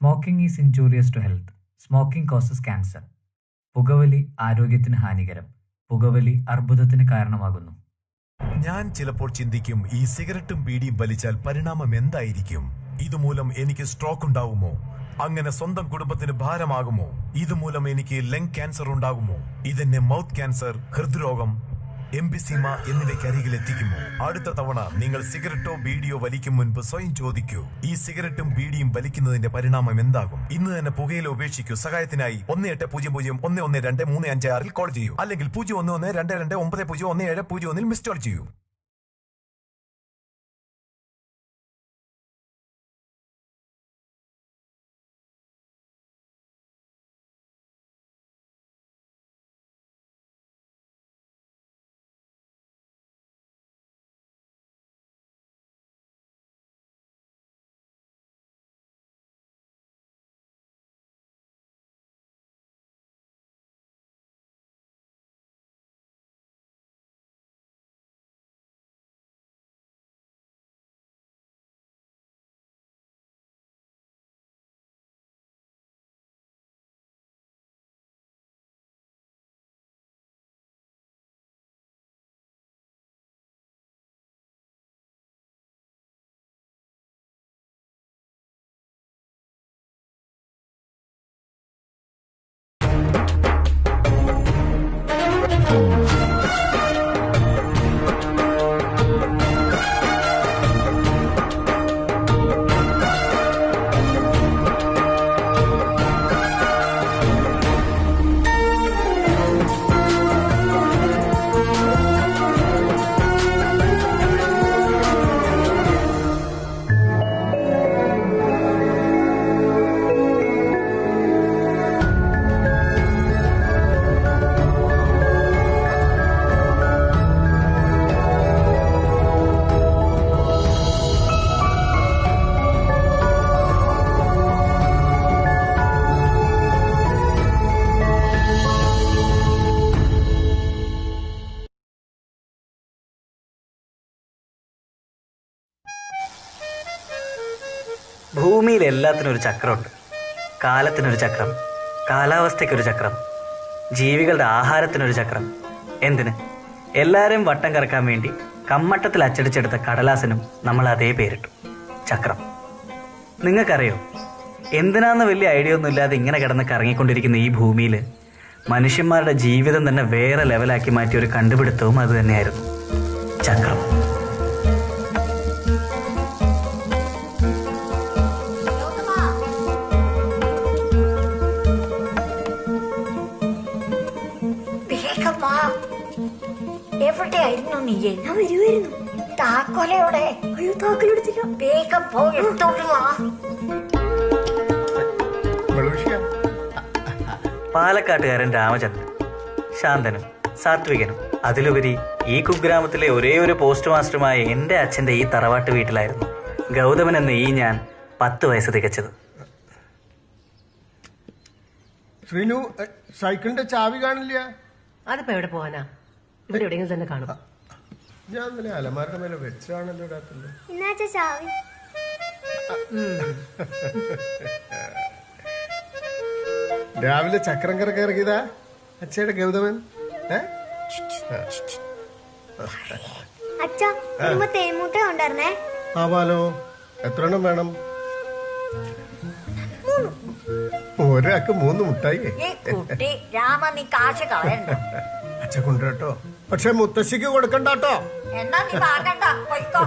Smoking is injurious to health. Smoking causes cancer. പുകവലി ആരോഗ്യത്തിന് ഹാനികരം. പുകവലി അർബുദത്തിന് കാരണമാകുന്നു. ഞാൻ ചിലപ്പോൾ ചിന്തിക്കും, ഈ സിഗരറ്റും ബീഡിയും വലിച്ചാൽ പരിണാമം എന്തായിരിക്കും? ഇതുമൂലം എനിക്ക് സ്ട്രോക്ക് ഉണ്ടാവുമോ? അങ്ങനെ സ്വന്തം കുടുംബത്തിന് ഭാരമാകുമോ? ഇതുമൂലം എനിക്ക് ലങ് ക്യാൻസർ ഉണ്ടാകുമോ? ഇതെന്നെ മൗത്ത് ക്യാൻസർ, ഹൃദ്രോഗം, എംഫിസീമ എന്നിവയ്ക്ക് അരികിൽ എത്തിക്കുമോ? അടുത്ത തവണ നിങ്ങൾ സിഗരറ്റോ ബീഡിയോ വലിക്കും മുൻപ് സ്വയം ചോദിക്കൂ, ഈ സിഗരറ്റും ബീഡിയും വലിക്കുന്നതിന്റെ പരിണാമം എന്താകും? ഇന്ന് തന്നെ പുകയില ഉപേക്ഷിക്കൂ. സഹായത്തിനായി 1800-112356 കോൾ ചെയ്യൂ, അല്ലെങ്കിൽ 011229011701 മിസ് കോൾ ചെയ്യൂ. ഭൂമിയിൽ എല്ലാത്തിനും ഒരു ചക്രമുണ്ട്. കാലത്തിനൊരു ചക്രം, കാലാവസ്ഥയ്ക്കൊരു ചക്രം, ജീവികളുടെ ആഹാരത്തിനൊരു ചക്രം. എന്തിന്? എല്ലാവരെയും വട്ടം കറക്കാൻ വേണ്ടി കമ്മട്ടത്തിൽ അച്ചടിച്ചെടുത്ത കടലാസിനും നമ്മൾ അതേ പേരിട്ടു, ചക്രം. നിങ്ങൾക്കറിയോ, എന്തിനാന്ന് വലിയ ഐഡിയ ഒന്നും ഇല്ലാതെ ഇങ്ങനെ കിടന്ന് കറങ്ങിക്കൊണ്ടിരിക്കുന്ന ഈ ഭൂമിയിൽ മനുഷ്യന്മാരുടെ ജീവിതം തന്നെ വേറെ ലെവലാക്കി മാറ്റിയ ഒരു കണ്ടുപിടുത്തവും അത് തന്നെയായിരുന്നു, ചക്രം. എവിടെയായിരുന്നു നീ? ഞാൻ വരുമായിരുന്നു. താക്കോലയോടെ? അയ്യോ, താക്കോലെടുത്തില്ല. വേഗം പോയി എടുത്തോളാ. പാലക്കാട്ടുകാരൻ രാമചന്ദ്രൻ ശാന്തനും സാത്വികനും, അതിലുപരി ഈ കുഗ്രാമത്തിലെ ഒരേ ഒരു പോസ്റ്റ് മാസ്റ്ററുമായ എൻ്റെ അച്ഛൻ്റെ ഈ തറവാട്ട് വീട്ടിലായിരുന്നു ഗൗതമൻ എന്ന ഈ ഞാൻ 10 വയസ്സ് തികച്ചത്. ശ്രീനു, സൈക്കിളിന്റെ ചാവി കാണില്ല. അതിപ്പോ എവിടെ പോവാനാ? ഇവിടെ എവിടെയെങ്കിലും തന്നെ കാണും. ഞാൻ ഇന്നലെ അലമാരുടെ മേലെ വെച്ചാണല്ലോ ഇടാത്തുള്ളത്. ചാവി രാവിലെ ചക്രം കറക്കി ഇറങ്ങിയതാ അച്ഛയുടെ ഗൗതമൻ. അച്ഛാ, തേൻമുട്ട ഉണ്ടായിരുന്നേ. ആവാലോ. എത്ര എണ്ണം വേണം? ഒരാൾക്ക് 3 മുട്ടായി. രാമ, നീ കാശ് കളയണ്ട. അച്ഛ കൊണ്ടുവരട്ടോ, പക്ഷെ മുത്തശ്ശിക്ക് കൊടുക്കണ്ടോ. എന്നാ നീ വാങ്ങണ്ട, പോയിക്കോ.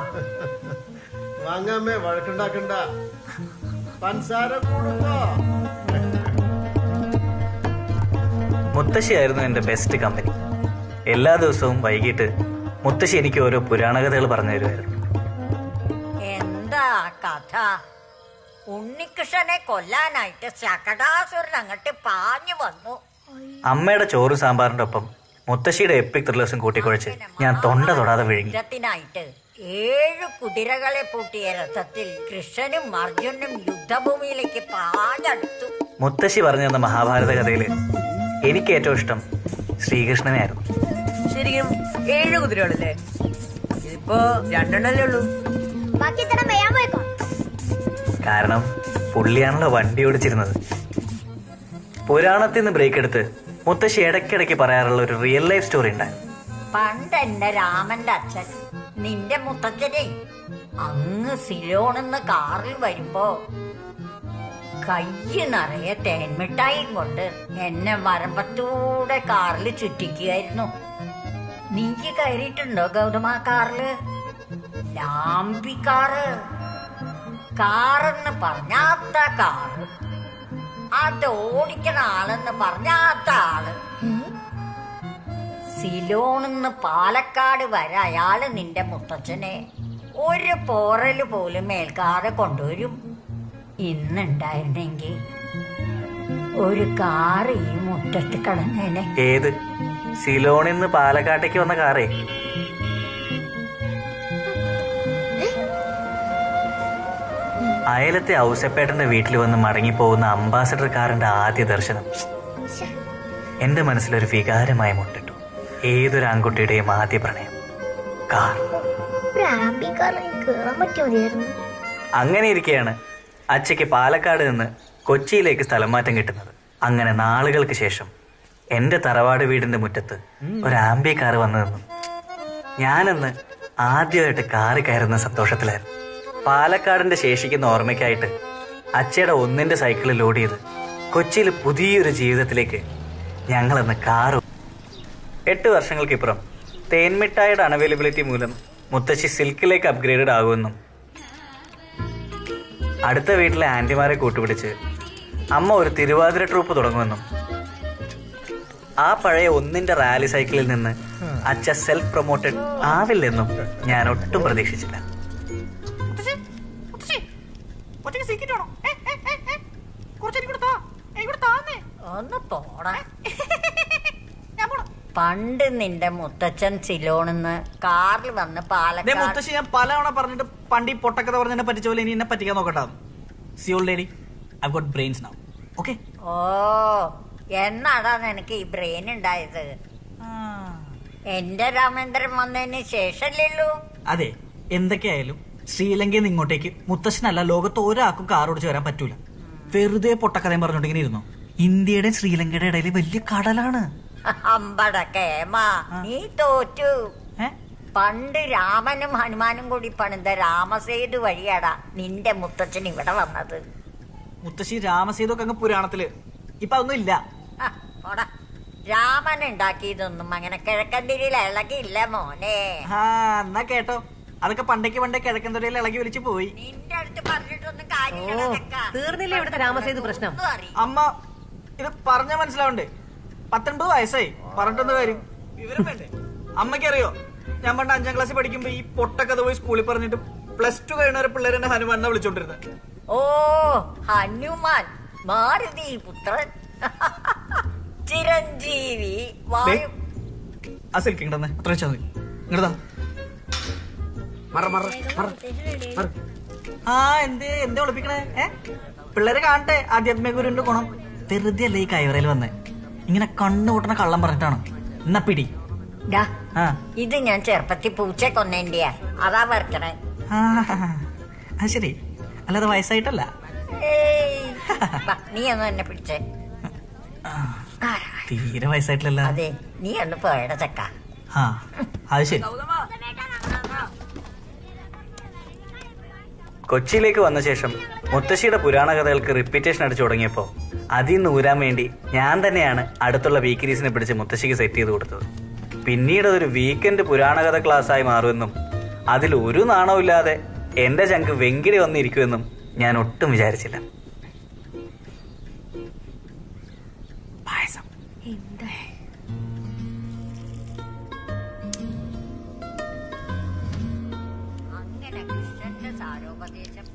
വാങ്ങാമേ, വഴക്കുണ്ടാക്കണ്ട. പഞ്ചസാര കൂടുമ്പോ. മുത്തശ്ശിയായിരുന്നു എൻ്റെ ബെസ്റ്റ് കമ്പനി. എല്ലാ ദിവസവും വൈകിട്ട് മുത്തശ്ശി എനിക്ക് ഓരോ പുരാണകഥകൾ പറഞ്ഞു തരുമായിരുന്നു. എന്താ കഥ? ഉണ്ണികൃഷ്ണനെ കൊല്ലാനായിട്ട് ശകടാസുരൻ അങ്ങോട്ട് പാഞ്ഞു വന്നു. അമ്മയുടെ ചോറും സാമ്പാറിന്റെ ഒപ്പം മുത്തശ്ശിയുടെ എപ്പിക് ത്രില്ലേഴ്സും കൂട്ടിക്കുഴച്ച് ഞാൻ തൊണ്ട തൊടാതെ വിഴുങ്ങി. 7 കുതിരകളെ പൂട്ടിയ രഥത്തിൽ കൃഷ്ണനും അർജുനും യുദ്ധഭൂമിയിലേക്ക് പാഞ്ഞടുത്തു. മുത്തശ്ശി പറഞ്ഞു തന്ന മഹാഭാരത കഥയില് എനിക്ക് ഏറ്റവും ഇഷ്ടം ശ്രീകൃഷ്ണനായിരുന്നു. ശരിക്കും 7 കുതിരകളല്ലേ? ഇതിപ്പോ 2 എണ്ണല്ലേ ഉള്ളൂ. കാരണം പുള്ളിയാണല്ലോ വണ്ടി ഓടിച്ചിരുന്നത്. പുരാണത്തിൽ നിന്ന് ബ്രേക്ക് എടുത്ത് മുത്തശ്ശി ഇടയ്ക്കിടയ്ക്ക് പറയാറുള്ള ഒരു റിയൽ ലൈഫ് സ്റ്റോറി ഉണ്ടായിരുന്നു. പണ്ട് എന്റെ രാമന്റെ അച്ഛൻ നിന്റെ മുത്തച്ഛനെ അങ്ങ് സിലോണെന്ന് കാറിൽ വരുമ്പോ കയ്യ് നിറയെ തേൻമിഠായും കൊണ്ട് എന്നെ വരമ്പത്തൂടെ കാറിൽ ചുറ്റിക്കുകയായിരുന്നു. നീ കയറിയിട്ടുണ്ടോ ഗൗതമ കാറില്? ലാംബി കാറെന്ന് പറഞ്ഞാത്ത കാറ്, അത് ഓടിക്കണ ആളെന്ന് പറഞ്ഞാത്ത ആള്. സിലോണെന്ന് പാലക്കാട് വരെ അയാള് നിന്റെ മുത്തച്ഛനെ ഒരു പോറല് പോലും ഏൽക്കാതെ കൊണ്ടുവരും. ഇന്നുണ്ടായിരുന്നെങ്കിൽ ഒരു കാറ് ഈ മുറ്റത്ത് കിടന്നേനെ. ഏത് സിലോണിൽ നിന്ന് പാലക്കാട്ടേക്ക് വന്ന കാറേ? അയലത്തെ ഔസപ്പേട്ടന്റെ വീട്ടിൽ വന്ന് മടങ്ങിപ്പോകുന്ന അംബാസഡർ കാറിന്റെ ആദ്യ ദർശനം എന്റെ മനസ്സിലൊരു വികാരമായി മുട്ടിട്ടു. ഏതൊരു ആൺകുട്ടിയുടെയും ആദ്യ പ്രണയം കാർ. അങ്ങനെ ഇരിക്കെയാണ് അച്ഛയ്ക്ക് പാലക്കാട് നിന്ന് കൊച്ചിയിലേക്ക് സ്ഥലം മാറ്റം കിട്ടുന്നത്. അങ്ങനെ നാളുകൾക്ക് ശേഷം എന്റെ തറവാട് വീടിന്റെ മുറ്റത്ത് ഒരു ആംബി കാർ വന്നു നിന്നു. ഞാനന്ന് ആദ്യമായിട്ട് കാറ് കയറുന്ന സന്തോഷത്തിലായിരുന്നു. പാലക്കാടിന്റെ ശേഷിക്കുന്ന ഓർമ്മയ്ക്കായിട്ട് അച്ഛയുടെ ഒന്നിന്റെ സൈക്കിളിൽ ലോഡ് ചെയ്ത് കൊച്ചിയിൽ പുതിയൊരു ജീവിതത്തിലേക്ക് ഞങ്ങളന്ന് കാറ്. 8 വർഷങ്ങൾക്കിപ്പുറം തേൻമിഠായിയുടെ അൺഅവൈലബിലിറ്റി മൂലം മുത്തശ്ശി സിൽക്കിലേക്ക് അപ്ഗ്രേഡഡ് ആകുമെന്നും അടുത്ത വീട്ടിലെ ആന്റിമാരെ കൂട്ടുപിടിച്ച് അമ്മ ഒരു തിരുവാതിര ട്രൂപ്പ് തുടങ്ങുമെന്നും ആ പഴയ ഒന്നിന്റെ റാലി സൈക്കിളിൽ നിന്ന് അച്ഛ സെൽഫ് പ്രൊമോട്ടഡ് ആവില്ലെന്നും ഞാൻ ഒട്ടും പ്രതീക്ഷിച്ചില്ല. ഒന്ന് പോടാ. പണ്ട് നിന്റെ മുത്തച്ഛൻ സിലോണെന്ന് കാറിൽ വന്ന് പാലക്കാട്. മുത്തശ്ശി, ഞാൻ പലതവണ പറഞ്ഞിട്ട് പണ്ട് ഈ പൊട്ടക്കഥ പറഞ്ഞെന്നെ പറ്റിച്ച പോലെ ഇനി എന്നെ പറ്റിക്കാൻ നോക്കണ്ട. See old lady, I got brains now. Okay. ഓ, എന്നാടാ നിനക്ക് ഈ ബ്രെയിൻ ഉണ്ടായത്? എന്റെ രാമേന്ദ്രൻ വന്നതിന് ശേഷമല്ലേള്ളൂ. അതെ, എന്തൊക്കെയായാലും ശ്രീലങ്കയിൽ നിന്ന് ഇങ്ങോട്ടേക്ക് മുത്തശ്ശനല്ല ലോകത്ത് ഒരാൾക്കും കാർ ഓടിച്ച് വരാൻ പറ്റൂല. വെറുതെ പൊട്ടക്കഥയും പറഞ്ഞോണ്ടിങ്ങനെ ഇരുന്നു. ഇന്ത്യയുടെ ശ്രീലങ്കയുടെ ഇടയിൽ വലിയ കടലാണ്. അമ്പടക്കേമാ, നീ തോറ്റു. പണ്ട് രാമനും ഹനുമാനും കൂടി പണിത രാമസേതു വഴിയാടാ നിന്റെ മുത്തച്ഛൻ ഇവിടെ വന്നത്. മുത്തശ്ശി, രാമസേതു ഒക്കെ അങ്ങ് പുരാണത്തില്, ഇപ്പൊ അതൊന്നും ഇല്ല. രാമൻ ഉണ്ടാക്കിയതൊന്നും അങ്ങനെ കിഴക്കൻ തിരിയിൽ ഇളകിയില്ല മോനെ. എന്നാ കേട്ടോ, അതൊക്കെ പണ്ടേക്ക് കിഴക്കൻ തിരയിൽ ഇളകി വിളിച്ചു പോയി. നിന്റെ അടുത്ത് പറഞ്ഞിട്ടൊന്നും കാര്യമില്ല. തീർന്നില്ലേ ഇവിടുത്തെ രാമസേതു പ്രശ്നം? അമ്മ, ഇത് പറഞ്ഞ മനസ്സിലാവണ്ടേ? 19 വയസ്സായി, പറഞ്ഞിട്ടൊന്ന് കാര്യം. വിവരം വേണ്ടേ? അമ്മയ്ക്കറിയോ, ഞാൻ പണ്ട് 5ാം ക്ലാസ്സിൽ പഠിക്കുമ്പോ ഈ പൊട്ടക്കഥ പോയി സ്കൂളിൽ പറഞ്ഞിട്ട് +2 കഴിഞ്ഞവരെ പിള്ളേർ എന്നെ ഹനുമാനെ വിളിച്ചോണ്ടിരുന്നത്. ഓ, ഹനുമാൻ, മാരുതി പുത്രൻ, ചിരഞ്ജീവി. ആ സിൽക്കിണ്ടെന്ന് അത്ര വെച്ചാൽ മതി. ഇങ്ങോട്ടാ. എന്തേ ഒളിപ്പിക്കണേ? പിള്ളേരെ കാണട്ടെ ആധ്യാത്മിക ഗുരുവിന്റെ ഗുണം. വെറുതെ അല്ലേ ഈ കൈവറയിൽ വന്നേ? ഇങ്ങനെ കണ്ണു കൂട്ടണ കള്ളം പറഞ്ഞിട്ടാണ്. എന്നാ പിടി. ഇത് ഞാൻ ചെറുപ്പത്തിൽ പൂച്ച കൊന്നേണ്ടിയാ, അതാ വരക്കണേ. ശരി, അല്ലാതെ വയസ്സായിട്ടല്ല. നീ ഒന്ന് എന്നെ പിടിച്ചേ. തീരെ വയസ്സായിട്ടില്ലല്ലോ. അതെ, നീ ഒന്ന് പോയട ചക്ക. അത് ശരി. കൊച്ചിയിലേക്ക് വന്ന ശേഷം മുത്തശ്ശിയുടെ പുരാണ കഥകൾക്ക് റിപ്പീറ്റേഷൻ അടിച്ചു തുടങ്ങിയപ്പോൾ അതിൽ നിന്ന് ഊരാൻ വേണ്ടി ഞാൻ തന്നെയാണ് അടുത്തുള്ള വീക്കിലീസിനെ പിടിച്ച് മുത്തശ്ശിക്ക് സെറ്റ് ചെയ്ത് കൊടുത്തത്. പിന്നീട് അതൊരു വീക്കെൻഡ് പുരാണകഥ ക്ലാസ്സായി മാറുമെന്നും അതിൽ ഒരു നാണവുമില്ലാതെ എന്റെ ചങ്ക് വെങ്കിടി വന്നിരിക്കുമെന്നും ഞാൻ ഒട്ടും വിചാരിച്ചില്ല. പായസം അങ്ങനെ കൃഷ്ണന്റെ സാരോപദേശം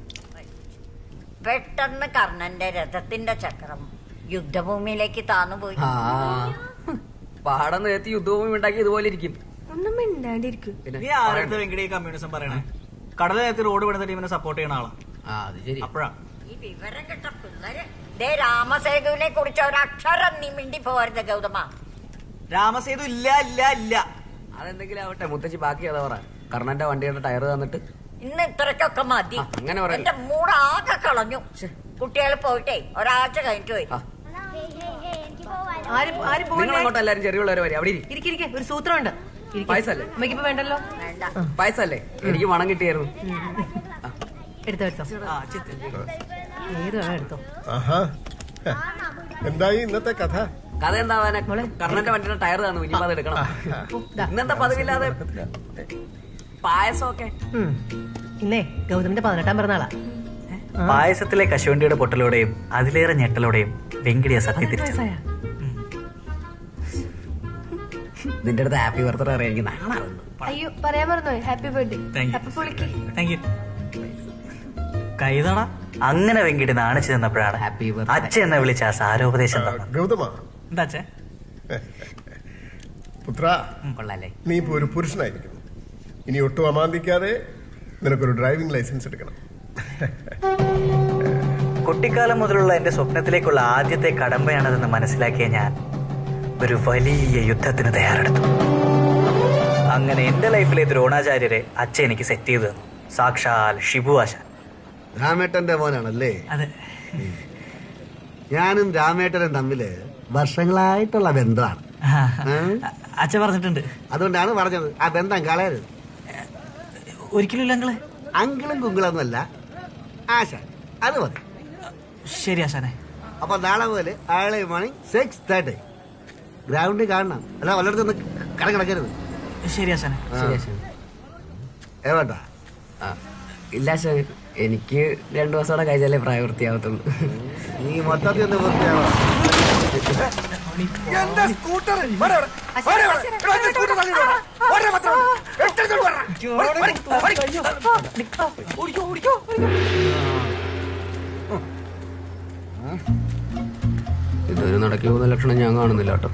പെട്ടെന്ന് കർണന്റെ രഥത്തിന്റെ ചക്രം യുദ്ധഭൂമിയിലേക്ക് താന്നുപോയി. പാടം നേരത്തെ യുദ്ധഭൂമി ഉണ്ടാക്കി ഇതുപോലെ ഇരിക്കും. ഒന്നും മിണ്ടാണ്ടിരിക്കും. നീ ആരുടെ വെങ്കിടി കമ്മ്യൂണിസം പറയണേ? കടൽ നേരത്തെ റോഡ് പണിത ടീമിനെ സപ്പോർട്ട് ചെയ്യണ ആളാ. അത് ശരി. അപ്പോഴാണ് ഈ വിവരം കിട്ട പിള്ളേര് രാമസേതുവിനെ കുറിച്ച് ഒരക്ഷരം നീ മിണ്ടി പോരുത് ഗൗതമ. രാമസേതു ഇല്ല ഇല്ല ഇല്ല. അതെന്തെങ്കിലും ആവട്ടെ, മുത്തശ്ശി ബാക്കി അതാ പറ. കർണന്റെ വണ്ടിയുടെ ടയർ തന്നിട്ട് ഇന്ന് ഇത്രക്കൊക്കെ മതി. അങ്ങനെ പറയാം. എന്റെ മൂടാകെ കളഞ്ഞു. കുട്ടികൾ പോയിട്ടേ ഒരാഴ്ച കഴിഞ്ഞിട്ട് വരും. നിങ്ങൾ അങ്ങോട്ട് എല്ലാരും ചെറിയുള്ളവരെ വരെ അവിടെ ഇരിക്കെ ഒരു സൂത്രമുണ്ട്. പായസല്ലേ? അമ്മയ്ക്കിപ്പോ വേണ്ടല്ലോ. വേണ്ട. പായസല്ലേ? എനിക്ക് മണം കിട്ടിയായിരുന്നു. എടുത്തോ ഏത് വേണം എടുത്തോ. ആഹാ എന്തായി ഇന്നത്തെ കഥ? കഥ എന്താവാനെ? കർണന്റെ വണ്ടിയുടെ ടയർ തന്നു, ഇനിയിപ്പോ അത് എടുക്കണം. ഇന്നത്തെ പതിവില്ലാതെ പായസമൊക്കെ. ഇന്നേ ഗൗതമിന്റെ 18ാം പിറന്നാളാ. പായസത്തിലെ കശുവണ്ടിയുടെ പൊട്ടലോടെയും അതിലേറെ ഞെട്ടലോടെയും വെങ്കിടിയ സത്യം തിരിച്ചു. നിന്റെ അടുത്ത് ഹാപ്പി ബർത്ത്ഡേ അറിയാൻ എനിക്ക് നാണാവുന്നു. അയ്യോ പറയാൻ മറന്നോ. Happy birthday. ഹാപ്പി പൊളിക്ക്. കൈതട. അങ്ങനെ വെങ്കിടി നാണിച്ചു നിന്നപ്പോഴാണ് ഹാപ്പി അച്ഛ എന്ന് വിളിച്ച ആ സാരോപദേശം തന്നത്. ഗൗതമ, എന്താ അച്ഛേ? പുത്ര, കൊള്ളാല്ലേ? നീ ഇപ്പൊ ഒരു പുരുഷനായിരിക്കുന്നു. ഇനി ഒട്ടും അമാന്തിക്കാതെ നിനക്കൊരു ഡ്രൈവിംഗ് ലൈസൻസ് എടുക്കണം. കുട്ടിക്കാലം മുതലുള്ള എന്റെ സ്വപ്നത്തിലേക്കുള്ള ആദ്യത്തെ കടമ്പയാണതെന്ന് മനസ്സിലാക്കിയ ഞാൻ ഒരു വലിയ യുദ്ധത്തിന് തയ്യാറെടുത്തു. അങ്ങനെ എന്റെ ലൈഫിലെ ദ്രോണാചാര്യരെ അച്ഛൻ എനിക്ക് സെറ്റ് ചെയ്തു തന്നു. സാക്ഷാൽ ഷിബു ആശാൻ. രാമേട്ടന്റെ മോനാണല്ലേ? അതെ. ഞാനും രാമേട്ടനും തമ്മില് വർഷങ്ങളായിട്ടുള്ള ബന്ധമാണ്. അച്ഛൻ പറഞ്ഞിട്ടുണ്ട്. അതുകൊണ്ടാണ് പറഞ്ഞത് ആ ബന്ധം കളയരുത്. ഒരിക്കലും ഇല്ല അങ്ങളെ. അങ്കിളും കുങ്കിളൊന്നുമല്ല, ആശാൻ. അത് മതി. ശരി ആശാനെ. അപ്പൊ നാളെ പോലെ ആളെ മോർണിംഗ് 6:30 ഗ്രൗണ്ടിൽ കാണണം. അല്ല വല്ലയിടത്തൊന്ന് കിടക്കരുത്. ശരി ആശാനെ. ഏവേട്ടാ? ഇല്ല ശരി, എനിക്ക് 2 ദിവസം കൂടെ കഴിച്ചാലേ പ്രായവൃത്തിയാവത്തുള്ളൂ. നീ മൊത്തത്തിൽ ഒന്ന് വൃത്തിയാവാ. ഇതൊരു നടക്കി പോകുന്ന ലക്ഷണം ഞാൻ കാണുന്നില്ല കേട്ടോ.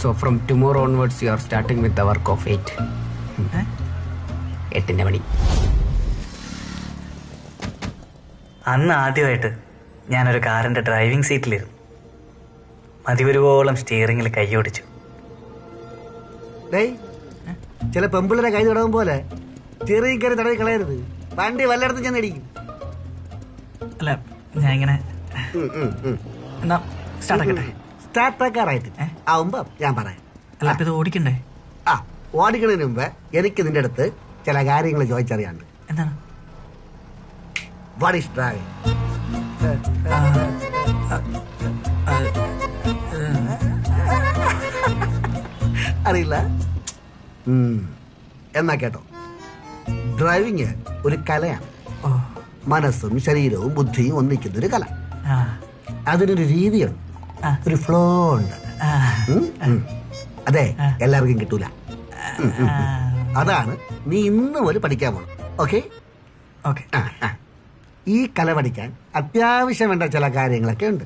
So from tomorrow onwards you are starting with the work of 8. 8ന്റെ പണി. അന്ന് ആദ്യമായിട്ട് ഞാനൊരു കാറിന്റെ ഡ്രൈവിംഗ് സീറ്റിലിരുന്നു. മതിവരുവോളം സ്റ്റിയറിംഗിൽ കൈയോടിച്ചു. ഡേയ്, ചില പെമ്പിള്ളരെ കൈ തുടങ്ങും പോലെ ചെറിയ കയറി തടവി കളയരുത്. വണ്ടി വല്ലയിടത്തും ചെന്നടിക്കും. അല്ല ഞാൻ ഇങ്ങനെ എന്നാ സ്റ്റാർട്ടാക്കട്ടെ. സ്റ്റാർട്ടാക്കാറായിട്ട് ആവുമ്പോ ഞാൻ പറയാം. അല്ല അപ്പൊ ഇത് ഓടിക്കണ്ടേ? ആ, ഓടിക്കുന്നതിന് മുമ്പ് എനിക്ക് നിന്റെ അടുത്ത് ചില കാര്യങ്ങൾ ചോദിച്ചറിയാണ്ട്. എന്താണ്? What is driving? അറിയില്ല? എന്നാ കേട്ടോ, ഡ്രൈവിങ് ഒരു കലയാണ്. മനസ്സും ശരീരവും ബുദ്ധിയും ഒന്നിക്കുന്ന ഒരു കല. അതിനൊരു രീതിയുണ്ട്, ഒരു ഫ്ലോ ഉണ്ട്. അതെ, എല്ലാവർക്കും കിട്ടൂല. അതാണ് നീ ഇന്ന് പോലെ പഠിക്കാൻ പോണം. ഓക്കെ? ഈ കല പഠിക്കാൻ അത്യാവശ്യം വേണ്ട ചില കാര്യങ്ങളൊക്കെ ഉണ്ട്.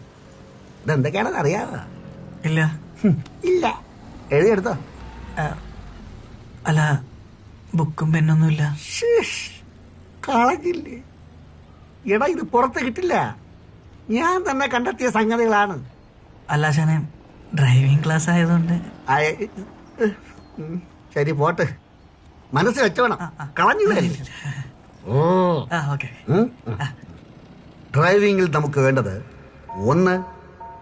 ഇതെന്തൊക്കെയാണെന്ന് അറിയാമോ? ഇല്ല. ഇല്ല, എഴുതിയെടുത്തോ. അല്ല ബുക്കും പെന്നൊന്നുമില്ല. കളഞ്ഞില്ലേ? എടാ, ഇത് പുറത്ത് കിട്ടില്ല. ഞാൻ തന്നെ കണ്ടെത്തിയ സംഗതികളാണ്. അല്ല ആശാനെ, ഡ്രൈവിംഗ് ക്ലാസ് ആയതുകൊണ്ട്. ശരി, പോട്ട്. മനസ്സ് വെച്ചോണം, കളഞ്ഞില്ലേ? ഡ്രൈവിംഗിൽ നമുക്ക് വേണ്ടത് 1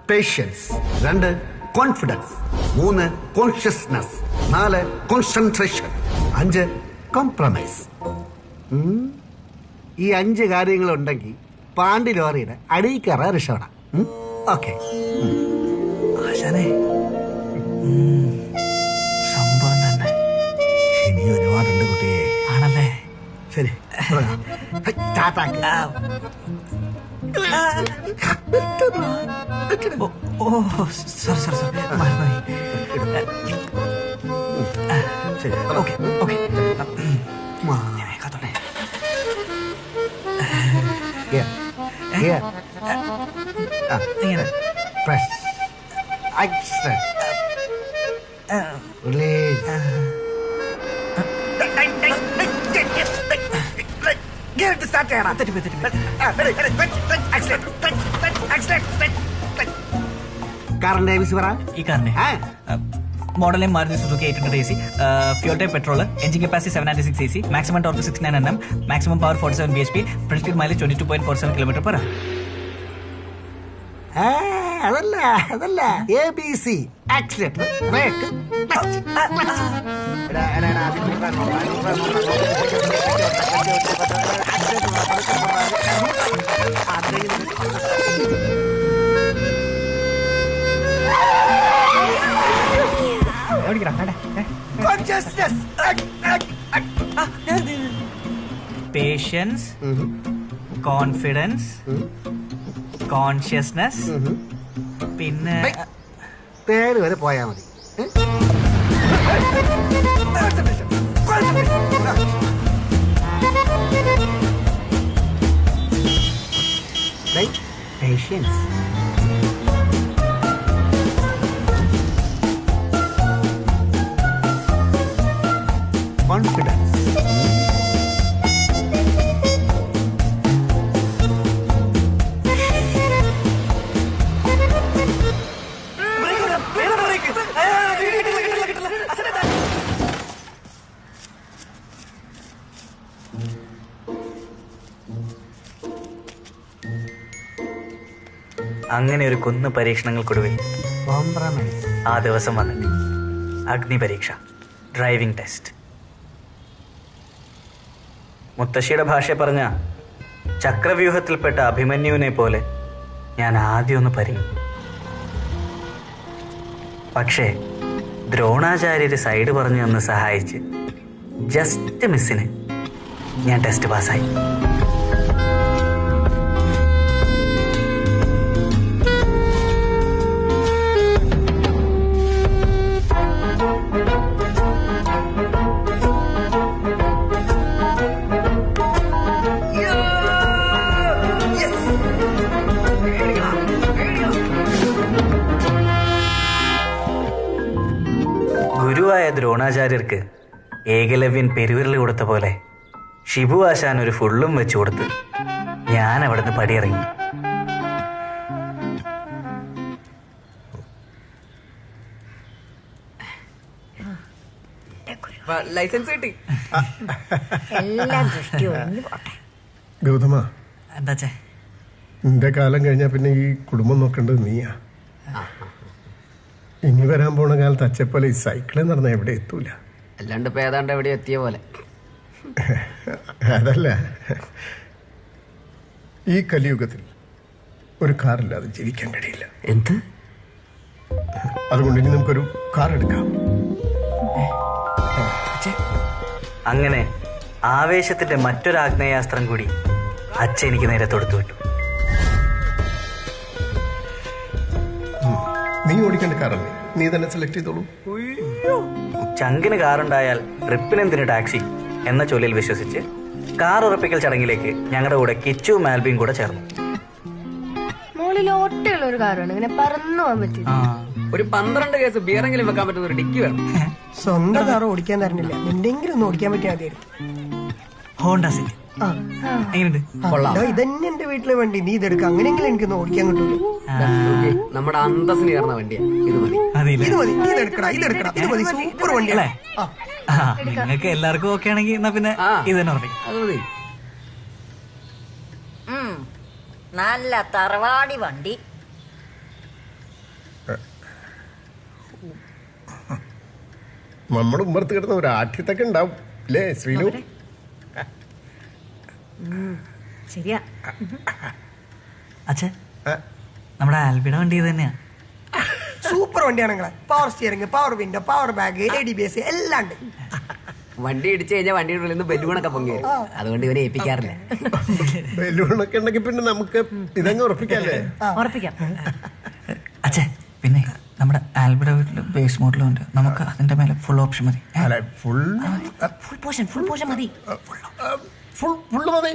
patience, 2 confidence, 3 consciousness, 4 concentration, 5 compromise. ഈ 5 കാര്യങ്ങളുണ്ടെങ്കിൽ പാണ്ടി ലോറിയുടെ അടിയിൽ കയറാൻ രക്ഷപ്പെടാം. ഓക്കെ? ആശാനെ സംഭവം തന്നെ. ഇനി ഒരുപാടുണ്ട് കുട്ടിയെ. ആണല്ലേ? ശരി, സ്റ്റാർട്ടാക്ക്. സോറി ശരി, ഓക്കെ. Press, action, release. കാറിന്റെ ഏബിസി പറ. ഈ കാറിന്റെ model name Maruti Suzuki 800 AC, fuel type petrol, engine capacity 796 AC, maximum torque 69 Nm, maximum power 47 bhp, projected mileage 22.47 km/h. അതല്ല ABC accelerator brake patience, confidence, consciousness, പിന്നെ തേര് വരെ പോയാ മതി. പേഷ്യൻസ്, കോൺഫിഡൻസ്, അങ്ങനെ ഒരു കുന്ന് പരീക്ഷണങ്ങൾക്കൊടുവിൽ ആ ദിവസം വന്നെത്തി. അഗ്നി പരീക്ഷ, ഡ്രൈവിംഗ് ടെസ്റ്റ്. മുത്തശ്ശിയുടെ ഭാഷയെ പറഞ്ഞ ചക്രവ്യൂഹത്തിൽപ്പെട്ട അഭിമന്യുവിനെ പോലെ ഞാൻ ആദ്യം ഒന്ന് പരിങ്ങി. പക്ഷേ ദ്രോണാചാര്യര് സൈഡ് പറഞ്ഞു ഒന്ന് സഹായിച്ച് ജസ്റ്റ് മിസ്സിന് ഞാൻ ടെസ്റ്റ് പാസ്സായി. ഗുരുവായ ദ്രോണാചാര്യർക്ക് ഏകലവ്യൻ പെരുവിരൽ കൊടുത്ത പോലെ ഷിബു ആശാൻ ഒരു ഫുള്ളും വെച്ചു കൊടുത്ത് ഞാൻ അവിടുന്ന് പടിയിറങ്ങി. ലൈസൻസ് കിട്ടി. എല്ലാം ദൃഷ്ടി ഒഴിഞ്ഞു പോട്ടെ. ഗൗതമ, എന്താ നിന്റെ കാലം കഴിഞ്ഞാൽ പിന്നെ ഈ കുടുംബം നോക്കേണ്ടത് നീയാ. ഇനി വരാൻ പോണ കാലത്ത് അച്ഛപ്പോലെ ഈ സൈക്കിളിൽ നടന്ന എവിടെ എത്തൂല. അല്ലാണ്ട് ഇപ്പൊ ഏതാണ്ട് എവിടെ എത്തിയ പോലെ. അതല്ല, ഈ കലിയുഗത്തിൽ ഒരു കാറില്ലാതെ ജീവിക്കാൻ കഴിയില്ല. എന്ത്? അതുകൊണ്ട് ഇനി നമുക്കൊരു കാർ എടുക്കാം. അങ്ങനെ ആവേശത്തിന്റെ മറ്റൊരു ആഗ്നേയാസ്ത്രം കൂടി അച്ഛൻ എനിക്ക് നേരെ തൊടുത്തു വിട്ടു. നീ ഓടിക്കേണ്ട കാറല്ലേ, നീ തന്നെ സെലക്ട് ചെയ്തോളൂ. ചങ്കിന് കാറുണ്ടായാൽ ട്രിപ്പിനെന്തിന് ടാക്സി എന്ന ചൊല്ലിൽ വിശ്വസിച്ച് കാർ ഉറപ്പിക്കൽ ചടങ്ങിലേക്ക് ഞങ്ങളുടെ കൂടെ കിച്ചു മാൽബിയും കൂടെ ചേർന്നു. മോളിൽ ഒട്ടയുള്ള ഒരു കാറാണ്, ഇങ്ങനെ പറന്നു പോകാൻ പറ്റില്ല. ഒരു 12 കേസ് ബിയറെങ്കിലും വെക്കാൻ പറ്റുന്ന ഒരു ഡിക്കി വേണം. സ്വന്തം കാർ ഓടിക്കാൻ തരണില്ല, നിന്റെങ്കിലും ഒന്ന് ഓടിക്കാൻ പറ്റിയ മതിയായിരുന്നു. ഹോണ്ട സിറ്റി എങ്ങനെയുണ്ട്? ഇതന്നെ എന്റെ വീട്ടിലെ വണ്ടി, നീ ഇതെടുക്ക, അങ്ങനെയെങ്കിലും എനിക്കൊന്ന് ഓടിക്കാൻ കിട്ടൂല. നമ്മുടെ അന്തസ്സിന് ചേർന്ന വണ്ടിയാ. ഇത് മതി. ഇത് മതി, ഇതെടുക്കടാ, ഇതെടുക്കടാ, ഇത് മതി, സൂപ്പർ വണ്ടിയല്ലേ. നിങ്ങൾക്ക് എല്ലാവർക്കും ഓക്കെ ആണെങ്കിൽ എന്നാ പിന്നെ ഇത് തന്നെ ഉറപ്പിക്കും. അത് മതി. നല്ല തറവാടി വണ്ടി. നമ്മുടെ ഉമ്മർത്ത് കിടന്ന ഒരു ആഠ്യത്തൊക്കെ ഉണ്ടാവും അല്ലേ ശ്രീലു? ശരിയാ. അച്ഛൻ, നമ്മുടെ ആൽബിയുടെ വണ്ടി ഇത് തന്നെയാ. സൂപ്പർ വണ്ടിയാണെങ്കിലേ, power steering, power window, power bag, ABS എല്ലാം ഉണ്ട്. വണ്ടി ഇടിച്ചു കഴിഞ്ഞാൽ വണ്ടിയുടെ ഉള്ളിൽ നിന്ന് ബലൂണൊക്കെ പൊങ്ങി വരും. അതുകൊണ്ട് ഇവനെ ഏൽപ്പിക്കാറില്ല. ബലൂണൊക്കെ ഉണ്ടെങ്കിൽ പിന്നെ നമുക്ക് ഇതങ്ങ് ഉറപ്പിക്കാല്ലേ? ഉറപ്പിക്കാം. അച്ഛേ, പിന്നെ നമ്മുടെ ആൽബിയുടെ വീട്ടില് ബേസ് മോഡലുണ്ട്, നമുക്ക് അതിന്റെ മേലെ ഫുൾ ഓപ്ഷൻ മതി. ഫുൾ പോർഷൻ മതി. ഫുള്ള് മതി.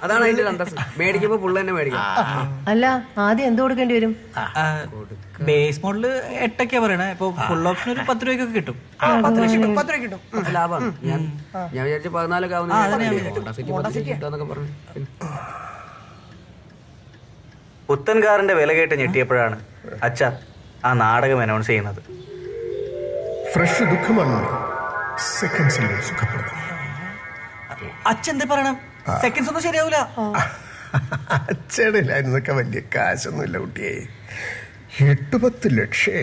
അതാണ് അതിന്റെ അന്തസ്. മേടിക്കുമ്പോ ഫുള്ള് തന്നെ മേടിക്കാം. അല്ല, ആദ്യം എന്ത് കൊടുക്കേണ്ടി വരും? ബേസ് മോഡല് 8 പറയണേ. ഇപ്പൊ ഫുൾ ഓപ്ഷൻ ഒരു 10 രൂപയ്ക്കൊക്കെ കിട്ടും. 10 രൂപ കിട്ടും. ലാഭമാണ്. ഞാൻ വിചാരിച്ച 14 പറഞ്ഞു. പുത്തൻ കാറിന്റെ വില കേട്ട് ഞെട്ടിയപ്പോഴാണ് അച്ഛ ആ നാടകം അനൗൺസ് ചെയ്യുന്നത്. ഫ്രഷ് ദുഃഖമാണ് സെക്കൻഡ്സിൽ സുഖപ്പെടുന്നത്. അച്ഛൻ പറയണം, സെക്കൻഡ്സ് ഒന്നും ശരിയാവൂല. അച്ഛനില്ലായിരുന്നൊക്കെ വലിയ കാശൊന്നുമില്ല കുട്ടിയെ. 8-10 ലക്ഷേ.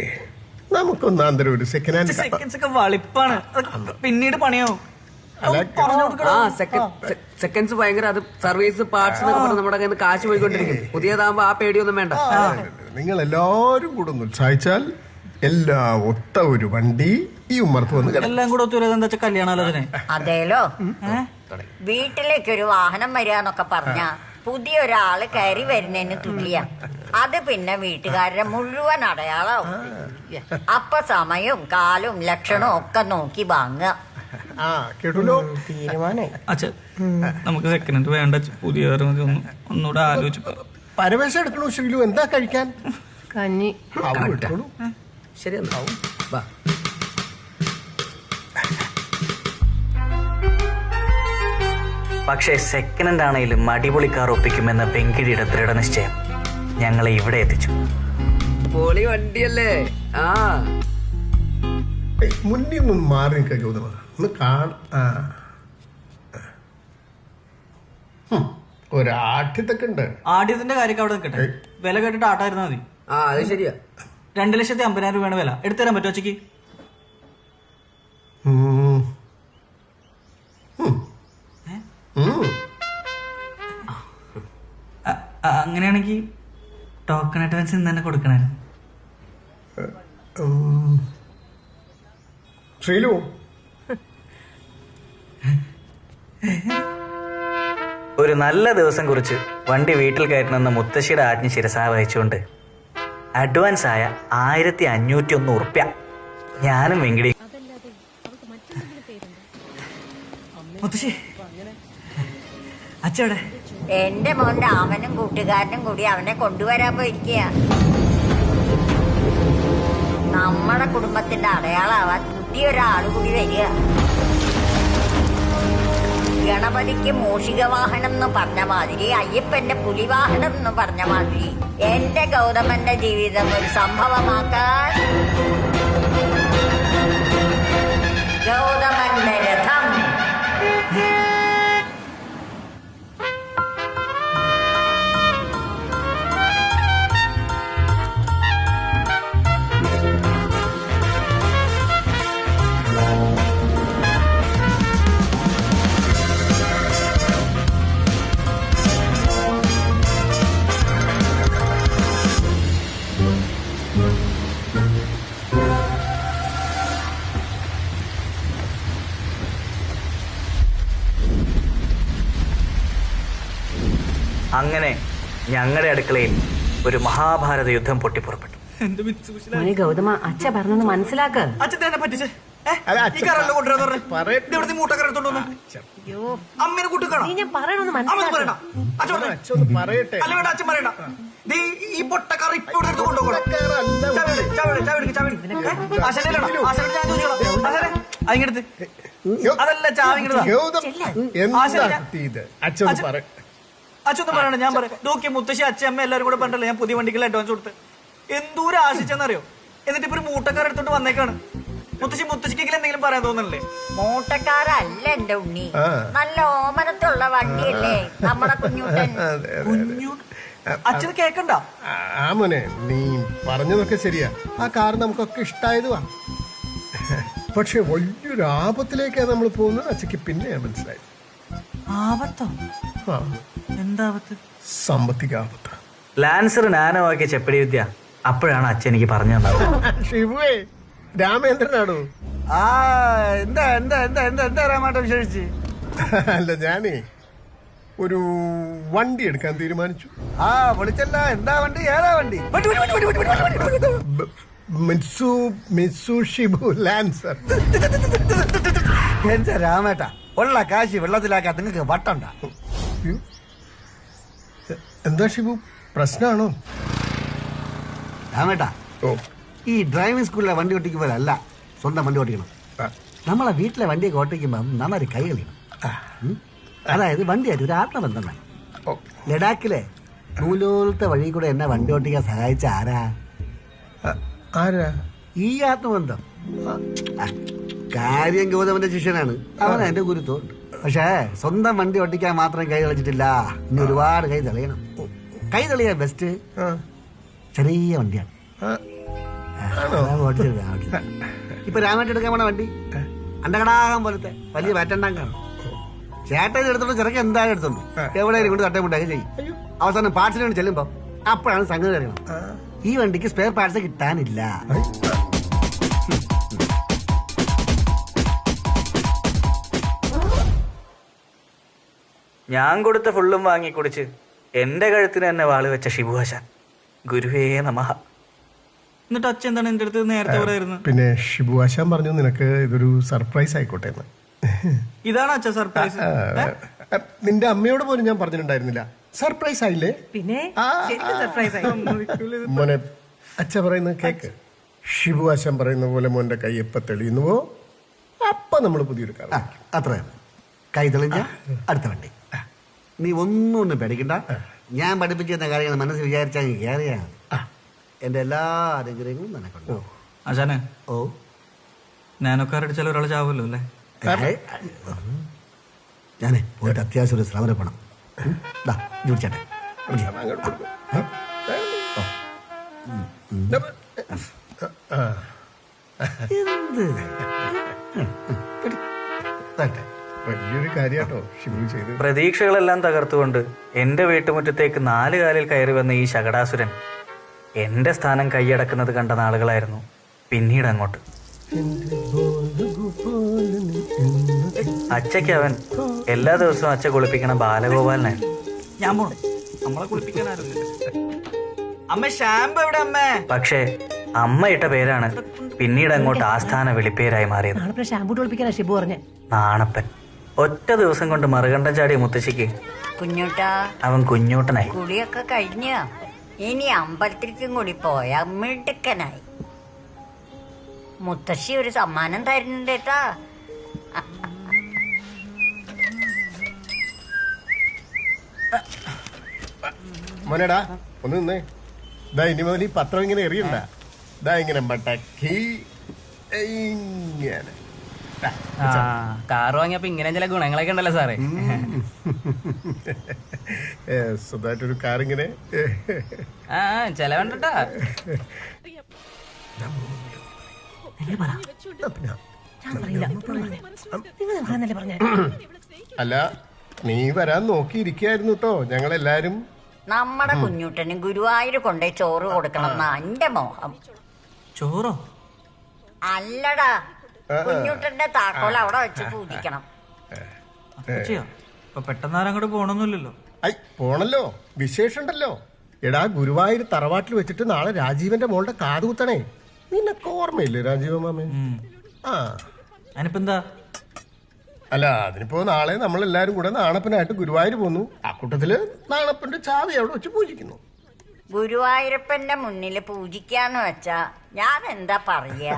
നമുക്കൊന്നാന്തരം ഒരു സെക്കൻഡ് ഹാൻഡ് സെക്കൻഡ്സ് ഒക്കെ വളിപ്പാണ്, പിന്നീട് പണിയാവും. സെക്കൻഡ്സ് ഭയങ്കര അത് സർവീസ് പാർട്സ് എന്നൊക്കെ പറഞ്ഞ് നമ്മുടെ കയ്യിൽ നിന്ന് കാശ് പോയിക്കൊണ്ടിരിക്കും. പുതിയതാകുമ്പോ ആ പേടിയൊന്നും വേണ്ട. നിങ്ങൾ എല്ലാവരും കൂടെ ഒന്ന് ഉത്സാഹിച്ചാൽ എല്ലാം ഒത്ത ഒരു വണ്ടി ഈ ഉമ്മർത്ത് വന്ന് എല്ലാം കൂടെ ഒത്തുവരാ കല്യാണാലോചന. അതേലോ, വീട്ടിലേക്കൊരു വാഹനം വരികന്നൊക്കെ പറഞ്ഞ പുതിയ ഒരാള് കയറി വരുന്നതിന് തുല്യ. അത് പിന്നെ വീട്ടുകാരുടെ മുഴുവൻ അടയാളാവും. അപ്പൊ സമയവും കാലും ലക്ഷണവും ഒക്കെ നോക്കി വാങ്ങുക. കേട്ടല്ലോ തീരുമാനേ. അച്ഛൻ നമുക്ക് സെക്കൻഡ് ഹാൻഡ് വേണ്ട, പുതിയ ഒന്നുകൂടെ ആലോചിച്ചു. പരവേശം എടുക്കണോ ശീലു? എന്താ കഴിക്കാൻ? കഞ്ഞി. ശരി എന്നാവും. വാ. പക്ഷേ സെക്കൻഡ് ഹാൻഡ് ആണെങ്കിലും അടിപൊളി കാർ ഒപ്പിക്കുമെന്ന വെങ്കിടിയുടെ ദൃഢനിശ്ചയം ഞങ്ങളെ ഇവിടെ എത്തിച്ചു. പൊളി വണ്ടിയല്ലേ? ആ മുന്നിൽ നിന്ന് മാറി നിൽക്കുക ഗൗതമ. ഒന്ന് ഒരാഠ്യത്തൊക്കെ ഉണ്ട്. ആദ്യത്തിന്റെ കാര്യമൊക്കെ അവിടെ നിൽക്കട്ടെ, വില കേട്ടിട്ട് ആട്ടായിരുന്നാ മതി. ആ അത് ശരിയാ. 2,50,000 രൂപയാണ് വില. എടുത്തുതരാൻ പറ്റുമോ അച്ഛക്ക്? അങ്ങനെയാണെങ്കിൽ ടോക്കൺ അഡ്വാൻസ് ഇന്ന് തന്നെ കൊടുക്കണായിരുന്നു. ശ്രീലു, ഒരു നല്ല ദിവസം കുറിച്ച് വണ്ടി വീട്ടിൽ കയറ്റണമെന്ന മുത്തശ്ശിയുടെ ആജ്ഞ ശിരസാ വഹിച്ചുകൊണ്ട് അഡ്വാൻസ് ആയ 1,501 ഉറുപ്യ ഞാനും വെങ്കിടി. മുത്തശ്ശി, അച്ഛവിടെ? എന്റെ മോന്റെ അവനും കൂട്ടുകാരനും കൂടി അവനെ കൊണ്ടുവരാൻ പോയിരിക്കുക. നമ്മുടെ കുടുംബത്തിന്റെ അടയാളാവാൻ പുതിയൊരാള് കൂടി വരിക. ഗണപതിക്ക് മൂഷിക വാഹനം എന്ന് പറഞ്ഞ മാതിരി, അയ്യപ്പന്റെ പുലിവാഹനം എന്ന് പറഞ്ഞ മാതിരി എന്റെ ഗൗതമന്റെ ജീവിതം ഒരു സംഭവമാക്കാൻ ഗൗതമന്റെ രഥം. അങ്ങനെ ഞങ്ങളുടെ അടുക്കളയിൽ ഒരു മഹാഭാരത യുദ്ധം പൊട്ടിപ്പുറപ്പെട്ടു. ഗൗതമ, അച്ഛ പറഞ്ഞൊന്ന് മനസ്സിലാക്ക. പറയട്ടെ. അച്ഛൻ പറയണ, ഞാൻ പറയാം. നോക്കിയ മുത്തശ്ശി അച്ഛൻ അമ്മ എല്ലാവരും കൂടെ പറഞ്ഞല്ലേ ഞാൻ പുതിയ വണ്ടിക്കുള്ള അഡ്വാൻസ് കൊടുത്ത്. എന്തോരം ആശിച്ചെന്നറിയോ? എന്നിട്ട് ഇപ്പൊ ഒരു മൂട്ടക്കാർ എടുത്തോണ്ട് വന്നേക്കാണ്. മുത്തശ്ശിക്കെങ്കിലും എന്തെങ്കിലും പറയാൻ തോന്നല്ലേ? മൂട്ടക്കാരല്ല എന്റെ ഉണ്ണി, നല്ല ഓമനത്തുള്ള വണ്ടിയല്ലേ നമ്മുടെ കുഞ്ഞൂട്ടൻ. അച്ഛന് കേക്കണ്ട? ആ മോനെ, നീ പറഞ്ഞതൊക്കെ ശരിയാ. ആ കാർ നമുക്കൊക്കെ ഇഷ്ടായതുവാ. പക്ഷെ വലിയൊരു ആപത്തിലേക്കാണ് നമ്മൾ പോകുന്നത്. അച്ഛക്ക് പിന്നെ മനസ്സിലായത്. ആപത്തോ? എന്താപത്ത്? സാമ്പത്തിക ആപത്ത്. ലാൻസർ നാനോവാക്കിയ ചെപ്പടി വിദ്യ അപ്പോഴാണ് അച്ഛൻ എനിക്ക് പറഞ്ഞു തന്നത്. ഷിബുവേ, രാമേന്ദ്രനാണോ? എന്താ എന്താ എന്താ എന്താ എന്താ രാമാട്ട വിശേഷിച്ച്? അല്ല, ഞാനേ ഒരു വണ്ടി എടുക്കാൻ തീരുമാനിച്ചു. വിളിച്ചല്ല. എന്താ വണ്ടി? ഏതാ വണ്ടി? Mitsubishi Lancer. എന്താ രാമേട്ട, ഉള്ള കാശ് വെള്ളത്തിലാക്കാൻ നിങ്ങൾക്ക് വട്ടണ്ട. എന്താ ഷിബു, പ്രശ്നമാണോ? രാമേട്ട, ഈ ഡ്രൈവിംഗ് സ്കൂളിലെ വണ്ടി ഓട്ടിക്കുമ്പോഴല്ല സ്വന്തം വണ്ടി ഓട്ടിക്കണം. നമ്മളെ വീട്ടിലെ വണ്ടിയൊക്കെ ഓട്ടിക്കുമ്പം നന്നായി കൈ കളിക്കണം. അതായത് വണ്ടിയായിട്ട് ഒരു ആത്മബന്ധം വേണം. ലഡാക്കിലെ നൂലോലത്തെ വഴി കൂടെ എന്നെ വണ്ടി ഓട്ടിക്കാൻ സഹായിച്ച ആരാ? ഈ ആത്മബന്ധം കാര്യം ഗൗതമന്റെ ശിഷ്യനാണ്, അവൻ എന്റെ ഗുരുത്വം. പക്ഷേ സ്വന്തം വണ്ടി ഓട്ടിക്കാൻ മാത്രം കൈ തെളിച്ചിട്ടില്ല, ഇനി ഒരുപാട് കൈ തെളിയണം. കൈ തെളിയാൻ ബെസ്റ്റ് ചെറിയ വണ്ടിയാണ്. ഇപ്പൊ രാമേട്ട് എടുക്കാൻ പോണ വണ്ടി അണ്ടകടാകം പോലത്തെ വലിയ വാറ്റണ്ടാങ്കാണ്. ചേട്ടൻ എടുത്തോണ്ട് ചെറുക്കൻ എന്തായാലും എടുത്തോണ്ട് എവിടെയും കൊണ്ട് തട്ടമുണ്ടാക്കി ചെയ്യും. അവസാനം പാർട്സിന് വേണ്ടി ചെല്ലുമ്പോ അപ്പോഴാണ് സംഗതി അറിയണം, ഈ വണ്ടിക്ക് സ്പെയർ പാർട്സ് കിട്ടാനില്ല. ഞാൻ കൊടുത്ത ഫുള്ളും വാങ്ങി കുടിച്ച് എന്റെ കഴുത്തിന് തന്നെ വാള് വെച്ച ഷിബുഹാശാൻ, ഗുരുവേ നമഃ. എന്നിട്ട് അച്ഛൻ എന്താണ് എന്റെ അടുത്ത് നേരത്തെ പറയായിരുന്നു? പിന്നെ ഷിബു ആശാൻ പറഞ്ഞു നിനക്ക് ഇതൊരു സർപ്രൈസ് ആയിക്കോട്ടെ എന്ന്. ഇതാണ് അച്ഛൻ സർപ്രൈസ്? നിന്റെ അമ്മയോട് പോലും ഞാൻ പറഞ്ഞിട്ടുണ്ടായിരുന്നില്ല. സർപ്രൈസ് ആയില്ലേ? പിന്നെ മോനെ അച്ഛ പറയുന്നത് കേക്ക്. ഷിബു ആശാൻ പറയുന്ന പോലെ മോന്റെ കൈ എപ്പ തെളിയുന്നുവോ അപ്പൊ നമ്മൾ പുതിയൊരു കാർ. അത്ര കൈ തെളിഞ്ഞ അടുത്ത വണ്ടി. നീ ഒന്നും പേടിക്കണ്ട, ഞാൻ പഠിപ്പിച്ചു തന്ന കാര്യങ്ങൾ മനസ്സിൽ വിചാരിച്ചാൽ കയറിയാണ്. എന്റെ എല്ലാ അനുഗ്രഹങ്ങളും നിനക്കുണ്ടോ ആശാനെ? ഓ, നാനോക്കാരടിച്ചാൽ ഒരാൾ ചാവുമല്ലോ അല്ലേ? ഞാനേ പോയിട്ട് അത്യാവശ്യം ഒരു ശ്രമം പണം ജോലിച്ചേട്ടെ. വലിയൊരു കാര്യാട്ടോ ഷിബു ചെയ്ത്. പ്രതീക്ഷകളെല്ലാം തകർത്തുകൊണ്ട് എന്റെ വീട്ടുമുറ്റത്തേക്ക് 4 കാലിൽ കയറി വന്ന ഈ ശകടാസുരൻ എന്റെ സ്ഥാനം കൈയടക്കുന്നത് കണ്ട നാളുകളായിരുന്നു പിന്നീട് അങ്ങോട്ട്. അച്ഛയ്ക്ക് അവൻ എല്ലാ ദിവസവും അച്ഛ കുളിപ്പിക്കണ ബാലഗോപാലനായിരുന്നു. ഞാൻ പോണു, നമ്മളെ കുളിപ്പിക്കാനായിരുന്നു. അമ്മ ഷാമ്പു എവിടെ അമ്മ? പക്ഷേ അമ്മ ഇട്ട പേരാണ് പിന്നീട് അങ്ങോട്ട് ആസ്ഥാന വിളിപ്പേരായി മാറിയത്. നാണപ്പൻ. ഒറ്റ ദിവസം കൊണ്ട് മറുകണ്ഠം ചാടിയ മുത്തശ്ശിക്ക് കുഞ്ഞൂട്ടാ അവൻ കുഞ്ഞൂട്ടനായി. കുളിയൊക്കെ കഴിഞ്ഞ ഇനി അമ്പലത്തിലേക്കും കൂടി പോയാ മിടുക്കനായി. മുത്തശ്ശി ഒരു സമ്മാനം തരുന്നുണ്ട് കേട്ടാ. മോനേടാ ഒന്ന് നിന്നേ. ഇതാ ഇനി മുതൽ ഈ പത്രം ഇങ്ങനെ എറിയണ്ട. ഇതാ ഇങ്ങനെ മടക്കി ഇങ്ങനെ. കാറ് വാങ്ങിയപ്പോ ഇങ്ങനെ ചില ഗുണങ്ങളൊക്കെ ഉണ്ടല്ലോ സാറേ. സ്വന്തമായിട്ടൊരു കാറിങ്ങനെ ചെലവുണ്ടാ. അല്ല നീ വരാൻ നോക്കിയിരിക്കായിരുന്നു കേട്ടോ ഞങ്ങളെല്ലാരും. നമ്മുടെ കുഞ്ഞുട്ടന് ഗുരുവായൂർ കൊണ്ടേ ചോറ് കൊടുക്കണം എന്നാ എന്റെ മോഹം. ചോറോ? അല്ലടാ, കുഞ്ഞുട്ടന്റെ താക്കോൽ അവിടെ വെച്ച് പൂജിക്കണം. പെട്ടെന്നാരും അങ്ങോട്ട് പോണൊന്നുമില്ലല്ലോ. ഐ പോണല്ലോ, വിശേഷമുണ്ടല്ലോ. എടാ ഗുരുവായൂർ തറവാട്ടിൽ വെച്ചിട്ട് നാളെ രാജീവന്റെ മോളുടെ കാതുകുത്തണേ. നിനക്ക് ഓർമ്മയില്ലേ രാജീവ മാമേ? അതിനിപ്പോ എന്താ? അല്ല അതിനിപ്പോ നാളെ നമ്മളെല്ലാരും കൂടെ നാണപ്പനായിട്ട് ഗുരുവായൂർ പോന്നു. ആ കൂട്ടത്തില് നാണപ്പന്റെ ചാവി അവിടെ വെച്ച് പൂജിക്കുന്നു. ഗുരുവായൂരപ്പന്റെ മുന്നിൽ പൂജിക്കാന്ന് വെച്ചാ ഞാൻ എന്താ പറയാ?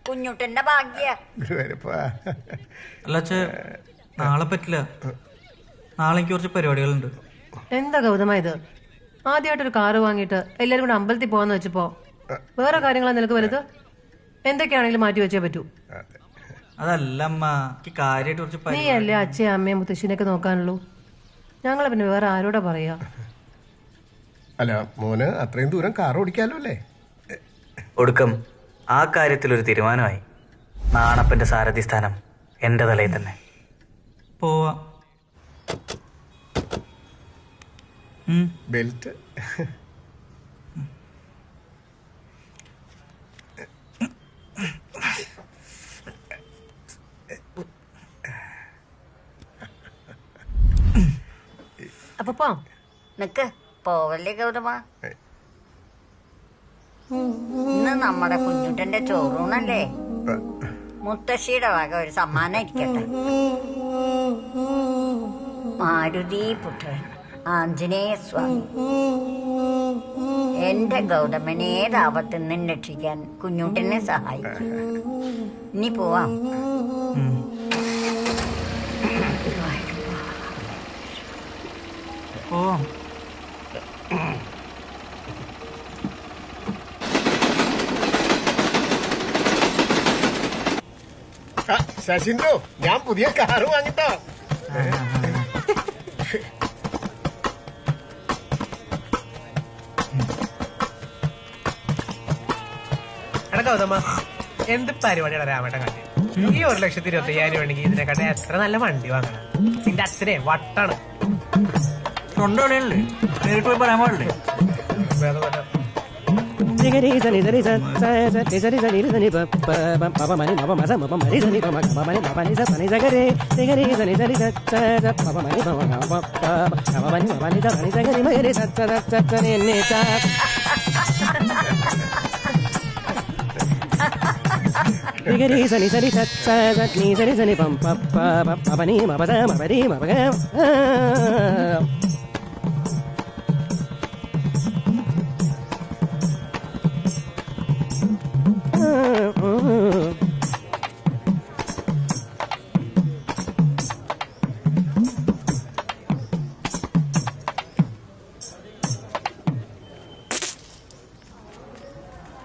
കുഞ്ഞുട്ടന്റെ ഭാഗ്യ. ഗുരുവായൂരപ്പ അല്ല നാളെ പറ്റില്ല, നാളെ എനിക്ക് കുറച്ച് പരിപാടികളുണ്ട്. എന്താ ഗൗതമ ഇത്? ആദ്യമായിട്ടൊരു കാറ് വാങ്ങിയിട്ട് എല്ലാരും കൂടെ അമ്പലത്തിൽ പോകാന്ന് വെച്ചപ്പോ വേറെ കാര്യങ്ങളാ നിനക്ക് വലുത്? എന്തൊക്കെയാണെങ്കിലും മാറ്റി വെച്ചേ പറ്റൂ. അതല്ല അമ്മ, കാര്യമായിട്ട് കുറച്ച് നീ അല്ലേ അച്ഛയും അമ്മയും മുത്തശ്ശിനെയൊക്കെ നോക്കാനുള്ളൂ. ഞങ്ങളെ പിന്നെ വേറെ ആരോടാ പറയാ? അല്ല മോന് അത്രയും ദൂരം കാർ ഓടിക്കാലോ അല്ലേ? ഒടുക്കം ആ കാര്യത്തിലൊരു തീരുമാനമായി. നാണപ്പന്റെ സാരഥി സ്ഥാനം എന്റെ തലയിൽ തന്നെ. പോവാ. ബെൽറ്റ് അപ്പൊ നിക്ക് പോവല്ലേ ഗൗതമ. ഇന്ന് നമ്മുടെ കുഞ്ഞുട്ടന്റെ ചോറൂണല്ലേ? മുത്തശ്ശിയുടെ വക ഒരു സമ്മാനം ഇരിക്കട്ടെ. മാരുതി പുത്രൻ ആഞ്ജനേയ സ്വാമി. എന്റെ ഗൗതമനെ ഏതാപത്തിൽ നിന്നും രക്ഷിക്കാൻ കുഞ്ഞുട്ടനെ സഹായിക്കും. ഇനി പോവാം. പോവാം. ശശിന്ദ്രു ഞാൻ പുതിയ കാറ് വാങ്ങിട്ടോ. ഗൗതമ, എന്ത് പരിപാടിയാണ് രാമേട്ടൻ കാട്ടി? ഈ 1,25,000 വേണമെങ്കിൽ ഇതിനെക്കാട്ടെ എത്ര നല്ല വണ്ടി വാങ്ങണം. നിന്റെ അച്ഛനെ വട്ടാണ്. നേരിട്ട് പോയി പറയാൻ പാടില്ലേ?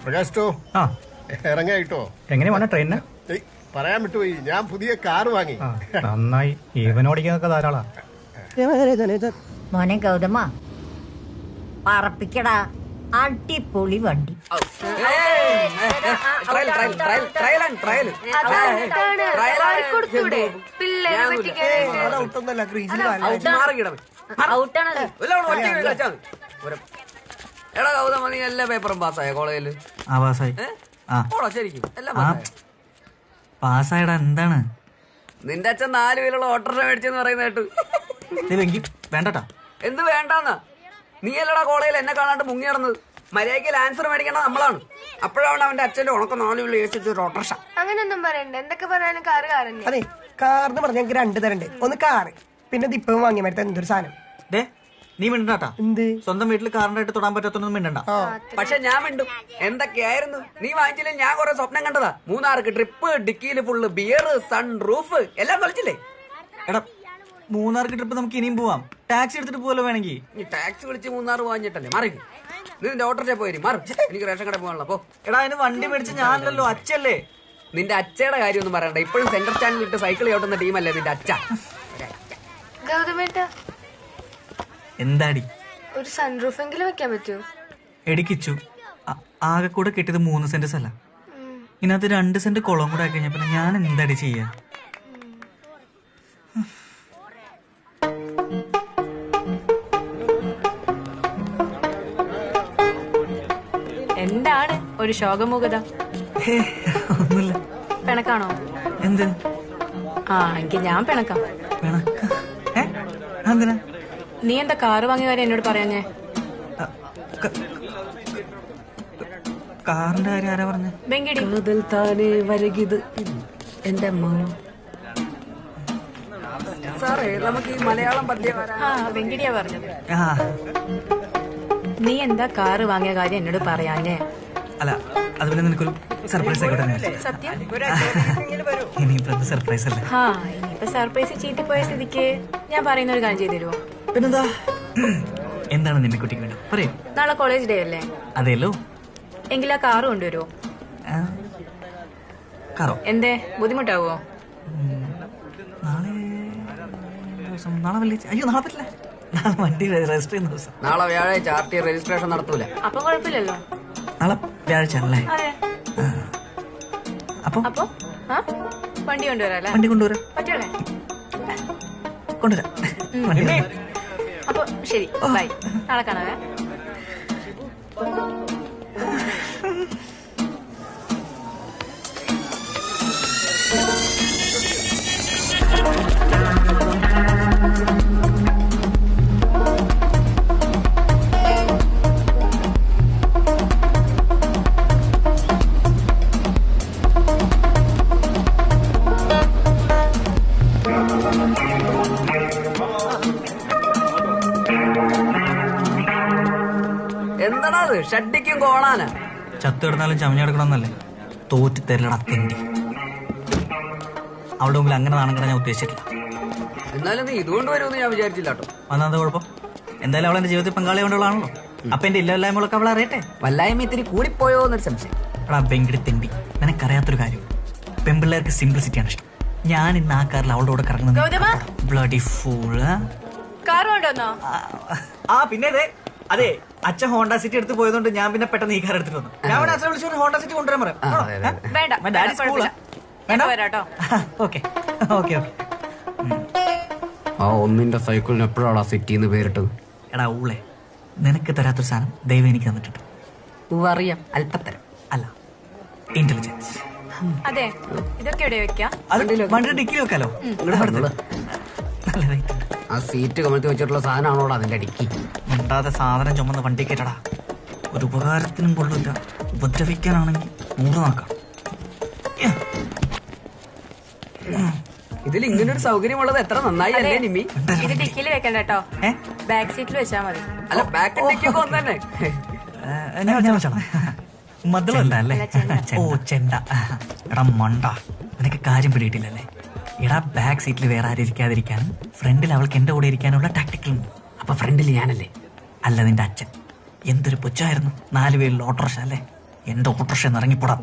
പ്രകാശോ ഇറങ്ങായിട്ടോ. എങ്ങനെ വേണം ട്രെയിനിന്? പറയാൻ വിട്ടുപോയി, ഞാൻ പുതിയ കാറ് വാങ്ങി. നന്നായി, ഈവനോടിക്കുന്നൊക്കെ ധാരാളാ. മോനെ ഗൗതമ, പറപ്പിക്കടാ, അടിപൊളി വണ്ടി. എടാ ഗൗതമ, നീ എല്ലാ പേപ്പറും പാസ്സായ കോളേജില്? പാസ്സായി. ശരിക്കും എല്ലാം പാസ്സായി. പാസ്സായടാ. എന്താണ് നിന്റെ അച്ഛൻ 4 വീലുള്ള ഓട്ടോറിക്ഷ മേടിച്ചെന്ന് പറയുന്ന കേട്ടു. വേണ്ടട്ടാ. എന്ത് വേണ്ടാന്നാ? നീ അല്ലടാ കോളേജിൽ എന്നെ കാണാണ്ട് മുങ്ങി നടന്നത്. മര്യാദയ്ക്ക് ആൻസർ മേടിക്കേണ്ട നമ്മളാണ്. അപ്പോഴാണ് അവന്റെ അച്ഛന്റെ ഉണക്കം 4 വീല് ഒരു ഓട്ടോറിക്ഷ. അങ്ങനെയൊന്നും പറയണ്ട. എന്തൊക്കെ പറയാനും കാറ് കാറന്നെ. അതെ, കാറിന് പറഞ്ഞ ഞങ്ങൾക്ക് 2 തരണ്ട്. ഒന്ന് കാറ്, പിന്നെ ദിപ്പം വാങ്ങിയ മരത്തെ എന്തൊരു സാധനം. നീ മിണ്ടാട്ടാ. സ്വന്തം വീട്ടിൽ കാറിനായിട്ട് തൊടാൻ പറ്റാത്തൊന്നും മിണ്ടണ്ട. പക്ഷെ ഞാൻ മിണ്ടും. എന്തൊക്കെയായിരുന്നു നീ വാങ്ങിച്ചില്ലേ? ഞാൻ കുറെ സ്വപ്നം കണ്ടതാ. 3 ട്രിപ്പ്, ഡിക്കിയില് ഫുള്ള് ബിയർ, സൺ റൂഫ് എല്ലാം തൊളിച്ചില്ലേ? എടാ, 3 ട്രിപ്പ് നമുക്ക് ഇനിയും പോവാം. ടാക്സി എടുത്തിട്ട് പോവല്ലോ വേണമെങ്കിൽ. നീ ടാക്സി വിളിച്ച് 3 വാങ്ങിച്ചിട്ടല്ലേ? മാറി നീ നിന്റെ ഓട്ടോറിക്ഷ പോയി മാറി. എനിക്ക് റേഷൻ കട പോകാനുള്ള പോ. എടാ, അതിന് വണ്ടി മേടിച്ച് ഞാനല്ലോ, അച്ഛല്ലേ. നിന്റെ അച്ഛയുടെ കാര്യമൊന്നും പറയണ്ട. ഇപ്പോഴും സെന്റർ സ്റ്റാൻഡിൽ ഇട്ട് സൈക്കിൾ ചവിട്ടുന്ന ടീമല്ലേ നിന്റെ അച്ഛ. ഗൗതമേട്ട, എന്താടി? ഒരു സൺറൂഫ് എങ്കിലും വെക്കാൻ പറ്റുമോ? എടിക്കിച്ചു. ആകെ കൂടെ കിട്ടിയത് 3 സെന്റ് സ്ഥല. ഇതിനകത്ത് 2 സെന്റ് കുളം കൂടെ ആക്കി കഴിഞ്ഞപ്പോ ഞാൻ എന്താടി ചെയ്യാ? എന്താണ് ഒരു ശോകമുഖത? ഒന്നുമില്ല. പിണക്കാണോ? എന്ത്? എങ്കിൽ ഞാൻ പിണക്കാം. എന്തിനാ? നീ എന്താ കാറ് വാങ്ങിയ കാര്യം എന്നോട് പറയാഞ്ഞേ? കാറിന്റെ കാര്യം ആരാ പറഞ്ഞ? വെങ്കിടി. എന്റെ അമ്മ സാറേ, നമുക്ക് ഈ മലയാളം പദ്യം വെങ്കിടിയാ പറഞ്ഞത്. നീ എന്താ കാറ് വാങ്ങിയ കാര്യം എന്നോട് പറയാഞ്ഞേ? അല്ല, അത് പിന്നെ നിനക്കൊരു സർപ്രൈസ് ആയിക്കോട്ടെ. സത്യം? ഇനിയിപ്പോ സർപ്രൈസ് അല്ലേ? ഇനിയിപ്പോ സർപ്രൈസ് ചീറ്റിപ്പോയ സ്ഥിതിക്ക് ഞാൻ പറയുന്ന ഒരു കാര്യം ചെയ്തു തരുമോ? പിന്നെന്താ? എന്താണ് നിന്റെ കുട്ടിക്ക് വേണ്ടത്? പറയൂ. നാളെ കോളേജ് ഡേ അല്ലേ? അതെല്ലോ. എങ്കിൽ ആ കാറ് കൊണ്ടുവരുമോ? കാറോ? എന്തേ, ബുദ്ധിമുട്ടാവോ? നാളെ വെള്ളിയാഴ്ച. അയ്യോ, നാളെ പറ്റില്ല. നാളെ വണ്ടി രജിസ്റ്റർ ചെയ്യുന്ന ദിവസം. നാളെ വ്യാഴാഴ്ച RT രജിസ്ട്രേഷൻ നടത്തൂല. അപ്പൊ കുഴപ്പമില്ലല്ലോ. നാളെ വ്യാഴാഴ്ച ആണല്ലേ? അതെ. അപ്പൊ വണ്ടി കൊണ്ടുവരാല്ലേ? വണ്ടി കൊണ്ടുവരാം. പറ്റല്ലേ? കൊണ്ടുവരാം. അപ്പൊ ശരി, ബൈ. നാളെ കാണാവേ. എന്താണോ അത്? ഷഡ്ഡിക്കും കോണാന ചത്തു കിടന്നാലും ചമഞ്ഞെടുക്കണമെന്നല്ലേ? തോറ്റ് തരലട തെണ്ടി. അവളുടെ മുമ്പിൽ അങ്ങനെ നാണം കിടാൻ ഞാൻ ഉദ്ദേശിച്ചിട്ടില്ല. എന്നാലും നീ ഇതുകൊണ്ട് വരുമെന്ന് ഞാൻ വിചാരിച്ചില്ല കേട്ടോ. വന്നാ കുഴപ്പം? എന്തായാലും അവളെന്റെ ജീവിതത്തിൽ പങ്കാളി കൊണ്ടുള്ളതാണല്ലോ. അപ്പൊ എന്റെ ഇല്ലായ്മകളൊക്കെ അവൾ അറിയട്ടെ. വല്ലായ്മ ഇത്തിരി കൂടിപ്പോയോ എന്നൊരു സംശയം. എടാ വെങ്കിടി തെണ്ടി, നിനക്കറിയാത്തൊരു കാര്യം, പെൺപിള്ളേർക്ക് സിംപ്ലിസിറ്റിയാണ് ഇഷ്ടം. ഞാൻ ഇന്ന് ആ കാറിൽ അവളുടെ കൂടെ കറങ്ങുന്നത്. Gautama bloody fool. കാർ കൊണ്ടുവന്നോ? ആ പിന്നെ അതെ അച്ഛൻ ഹോണ്ട സിറ്റി എടുത്ത് പോയതുകൊണ്ട് ഞാൻ പിന്നെ പെട്ടെന്ന് ഈ കാർ എടുത്തിട്ട് വന്നു. ഞാൻ ഇവിടെ അച്ഛനെ വിളിച്ചു ഹോണ്ട സിറ്റി കൊണ്ടുവരാൻ പറയാം. വേണ്ട ഡാഡി സ്കൂളാ. വരാട്ടോ. Okay okay okay. ആ ഒന്നിന്റെ സൈക്കിളിന് എപ്പോഴാണ് സിറ്റിന്ന് പേരിട്ടത്? എടാ ഊളെ, നിനക്ക് തരാത്തൊരു സാധനം ദൈവം എനിക്ക് തന്നിട്ടുണ്ട്. അറിയാം, അല്പത്തരം അല്ല, ഇന്റലിജൻസ്. അതെ, ഇതൊക്കെ എവിടെ വെക്കാം? വണ്ടിയുടെ ഡിക്കി വെക്കാലോ. ആ സീറ്റ് കമഴ്ത്തി വെച്ചിട്ടുള്ള സാധനമാണോടാ അതിന്റെ ഡിക്കി? ഉണ്ടാതെ സാധനം ചുമന്ന് വണ്ടി കയറ്റടാ. ഒരു ഉപകാരത്തിനും കൊള്ളില്ല, ഉപദ്രവിക്കാനാണെങ്കിൽ 100 നോക്കാം. ഇതിൽ ഇങ്ങനെ ഒരു സൗകര്യമുള്ളത് എത്ര നന്നായി അല്ലേ നിമ്മി? ഇത് ഡിക്കിയിൽ വെക്കണ്ട കേട്ടോ, ബാക്ക് സീറ്റിൽ വെച്ചാൽ മതി. അല്ല, ബാക്ക് ഡിക്കിയൊക്കെ ഒന്ന് തന്നെ. ഞാൻ വെച്ചോളാം. മദ്ദളല്ലേ? ഓ ചെണ്ട. എടാ മണ്ട, നിനക്ക് കാര്യം പിടിയിട്ടില്ലല്ലേ? എടാ ബാക്ക് സീറ്റിൽ വേറെ ആരും ഇരിക്കാതിരിക്കാനും ഫ്രണ്ടിൽ അവൾക്ക് എന്റെ കൂടെ ഇരിക്കാനുള്ള ടാക്ടിക്കൽ. അപ്പൊ ഫ്രണ്ടിൽ ഞാനല്ലേ? അല്ല, നിന്റെ അച്ഛൻ. എന്തൊരു പുച്ഛമായിരുന്നു. 4 പേരിൽ ഓട്ടോറിക്ഷ അല്ലേ? എന്റെ ഓട്ടോറിക്ഷ ഇറങ്ങിപ്പോടാ.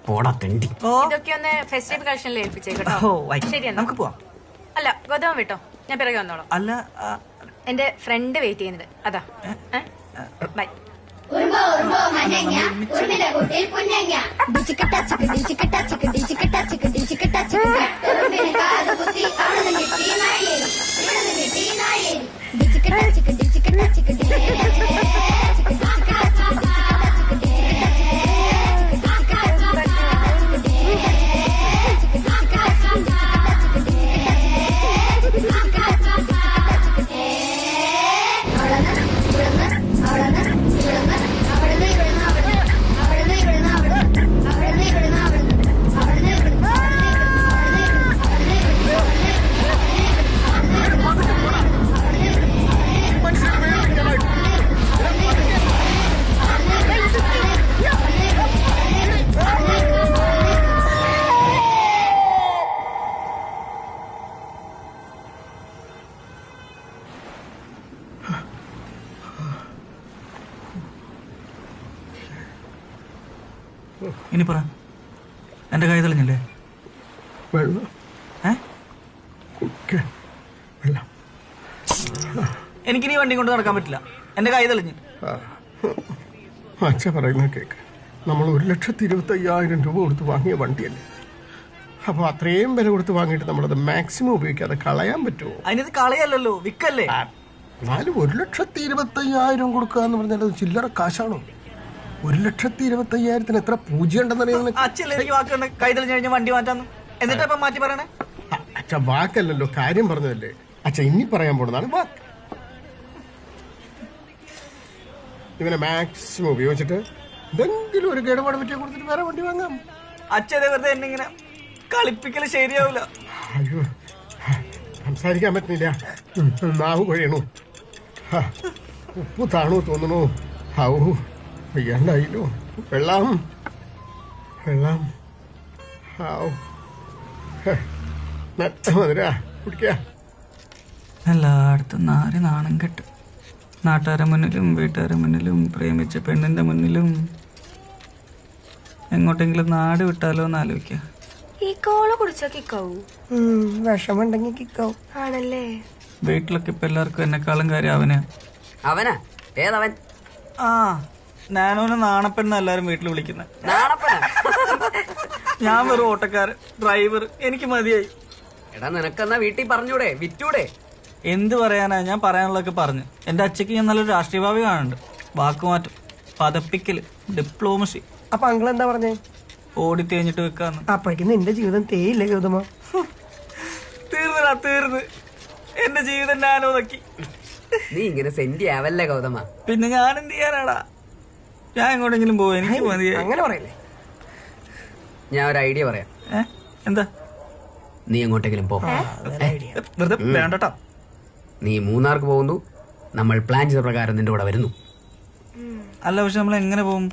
പോടാ തെണ്ടി. ഇതൊക്കെ ഒന്ന് ഫെസ്റ്റിവൽ കളക്ഷനിൽ ഏൽപ്പിച്ചേക്കട്ടോ. ശരി, നമുക്ക് പോവാം. അല്ല ഗൗതമ വിട്ടോ, ഞാൻ പിറകെ വന്നോളാം. അല്ല, എന്റെ ഫ്രണ്ട് വെയിറ്റ് ചെയ്യുന്നത് അതാ. ബൈ. ഇനി പറ, എന്റെ കൈ തെളിഞ്ഞില്ലേ? വെള്ളം എനിക്കിനി വണ്ടി കൊണ്ട് നടക്കാൻ പറ്റില്ല. എന്റെ കൈ തെളിഞ്ഞു. അച്ഛ പറയുന്ന കേക്ക്. നമ്മൾ 1,25,000 രൂപ കൊടുത്ത് വാങ്ങിയ വണ്ടിയല്ലേ? അപ്പൊ അത്രയും വില കൊടുത്ത് വാങ്ങിയിട്ട് നമ്മളത് മാക്സിമം ഉപയോഗിക്കാതെ കളയാൻ പറ്റുമോ? അതിനത് കളയല്ലോ, വിക്കല്ലേ? എന്നാലും 1,25,000 കൊടുക്കുക എന്ന് പറഞ്ഞാൽ അത് ചില്ലറ കാശാണോ? 1,25,000 എത്ര പൂജ്യം ഉണ്ടെന്നറിയാം. അച്ഛല്ലേ എനിക്ക് വാക്കുണ്ട് കൈ തെളിഞ്ഞു കഴിഞ്ഞാൽ വണ്ടി മാറ്റാന്ന്. എന്നിട്ട് ഇപ്പൊ മാറ്റി പറയണേ? അച്ഛ വാക്കല്ലല്ലോ, കാര്യം പറഞ്ഞതല്ലേ. അച്ഛ ഇനി പറയാൻ പോണതാണ് വാക്ക്. ഇവനെ മാക്സിമം ഉപയോഗിച്ചിട്ട് എന്തെങ്കിലും ഒരു കേടുപാട് പറ്റിയ കൊടുത്തിട്ട് വേറെ വണ്ടി വാങ്ങാം. അച്ഛനെ വെറുതെ എന്നെ ഇങ്ങനെ കളിപ്പിക്കല് ശരിയാവില്ല. അയ്യോ, സംസാരിക്കാൻ പറ്റുന്നില്ല, നാവ് കൊഴയണു, ഉപ്പ് താണു തോന്നണു. ഔ വയ്യാണ്ടായില്ലോ. വെള്ളം വെള്ളം. ഔ മധുര കുടിക്ക. എല്ലായിടത്തും നാണം കെട്ട്. നാട്ടുകാരുടെ മുന്നിലും വീട്ടുകാരുടെ മുന്നിലും പ്രേമിച്ച പെണ്ണിന്റെ മുന്നിലും. എങ്ങോട്ടെങ്കിലും നാട് വിട്ടാലോ എന്ന് ആലോചിക്ക. ഈ കോള കുടിച്ചാ കിക്കാവൂ? വിഷമുണ്ടെങ്കിൽ കിക്കാവും. ആണല്ലേ? വീട്ടിലൊക്കെ ഇപ്പൊ എല്ലാവർക്കും എന്നെക്കാളും കാര്യം അവനാ? ഏതവൻ? ആ, നാനോനെ നാണപ്പെണ്ണ എല്ലാരും വീട്ടിൽ വിളിക്കുന്നത്. ഞാൻ വെറും ഓട്ടക്കാരൻ, ഡ്രൈവർ. എനിക്ക് മതിയായി. എടാ നിനക്കെന്നാ വീട്ടിൽ പറഞ്ഞൂടെ, വിറ്റൂടെ? എന്ത് പറയാനാ, ഞാൻ പറയാനുള്ളതൊക്കെ പറഞ്ഞു. എന്റെ അച്ഛക്ക് ഞാൻ നല്ലൊരു രാഷ്ട്രീയ ഭാവി കാണുന്നുണ്ട്. വാക്കുമാറ്റം, പതപ്പിക്കല്, ഡിപ്ലോമസി. അപ്പൊ അങ്കിൾ എന്താ പറഞ്ഞേ? ഓടി തേഞ്ഞിട്ട് വെക്കാന്ന്. അപ്പോഴേക്കും നിന്റെ ജീവിതം തേയില്ല ഗൗതമ. തീർന്ന് എന്റെ ജീവിതം ഞാനോ നോക്കി. നീ ഇങ്ങനെ സെന്റി ആവല്ലേ ഗൗതമ. പിന്നെ ഞാൻ എന്ത് ചെയ്യാനാടാ? ഞാൻ എങ്ങോട്ടെങ്കിലും പോവും, എനിക്ക് മതിയായി. അങ്ങനെ പറയല്ലേ. ഞാൻ ഒരു ഐഡിയ പറയാം. എന്താ? നീ എങ്ങോട്ടെങ്കിലും പോ. വെറുതെ വേണ്ടട്ടോ. നീ മൂന്നാർക്ക് പോകുന്നു, നമ്മൾ പ്ലാൻ ചെയ്ത പ്രകാരം നിന്റെ കൂടെ വരുന്നു. അല്ല, പക്ഷെ നമ്മൾ എങ്ങനെ പോകും?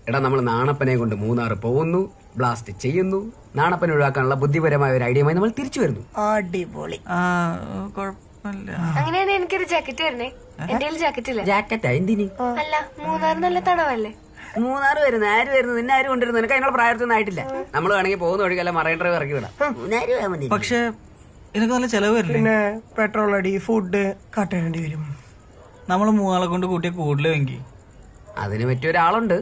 എടാ, നമ്മൾ നാണപ്പനെ കൊണ്ട് മൂന്നാർ പോകുന്നു, ബ്ലാസ്റ്റ് ചെയ്യുന്നു. നാണപ്പനെ ഒഴിവാക്കാനുള്ള ബുദ്ധിപരമായ ഒരു ഐഡിയയുമായി നമ്മൾ തിരിച്ചു വരുന്നു. അടിപൊളി. കുഴപ്പമില്ല. അങ്ങനെയാണെങ്കിൽ എനിക്കൊരു ജാക്കറ്റ് തരണേ. എന്റെ ജാക്കറ്റ് ഇല്ല. ജാക്കറ്റാ എന്തിന്? അല്ല, മൂന്നാർ നല്ല തണവല്ലേ? മൂന്നാറ് വരുന്നു, ആര് വരുന്നു, നിന്നെ ആര് കൊണ്ടിരുന്നു? നിനക്ക് അതിനുള്ള പ്രായത്തൊന്നും ആയിട്ടില്ല. നമ്മൾ വേണമെങ്കിൽ പോകുന്ന വഴിക്കല്ല മറൈൻ ഡ്രൈവ് ഇറക്കി വിടാം. മൂന്നാര് പോയാൽ മതി. പക്ഷേ എനിക്ക് നല്ല ചെലവ് വരില്ലേ? പിന്നെ പെട്രോൾ അടി, ഫുഡ് കട്ടേണ്ടി വരും. നമ്മൾ മൂന്നാളെ കൊണ്ട് കൂട്ടിയ കൂടുതലെങ്കിൽ അതിന് പറ്റിയ ഒരാളുണ്ട്.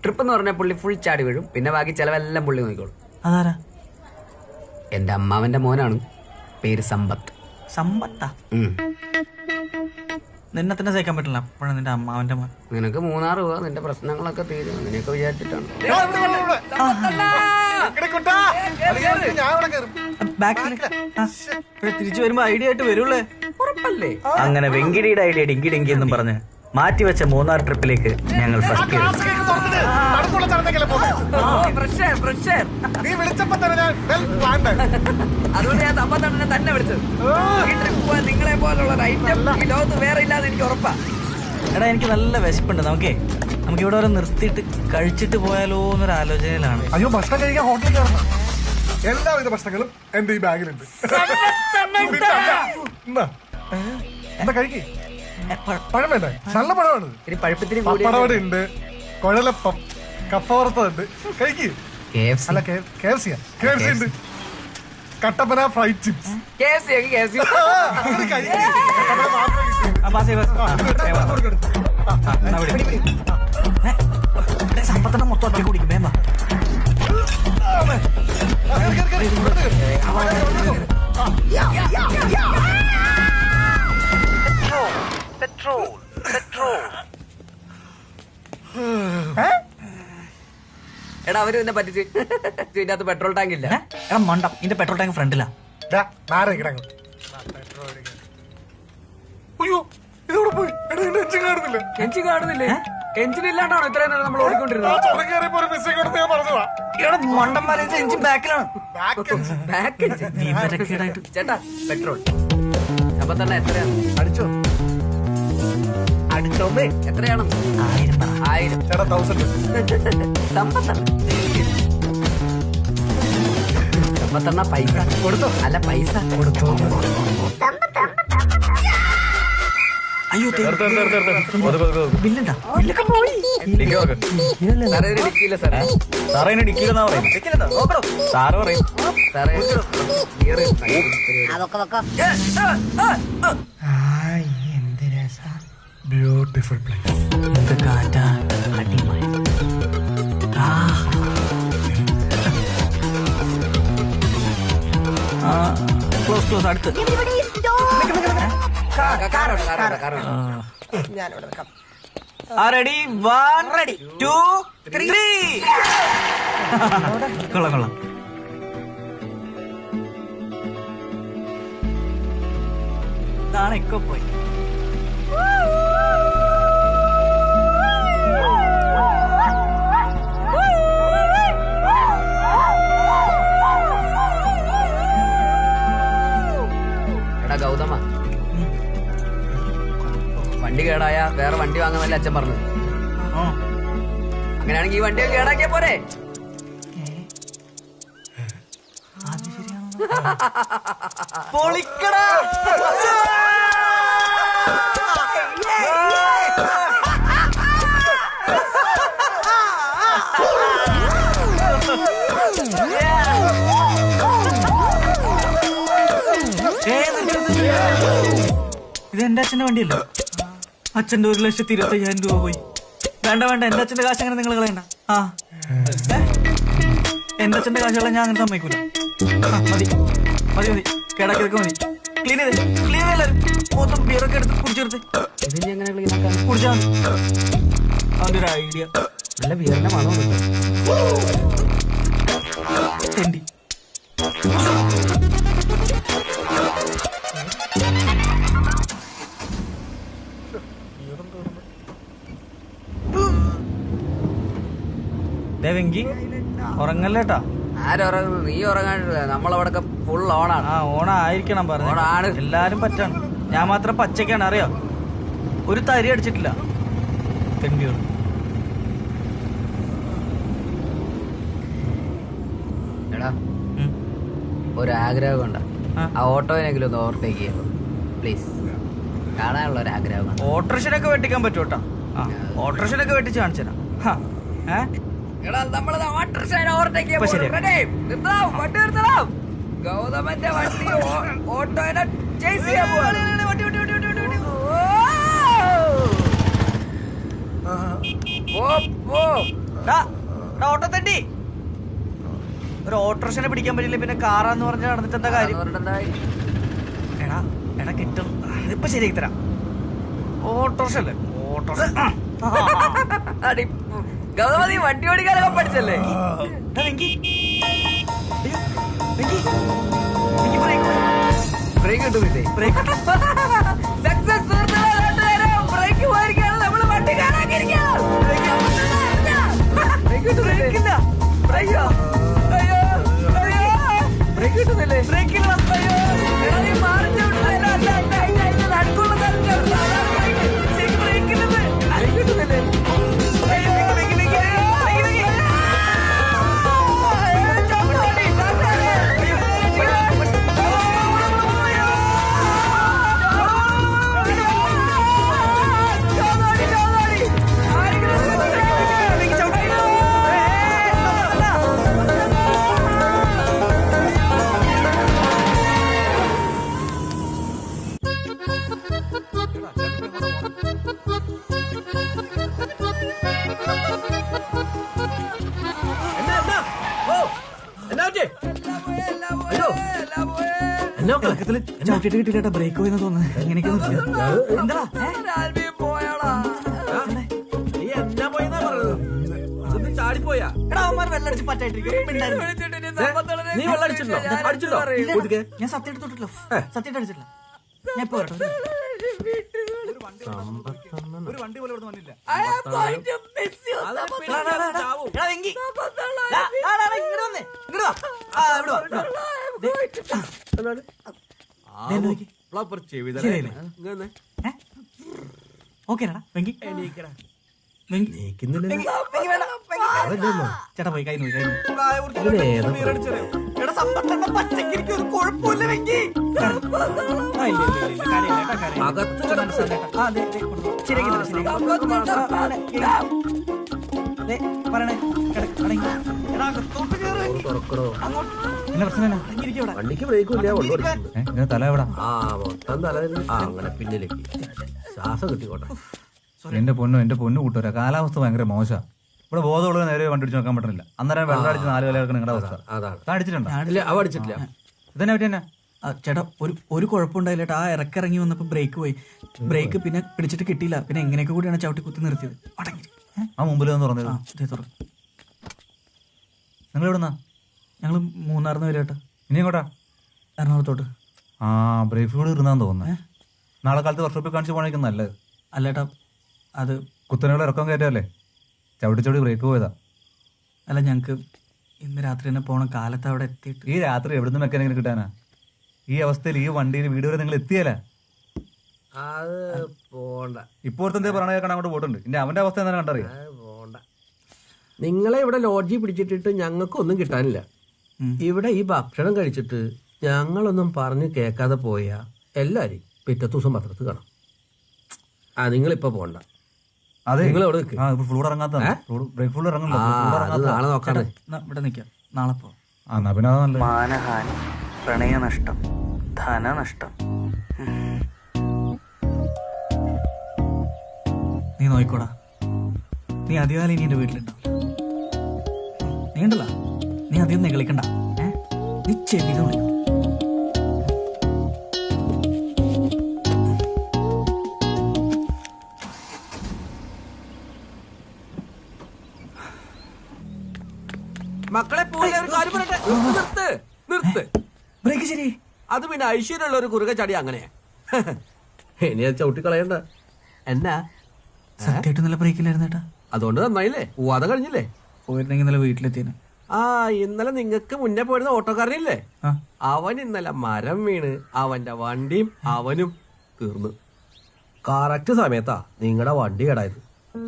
ട്രിപ്പ് എന്ന് പറഞ്ഞാൽ പുള്ളി ഫുൾ ചാടി വീഴും. പിന്നെ ബാക്കി ചെലവെല്ലാം പുള്ളി നോക്കിക്കോളും. അതാരാ? എന്റെ അമ്മാവന്റെ മോനാണ്. പേര് സമ്പത്ത്. സമ്പത്താ? നിന്നെ തന്നെ സഹിക്കാൻ പറ്റില്ല. അപ്പോഴാണ് നിന്റെ അമ്മാവന്റെ മോൻ. നിനക്ക് മൂന്നാറ് പോവാ, നിന്റെ പ്രശ്നങ്ങളൊക്കെ തീരും. അങ്ങനെയൊക്കെ വിചാരിച്ചിട്ടാണ്. തിരിച്ചു വരുമ്പോ ഐഡിയ ആയിട്ട് വരുള്ളേ. ഉറപ്പല്ലേ? അങ്ങനെ വെങ്കിടിയുടെ ഐഡിയ ഡിങ്കി ഡിങ്കി എന്നും പറഞ്ഞ് മാറ്റിവെച്ച മൂന്നാർ ട്രിപ്പിലേക്ക് ഞങ്ങൾ ഫസ്റ്റ് ഇയർ. അതുകൊണ്ട് ഞാൻ സമ്പത്തണ്ണനെ തന്നെ വിളിച്ചത്. ഈ ട്രിപ്പ് പോവാൻ നിങ്ങളെ പോലുള്ള ഐറ്റം ഈ ലോകത്ത് വേറെ ഇല്ലാതെ എനിക്ക് ഉറപ്പാ. എടാ എനിക്ക് നല്ല വിശപ്പുണ്ട്. നമുക്ക് ഇവിടെ വരെ നിർത്തിയിട്ട് കഴിച്ചിട്ട് പോയാലോ എന്നൊരു ആലോചനയിലാണ്. അയ്യോ, ഭക്ഷണം കഴിക്കാൻ ഹോട്ടലിൽ കയറണം. എല്ലാവിധ ഭക്ഷണങ്ങളും എന്റെ ഈ ബാഗിലുണ്ട്. എന്താ കഴിക്കേ? പഴം വേണ്ടേ? നല്ല പഴമാണ്. പപ്പടവട ഉണ്ട്, കുഴലപ്പം, കപ്പ വറുത്തതുണ്ട്. കഴിക്ക്. അല്ല, KFC ഉണ്ട്. Kattappana fried chips. സമ്പത്തിന്റെ മൊത്തം ഒറ്റ കുടിക്കും. വേണ്ട എടാ അവര് നിന്നെ പറ്റിച്ച്. ഇതിന്റെ അകത്ത് പെട്രോൾ ടാങ്ക് ഇല്ല. എടാ മണ്ടം, ഇതിന്റെ പെട്രോൾ ടാങ്ക് ഫ്രണ്ടിലാ. എഞ്ചിൻ കാണുന്നില്ലേ? എഞ്ചിൻ ഇല്ലാണ്ടാണോ ഇത്രയും നേരം നമ്മൾ ഓടിക്കൊണ്ടിരുന്നത്? എഞ്ചിൻ ബാക്കിലാണ്. ചേട്ടാ പെട്രോൾ അപ്പൊ തന്നെ എത്രയാണ്? അടിച്ചോമ്പേ എത്രയാണ്? 1000. സമ്പത്തണ്ണ പൈസ കൊടുത്തോ? അല്ല പൈസ കൊടുത്തോ? അയ്യോ ബില്ലുണ്ടാ? ബില്ലൊക്കെ പോയി. സാറേ ഡിക്കിയില്ല സാറേ. സാറേ ഡിക്കിയില്ലെന്നാ പറയും. സാറ് പറയും. സാറേ ബ്യൂട്ടിഫുൾ പ്ലേസ്. എന്ത് കാറ്റാ. അടിമഴ. ക്ലോസ് അടുത്ത്. ഞാനിവിടെ നിൽക്കാം. റെഡി? 1 2 3. കൊള്ളാം. ഇതാണ് ഇപ്പൊ പോയി. എടാ ഗൗതമ, വണ്ടി കേടായ വേറെ വണ്ടി വാങ്ങുന്നല്ലേ അച്ഛൻ പറഞ്ഞത്. അങ്ങനെയാണെങ്കിൽ ഈ വണ്ടി കേടാക്കിയ പോരെ? പൊളിക്കടാ. ഇത് എന്റെ അച്ഛന്റെ വണ്ടിയല്ലോ. അച്ഛന്റെ 1,25,000 രൂപ പോയി. വേണ്ട എന്റെ അച്ഛന്റെ കാശ് അങ്ങനെ നിങ്ങൾ കളയണ്ട. എന്റെ അച്ഛന്റെ കാശുകളെ ഞാൻ അങ്ങനെ സമ്മതിക്കൂല. മതി കേടാക്കിയതൊക്കെ മതി. ക്ലീൻ എല്ലാരും മൊത്തം ബിയറൊക്കെ എടുത്ത് കുടിച്ചെടുത്ത് കുടിച്ചാ മതി. അവന്റെ ഒരു ഐഡിയ. നല്ല ബിയറിന്റെ മണമുണ്ട്. തെണ്ടി. വെങ്കി ഉറങ്ങല്ലേട്ടാ. ആരുറങ്ങുന്നു? നീ ഉറങ്ങാണ്ടില്ല. നമ്മളവിടെ ഫുൾ ഓണാണ്. ഓണായിരിക്കണം പറഞ്ഞു. ഓണാണ്. എല്ലാരും പറ്റാണ്. ഞാൻ മാത്രം പച്ചക്കാണ്. അറിയോ? ഒരു തരി അടിച്ചിട്ടില്ല. തെണ്ടിയോട്. എടാ ഒരാഗ്രഹമുണ്ട്. ആ ഓട്ടോയിനെങ്കിലും ഒന്ന് ഓവർടേക്ക് ചെയ്യാം പ്ലീസ്. കാണാനുള്ള ഒരു ആഗ്രഹം. ഓട്ടോറിക്ഷനൊക്കെ വെട്ടിക്കാൻ പറ്റൂട്ടാ. ഓട്ടോറിക്ഷനൊക്കെ വെട്ടിച്ച് കാണിച്ചു തരാം. എടാ നമ്മളത് ഓട്ടോറിക്ഷ ഓവർടേക്ക് ഇപ്പൊ ശരിയാ. നിർത്തണം, വണ്ടി നിർത്തണം. ഗൗതമന്റെ വണ്ടി ഓട്ടോനെ ചേസ് ചെയ്യാൻ പോവാണ്. ഓട്ടോ തട്ടി ഒരു ഓട്ടോറിക്ഷനെ പിടിക്കാൻ പറ്റില്ല, പിന്നെ കാറാന്ന് പറഞ്ഞാൽ നടന്നിട്ട് എന്താ കാര്യം? എടാ എടാ കിട്ടും, ഇപ്പൊ ശരിയാക്കി തരാം. ഓട്ടോറിക്ഷ അല്ലേ ഓട്ടോറിക്ഷ. ഗൗതമ നീ വണ്ടി ഓടിക്കാനൊക്കെ പഠിച്ചല്ലേ? ബ്രേക്ക് കിട്ടുന്നില്ലേ? ബ്രേക്ക് സക്സസ് ബ്രേക്ക് പോയിരിക്കാണ്, നമ്മള് വണ്ടി കാണാക്കിയിരിക്കാം. ബ്രേക്കില്ല, അയ്യോ അയ്യോ അയ്യോ, ബ്രേക്ക് കിട്ടുന്നില്ലേ? ബ്രേക്കില്ല, അയ്യോ എടാ നീ മാറിച്ചു നടക്കുള്ള ബ്രേക്കില്ലെന്ന് ബ്രേക്ക് കിട്ടുന്നില്ലേ? അയ്യോ കിട്ടില്ല, ബ്രേക്ക് പോയെന്ന് തോന്നുന്നു. എങ്ങനെയൊക്കെ ചാടിപ്പോയാ വെള്ളടിച്ച് പറ്റായിട്ടിരിക്കും. നീ വെള്ളം അടിച്ചിട്ടുണ്ടോ? ഞാൻ സത്യം എടുത്തോട്ടില്ല, സത്യം അടിച്ചിട്ടില്ല. ഞാൻ ഇപ്പൊ ഒരു വണ്ടി പോലും ഇവിടെ വന്നില്ല. ഓക്കേടാ വെങ്കി, ചേട്ടാ പോയി കൈ നോക്കി. പച്ചക്കരിക്ക് ഒരു കുഴപ്പമില്ല വെങ്കി. വണ്ടിക്ക് ബ്രേക്കും ഇല്ല, തല എവിടാ? മൊത്തം തല അങ്ങനെ പിന്നിലേക്ക് ശ്വാസം കിട്ടിക്കോട്ടെ. എന്റെ പൊന്നു കൂട്ടുകാരാ, കാലാവസ്ഥ ഭയങ്കര മോശം. ഇവിടെ ബോധമുള്ള നേരെ വണ്ടി അടിച്ച് നോക്കാൻ പറ്റുന്നില്ല. അന്നേരം വെള്ളം അടിച്ച് 4 വില നിങ്ങളുടെ അവസ്ഥ. അടിച്ചിട്ടുണ്ടോ? അവ അടിച്ചിട്ടില്ല. ഇതന്നെ പറ്റി തന്നെ ചേട്ടാ ഒരു കുഴപ്പമുണ്ടായില്ല. ആ ഇറക്കിറങ്ങി വന്നപ്പോ ബ്രേക്ക് പോയി. ബ്രേക്ക് പിന്നെ പിടിച്ചിട്ട് കിട്ടിയില്ല. പിന്നെ എങ്ങനെയൊക്കെ കൂടിയാണ് ചവിട്ടി കുത്തി നിർത്തിയത്. ആ മുമ്പിൽ തുറന്നത്. നിങ്ങൾ എവിടുന്നാ? ഞങ്ങൾ മൂന്നാറിന്ന് വരും ചേട്ടാ. ഇനി എങ്ങോട്ടാ? എറണാകുളത്തോട്ട്. ആ ബ്രേക്ക് കൂടെ ഇരുന്നാന്ന് തോന്നുന്നു. നാളെ കാലത്ത് വർക്ക്ഷോപ്പിൽ കാണിച്ച് പോകണേക്കും നല്ലത്. അല്ലേട്ടാ അത് കുത്തനെകൾ ഇറക്കം കയറ്റല്ലേ, ചവിട്ടി ബ്രേക്ക് പോയതാ. അല്ല ഞങ്ങക്ക് ഇന്ന് രാത്രി തന്നെ പോണം. കാലത്ത് അവിടെ എത്തിയിട്ട് ഈ രാത്രി എവിടുന്ന് മെക്കാനിക്കിന് കിട്ടാനാ? ഈ അവസ്ഥയിൽ ഈ വണ്ടിയിൽ വീട് വരെ നിങ്ങൾ എത്തിയല്ലേ? അത് പോണ്ട. ഇപ്പോഴത്തെ എന്തേ പറയണ കേൾക്കാൻ അങ്ങോട്ട് പോയിട്ടുണ്ട്. ഇനി അവന്റെ അവസ്ഥ എന്താ കണ്ടറിയാം? പോണ്ട. നിങ്ങളെ ഇവിടെ ലോഡ്ജിൽ പിടിച്ചിട്ടിട്ട് ഞങ്ങൾക്കൊന്നും കിട്ടാനില്ല. ഇവിടെ ഈ ഭക്ഷണം കഴിച്ചിട്ട് ഞങ്ങളൊന്നും പറഞ്ഞ് കേൾക്കാതെ പോയാ എല്ലാരും പിറ്റത്തെ ദിവസം പത്രത്തിൽ കാണാം. നിങ്ങളിപ്പോ പോണ്ട. അതെ, നിങ്ങൾ എവിടെ ഫ്ലൂഡ് ഇറങ്ങാത്ത ബ്രേക്ക് ഫ്ലൂഡ് ഇറങ്ങുന്നു. നാളെ നോക്കാതെ ഇവിടെ നിൽക്കാം. നാളെ പോ. പിന്നെ അതല്ല, മാനഹാനി, പ്രണയനഷ്ടം, ധനനഷ്ടം. നീ നോയിക്കോടാ. നീ അധികാലം ഇനി എന്റെ വീട്ടിലുണ്ടാവില്ല. നീ ഉണ്ടല്ല, നീ അധികം നികളിക്കണ്ട. നീ ചെവിയിൽ വിളിക്കും. മക്കളെ പോലെ ഒരു കാര്യം പറയട്ടെ. നിർത്ത്. ബ്രേക്ക് ശരി. അത് പിന്നെ ഐശ്വര്യമുള്ള ഒരു കുറുക ചടി അങ്ങനെയാ. ഇനി അത് ചവിട്ടി കളയണ്ട. എന്നാ സത്യമായിട്ട് നല്ല ബ്രേക്കില്ലായിരുന്നു ചേട്ടാ. അതുകൊണ്ട് നന്നായില്ലേ, പോവാതെ കഴിഞ്ഞില്ലേ? പോയിരുന്നെങ്കിൽ ഇന്നലെ വീട്ടിലെത്തിയാണ്. ഇന്നലെ നിങ്ങൾക്ക് മുന്നേ പോയിരുന്ന ഓട്ടോക്കാരനില്ലേ, അവൻ ഇന്നലെ മരം വീണ് അവന്റെ വണ്ടിയും അവനും തീർന്നു. കറക്റ്റ് സമയത്താ നിങ്ങളുടെ വണ്ടി കേടായത്.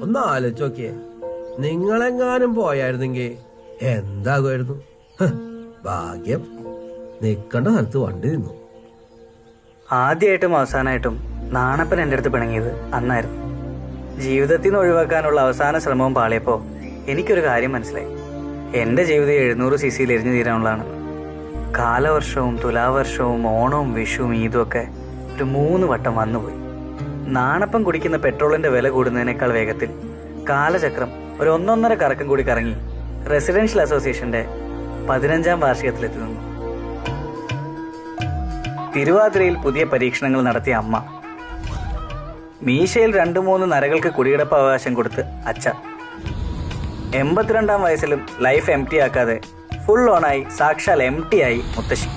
ഒന്ന് ആലോചിച്ച് നോക്കിയേ, നിങ്ങളെങ്ങാനും പോയായിരുന്നെങ്കിൽ എന്താകുമായിരുന്നു? ഭാഗ്യം, നിൽക്കേണ്ട സ്ഥലത്ത് വണ്ടി നിന്നു. ആദ്യമായിട്ടും അവസാനമായിട്ടും നാണപ്പൻ എൻ്റെ അടുത്ത് പിണങ്ങിയത് അന്നായിരുന്നു. ജീവിതത്തിൽ നിന്ന് ഒഴിവാക്കാനുള്ള അവസാന ശ്രമവും പാളിയപ്പോൾ എനിക്കൊരു കാര്യം മനസ്സിലായി. എൻ്റെ ജീവിതം 700 cc എരിഞ്ഞു തീരാനുള്ളതാണ്. കാലവർഷവും തുലാവർഷവും ഓണവും വിഷുവും ഈദും ഒക്കെ ഒരു 3 വട്ടം വന്നുപോയി. നാണപ്പം കുടിക്കുന്ന പെട്രോളിന്റെ വില കൂടുന്നതിനേക്കാൾ വേഗത്തിൽ കാലചക്രം ഒരു 1.5 കറക്കം കൂടി കറങ്ങി റെസിഡൻഷ്യൽ അസോസിയേഷന്റെ 15ാം വാർഷികത്തിലെത്തി നിന്നു. തിരുവാതിരയിൽ പുതിയ പരീക്ഷണങ്ങൾ നടത്തിയ അമ്മ, മീശയിൽ 2-3 നരകൾക്ക് കുടികിടപ്പ് അവകാശം കൊടുത്ത് അച്ഛ, 82ാം വയസ്സിലും ലൈഫ് എം ടി ആക്കാതെ ഫുൾ ഓണായി സാക്ഷാൽ എം ടി ആയി മുത്തശ്ശി,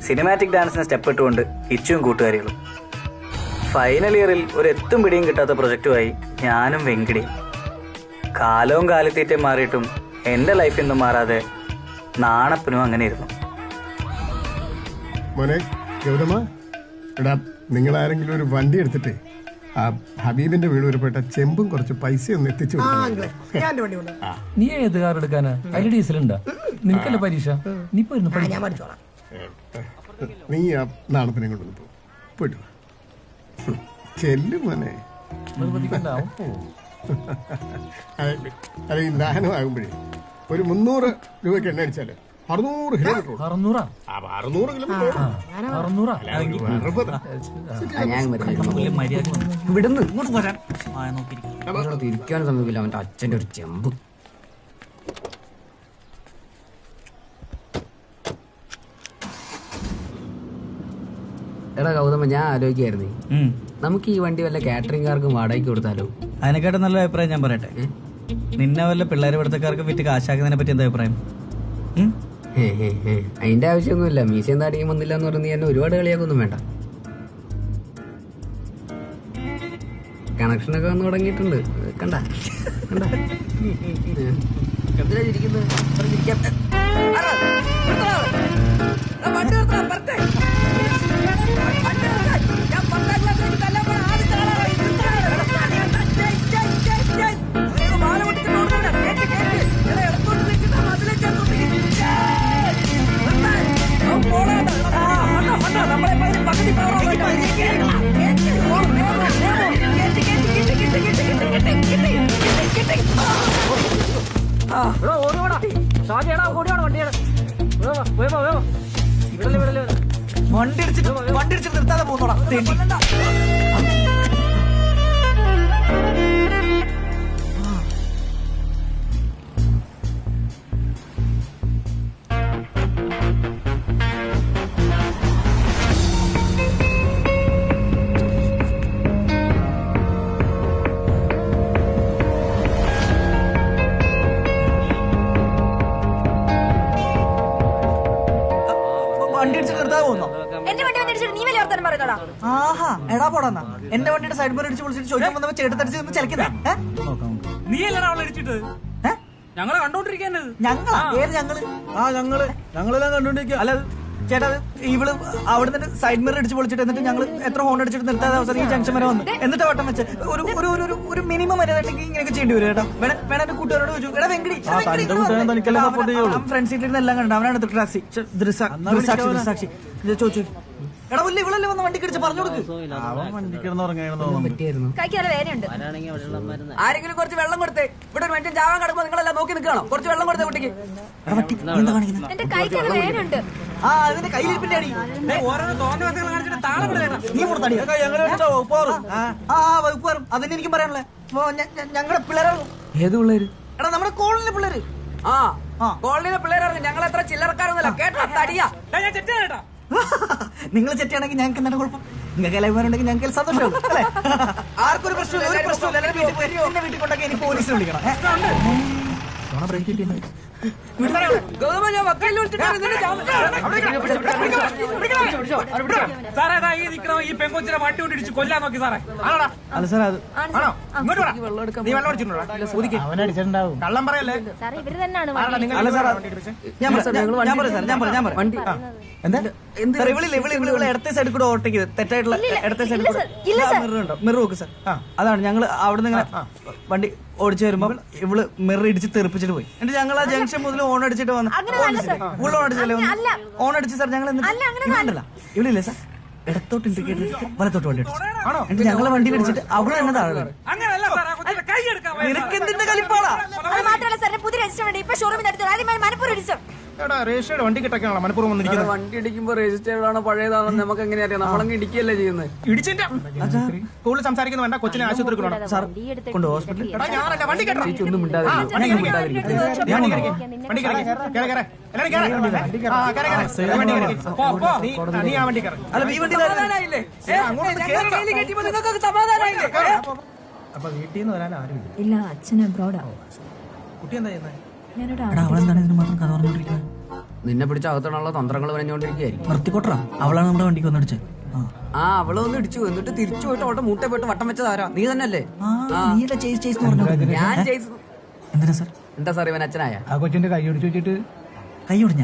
സിനിമാറ്റിക് ഡാൻസിന് സ്റ്റെപ്പ് ഇട്ടുകൊണ്ട് കിച്ചുവും കൂട്ടുകാരികളും. ഫൈനൽ ഇയറിൽ ഒരു എത്തും പിടിയും കിട്ടാത്ത പ്രൊജക്റ്റുമായി ഞാനും വെങ്കിടിയും. കാലവും കാലിത്തീറ്റയും മാറിയിട്ടും എൻ്റെ ലൈഫിൽ നിന്നും മാറാതെ നാണപ്പനും അങ്ങനെ ഇരുന്നു. മോനെ ഗൗതമ, എടാ നിങ്ങൾ ആരെങ്കിലും ഒരു വണ്ടി എടുത്തിട്ട് ആ ഹബീബിന്റെ വീട് വരെ പോയിട്ട് ചെമ്പും കുറച്ച് പൈസ ഒന്ന് എത്തിച്ചു നീ ഏത് കാർ എടുക്കാനാ? അതിൽ ഡീസൽ ഉണ്ടാ? നിനക്കല്ലേ പരീക്ഷ? നീ നീ ആ നാണപ്പനെ കൊണ്ടൊന്ന് പോയിട്ട് ചെല്ലു മോനെ. അല്ല, ഈ ദാനം ആകുമ്പോഴേ ഒരു 300 രൂപയ്ക്ക് എണ്ണ അടിച്ചാല് 600 കിലോമീറ്റർ. 600 ഇവിടുന്ന് ഇങ്ങോട്ട് പോരാൻ തിരിക്കാൻ സമയമില്ല. അവന്റെ അച്ഛന്റെ ഒരു ചെമ്പ്. എടാ ഗൗതമ, ഞാൻ ആലോചിക്കായിരുന്നേ, നമുക്ക് ഈ വണ്ടി വല്ല കാറ്ററിംഗുകാർക്കും വാടകയ്ക്ക് കൊടുത്താലോ? അതിനെക്കാട്ടും നല്ല അഭിപ്രായം ഞാൻ പറയട്ടെ. നിന്നെ വല്ല പിള്ളേരെ പിടുത്തക്കാർക്ക് വിറ്റ് കാശാക്കുന്നതിനെ പറ്റി എന്താ അഭിപ്രായം? അതിന്റെ ആവശ്യമൊന്നുമില്ല. മീശയും താടിയും വന്നില്ല എന്ന് പറഞ്ഞ് എന്നെ ഒരുപാട് കളിയാക്കൊന്നും വേണ്ട. കണക്ഷനൊക്കെ വന്ന് തുടങ്ങിയിട്ടുണ്ട്. കണ്ട വണ്ടി അടിച്ചിട്ട് നിർത്താതെ പോകുന്നോടാ. എടാ പോടാ, എന്റെ വണ്ടിയുടെ സൈഡ് മിറർ അടിച്ച് വിളിച്ചിട്ട് ചോദിക്കാൻ വന്നപ്പോ ചേട്ടത്തടിച്ച് ചലിക്കുന്ന നീ അല്ലടാ അവളെ അടിച്ചിട്ട്? ഞങ്ങളെ കണ്ടോണ്ടിരിക്കുന്നത്. ഞങ്ങളാ? ഏത് ഞങ്ങള്? ഞങ്ങളെല്ലാം കണ്ടോണ്ടിരിക്കുക. അല്ല ചേട്ടാ, ഇവള് അവിടെ നിന്ന് സൈഡ് മിറർ അടിച്ച് പൊളിച്ചിട്ട് എന്നിട്ട് ഞങ്ങൾ എത്ര ഹോൺ അടിച്ചിട്ട് നിർത്താതെ അവസരം ഈ ജംഗ്ഷൻ വരെ വന്നു. എന്നിട്ട് വട്ടം വെച്ച് ഒരു മിനിമം വരെയാണെങ്കിൽ ഇങ്ങനെയൊക്കെ ചെയ്യേണ്ടി വരും കേട്ടോ. വേണം എന്റെ കൂട്ടുകാരോട് ചോദിച്ചു. എടാ വെങ്കടി, ഫ്രണ്ട് സീറ്റിൽ നിന്ന് എല്ലാം കണ്ടു. അവനാണ് ടാക്സി ദൃസാക്ഷി ചോദിച്ചു. എടാ പുല്ല്, ഇവളല്ലേ വന്ന് വണ്ടി കിടിച്ച് പറഞ്ഞു കൊടുക്ക്. ആരെങ്കിലും കുറച്ച് വെള്ളം കൊടുത്തേ. ഇവിടെ ഒരു മനുഷ്യൻ ചാവാൻ കിടക്കുമ്പോൾ നിങ്ങളെല്ലാം നോക്കി നിൽക്കണം. കുറച്ച് വെള്ളം കൊടുത്തേ കുട്ടിക്ക്. ആ അതിന്റെ കയ്യിലിരിപ്പിന്റെ അടി നീ കൊടുത്തടി. വകുപ്പാറും അതന്നെ എനിക്കും പറയാനുള്ളത്. ഞങ്ങളുടെ പിള്ളേരാണ്. ഏത് പിള്ളേര്? എടാ നമ്മുടെ കോളനിയിലെ പിള്ളേര്. കോളനിയിലെ പിള്ളേരാണ്. ഞങ്ങൾ എത്ര ചില്ലറക്കാരൊന്നുമല്ല കേട്ടോ. തടിയാ നിങ്ങൾ ചെറ്റാണെങ്കിൽ ഞങ്ങൾക്ക് എന്താണ് കുഴപ്പം? നിങ്ങൾക്ക് എല്ലാവരുണ്ടെങ്കിൽ ഞങ്ങൾക്ക് സന്തോഷം. ആർക്കൊരു പ്രശ്നമില്ല. വീട്ടിൽ കൊണ്ടൊക്കെ എനിക്ക് പോലീസിനെ വിളിക്കണം. ഈ പെങ്കൊച്ചിനെ വണ്ടി കൊണ്ടിടിച്ച് കൊല്ലാൻ നോക്കി സാറേ. അല്ല സാർ, അത് കള്ളം പറയല്ലേ? അല്ല സാർ, ഞാൻ പറയാം. ഇടത്തെ സൈഡിൽ കൂടെ ഓവർടേക്ക് ചെയ്ത് തെറ്റായിട്ടുള്ള ഇടത്തെ സൈഡിൽ കൂടെ മിറർ നോക്ക് സാർ. അതാണ് ഞങ്ങൾ അവിടെ നിന്ന് ഇങ്ങനെ വണ്ടി ഓടിച്ചു വരുമ്പോ ഇവള് മിറർ ഇടിച്ച് തെറിപ്പിച്ചിട്ട് പോയി. എന്നിട്ട് ഞങ്ങൾ ആ ജംഗ്ഷൻ മുതൽ ഓൺ അടിച്ചിട്ട് വന്നു. ഫുൾ ഓൺ അടിച്ചല്ലേ വന്നു? ഓൺ അടിച്ച് സാർ ഞങ്ങൾ ഇവിടില്ലേ സാർ, ഇടത്തോട്ട് ഇൻഡിക്കേറ്റർ വലത്തോട്ട് വണ്ടി അടിച്ചു. എന്നിട്ട് ഞങ്ങളെ വണ്ടി അടിച്ചിട്ട് അവിടെ തന്നെ താഴെ. നിനക്ക് എന്തിന്റെ കളിപ്പാടാ? അത് മാത്രമല്ല സാറിന് പുതിയ രജിസ്റ്റർ ഉണ്ട്. ഇപ്പൊ ഷോറൂമിൽ എടുത്തു. ആദ്യമായി മനപ്പൂർ രജിസ്റ്റർ. രജിസ്റ്റേർഡ് വണ്ടി കിട്ടൊക്കെയാണോ മനപ്പൂർവ്വം വന്നിരിക്കുന്നത്? വണ്ടി ഇടിക്കുമ്പോ രജിസ്റ്റേർഡ് ആണോ പഴയതാണോ നമുക്ക് എങ്ങനെ അറിയാം? നമ്മളങ്ങ് ഇടിക്കുകയല്ലേ ചെയ്യുന്നത്. ഇടിച്ചിട്ട് കൂടുതൽ സംസാരിക്കുന്നു വേണ്ട. കൊച്ചിനെ ആശുപത്രി കൊണ്ട് ഹോസ്പിറ്റലിൽ വണ്ടി കേട്ടോ. ഒന്നും നീ ആ വണ്ടി കയറി. അപ്പൊ വീട്ടിൽ നിന്ന് വരാൻ ആരുമില്ല. ഇല്ല, അച്ഛൻ അബ്രോഡാ. കുട്ടി എന്താ ചെയ്യുന്നത്? അവളെന്താണ് ഇതിന് മാത്രം കഥ പറഞ്ഞോണ്ടിരിക്കുന്നത്? നിന്നെ പിടിച്ച അകത്തോടുള്ള തന്ത്രങ്ങൾ പറഞ്ഞോണ്ടിരിക്കുകയായിരിക്കും. നിർത്തിക്കോട്ടാ, അവളാണ് നമ്മുടെ വണ്ടിക്ക് വന്നിടിച്ചത്. അവളെ ഒന്ന് ഇടിച്ചു, എന്നിട്ട് തിരിച്ചു പോയിട്ട് അവളുടെ മൂട്ടെ പോയിട്ട് വട്ടം വെച്ചത് ആരാ? നീ തന്നെയല്ലേ? ഞാൻ എന്തിനാ സാർ? എന്താ സാർ ഇവൻ അച്ഛനായ? ആ കൊച്ചിന്റെ കൈ ഒടിച്ചു വെച്ചിട്ട് കൈ ഒടിഞ്ഞ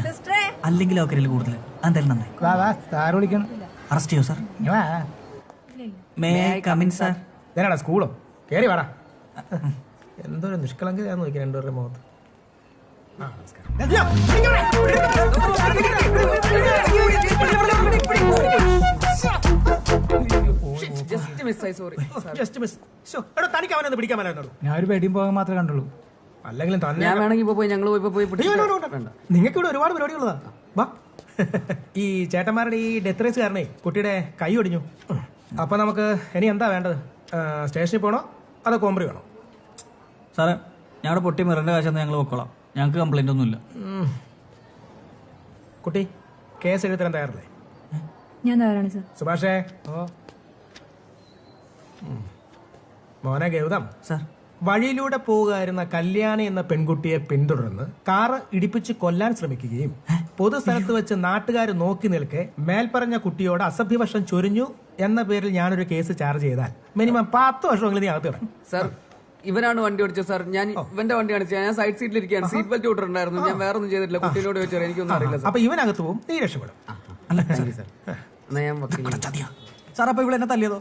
അല്ലെങ്കിൽ അവരിൽ കൂടുതൽ എന്തായാലും നന്നായി. വിളിക്കണം. അറസ്റ്റ് ചെയ്യോ sir? May I come in sir? ഞാനാടാ സ്കൂളോ? കേറി വാടാ. എന്തൊരു നിഷ്കളങ്കതയാന്ന് നോക്കി രണ്ടുപേരുടെ മുഖത്ത്. തനിക്ക് അവനൊന്ന് പിടിക്കാൻ പറ്റുള്ളൂ. ഞാൻ ഒരു പേടിയും പോകാൻ മാത്രമേ കണ്ടുള്ളൂ. അല്ലെങ്കിലും തന്നെ ഞാൻ വേണമെങ്കിൽ പോയി ഞങ്ങൾ പോയി നിങ്ങൾക്ക് ഇവിടെ ഒരുപാട് പരിപാടികളാ. വാ. ഈ ചേട്ടന്മാരുടെ ഈ ഡെത്ത് റേസ് കാരണേ കുട്ടിയുടെ കൈ ഒടിഞ്ഞു. അപ്പൊ നമുക്ക് ഇനി എന്താ വേണ്ടത്? സ്റ്റേഷനിൽ പോകണോ അതോ കോമ്പറി വേണോ? സാറേ, ഞങ്ങളുടെ പൊട്ടി മിറന്റെ കാശെന്ന് ഞങ്ങൾ വെക്കോളാം. ഞങ്ങൾക്ക് കംപ്ലൈന്റ് ഒന്നുമില്ല. കുട്ടി കേസ് എഴുതാൻ തയ്യാറല്ലേ? ഞാൻ തയ്യാറാണ് സാർ. സുഭാഷേ. മോനെ ഗൗതം, വഴിയിലൂടെ പോവുകയായിരുന്ന കല്യാണി എന്ന പെൺകുട്ടിയെ പിന്തുടർന്ന് കാറ് ഇടിപ്പിച്ച് കൊല്ലാൻ ശ്രമിക്കുകയും പൊതുസ്ഥലത്ത് വെച്ച് നാട്ടുകാർ നോക്കി നിൽക്കെ മേൽപ്പറഞ്ഞ കുട്ടിയോട് അസഭ്യവശം ചൊരിഞ്ഞു എന്ന പേരിൽ ഞാനൊരു കേസ് ചാർജ് ചെയ്താൽ മിനിമം 10 വർഷമെങ്കിലും നീ അകത്ത് കിടക്കും. സാർ, ഇവനാണ് വണ്ടി ഓടിച്ചത് സാർ. ഞാൻ ഇവന്റെ വണ്ടിയാണ്. ഞാൻ സൈഡ് സീറ്റിലിരിക്കുകയാണ്. സീറ്റ് ബെൽറ്റ് ഇട്ടിട്ടുണ്ടായിരുന്നു. ഞാൻ വേറെ ഒന്നും ചെയ്തിട്ടില്ല. കുട്ടീനോട് വെച്ചാൽ എനിക്കൊന്നും അറിയില്ല. അപ്പൊ ഇവനകത്ത് പോവും, നീ രക്ഷപ്പെടും. സാർ, അപ്പൊ ഇവിടെ എന്നെ തല്ലിയതോ?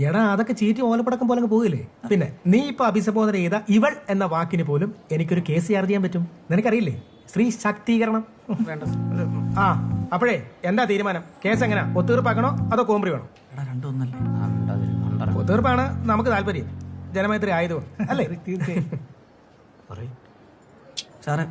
എടാ, അതൊക്കെ ചീറ്റി ഓലപ്പടക്കം പോലെ പോകില്ലേ. പിന്നെ നീ ഇപ്പൊ അഭിസംബോധന ചെയ്ത ഇവൾ എന്ന വാക്കിന് പോലും എനിക്കൊരു കേസ് ചാർജ് ചെയ്യാൻ പറ്റും. നിനക്കറിയില്ലേ? സ്ത്രീ ശാക്തീകരണം. ആ, അപ്പോഴേ എന്താ തീരുമാനം? കേസ് എങ്ങനെയാ? ഒത്തീർപ്പാക്കണോ അതോ കോമ്പറി വേണോ? ഒത്തീർപ്പാണ് നമുക്ക് താല്പര്യം. ജനമൈത്രി ആയതുകൊണ്ട് അല്ലേ? തീർച്ചയായും. സാറേ,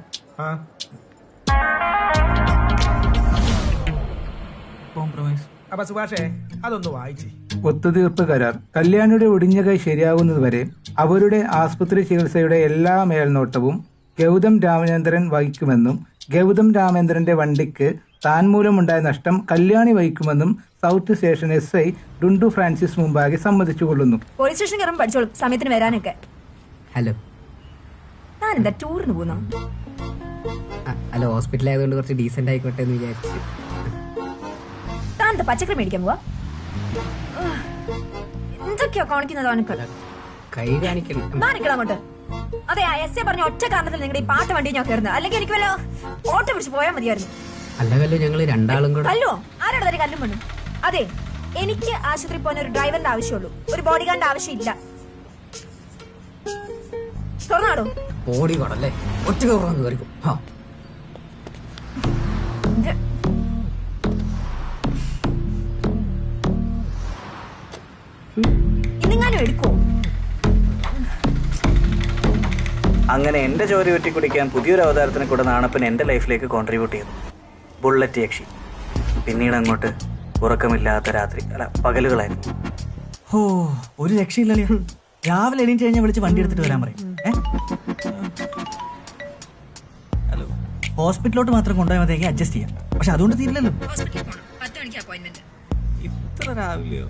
കോംപ്രമൈസ്. അപ്പൊ സുഭാഷേ അതൊന്ന് വായിച്ചേ. ഒത്തുതീർപ്പ് കരാർ. കല്യാണിയുടെ ഒടിഞ്ഞ കൈ ശരിയാകുന്നതുവരെ അവരുടെ ആസ്പത്രി ചികിത്സയുടെ എല്ലാ മേൽനോട്ടവും ഗൗതം രാമചന്ദ്രൻ വഹിക്കുമെന്നും ഗൗതം രാമചന്ദ്രന്റെ വണ്ടിക്ക് താൻ മൂലമുണ്ടായ നഷ്ടം കല്യാണി വഹിക്കുമെന്നും south station SI Dundu Francis മുമ്പാകെ സമ്മതിച്ചുകൊള്ളുന്നു. പോലീസ് സ്റ്റേഷൻ കയറുമ്പോൾ പഠിച്ചോളും സമയത്തിന് വരാനൊക്കെ. ഹലോ, ഞാൻ എന്താ ടൂറിന് പോകുന്നു? അല്ല, ഹോസ്പിറ്റൽ ആയതുകൊണ്ട് കുറച്ച് ഡീസന്റ് ആയിക്കോട്ടെ എന്ന് വിചാരിച്ചു. താൻ എന്താ പച്ചക്കറി മേടിക്കാൻ പോവാ? എന്തൊക്കെയാ കാണിക്കുന്നത്? അവനക്ക് കൈ കാണിക്കണം. അങ്ങോട്ട്. അതെ, SI പറഞ്ഞ ഒറ്റ കാരണത്തിൽ നിങ്ങളുടെ ഈ പാട്ട് വണ്ടി ഞാൻ കയറുന്നത്. അല്ലെങ്കിൽ എനിക്ക് വല്ല ഓട്ടോ പിടിച്ച് പോയാൽ മതിയായിരുന്നു. അല്ല കല്ലോ, ഞങ്ങൾ രണ്ടാളും കൂടെ. കല്ലോ? ആരാണ് തന്നെ കല്ലും മണ്ണും? അതെ, എനിക്ക് ആശുപത്രി പോകാൻ ഒരു ഡ്രൈവറിന്റെ ആവശ്യമുള്ളൂ, ഒരു ബോഡി ഗാർഡിന്റെ ആവശ്യമില്ല. തുറന്നാടോ? ബോഡി ഗാർഡല്ലേ? ഒറ്റ കയറിക്കും. ഇന്നെങ്ങാനും എടുക്കോ? അങ്ങനെ എന്റെ ചോര വെറ്റി കുടിക്കാൻ പുതിയൊരു അവതാരത്തിനെ കൂടെ നാണപ്പൻ എന്റെ ലൈഫിലേക്ക് കോൺട്രിബ്യൂട്ട് ചെയ്തു. ബുള്ളറ്റ് യക്ഷി. പിന്നീട് അങ്ങോട്ട് ഉറക്കമില്ലാത്ത രാത്രി, അല്ല പകലുകളായിരുന്നു. ഓ, ഒരു രക്ഷയില്ലല്ലേ. രാവിലെ എണീറ്റ് കഴിഞ്ഞാൽ വിളിച്ച് വണ്ടി എടുത്തിട്ട് വരാൻ പറയും. ഹലോ, ഹോസ്പിറ്റലിലോട്ട് മാത്രം കൊണ്ടുപോയാൽ മതിയെങ്കിൽ അഡ്ജസ്റ്റ് ചെയ്യാം. പക്ഷെ അതുകൊണ്ട് തീരില്ലല്ലോ. ഇത്ര രാവിലെയോ?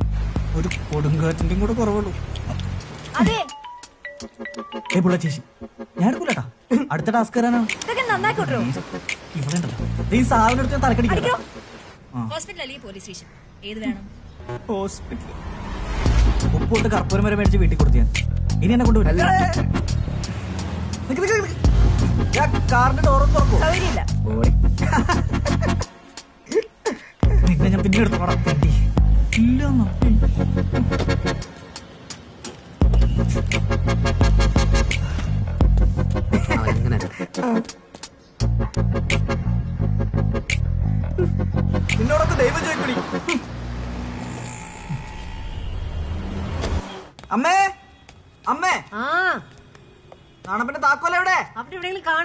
ഒരു കൊടുങ്കാറ്റിന്റെയും കൂടെ കുറവുള്ളൂ. ബുള്ളറ്റ് ചേച്ചി, ഞാൻ എടുക്കൂലട്ടാ. അടുത്ത ടാസ്ക് തരാനാണ്. ഈ സാധനം എടുത്ത് തലക്കടിക്കോ? ഉപ്പോട്ട് കർപ്പൂരം വരെ മേടിച്ച് വീട്ടിൽ കൊടുത്തു. ഇനി എന്നെ കൊണ്ടുവരും. കാറിന്റെ ഡോറും തുറക്കും. നിന്നെ ഞാൻ പിന്നെ എടുത്ത് പറത്തി ഇല്ലെന്നോ? നിന്നോടൊക്കെ ദൈവം ചോദിക്കൂടി. അമ്മേ, അമ്മേ,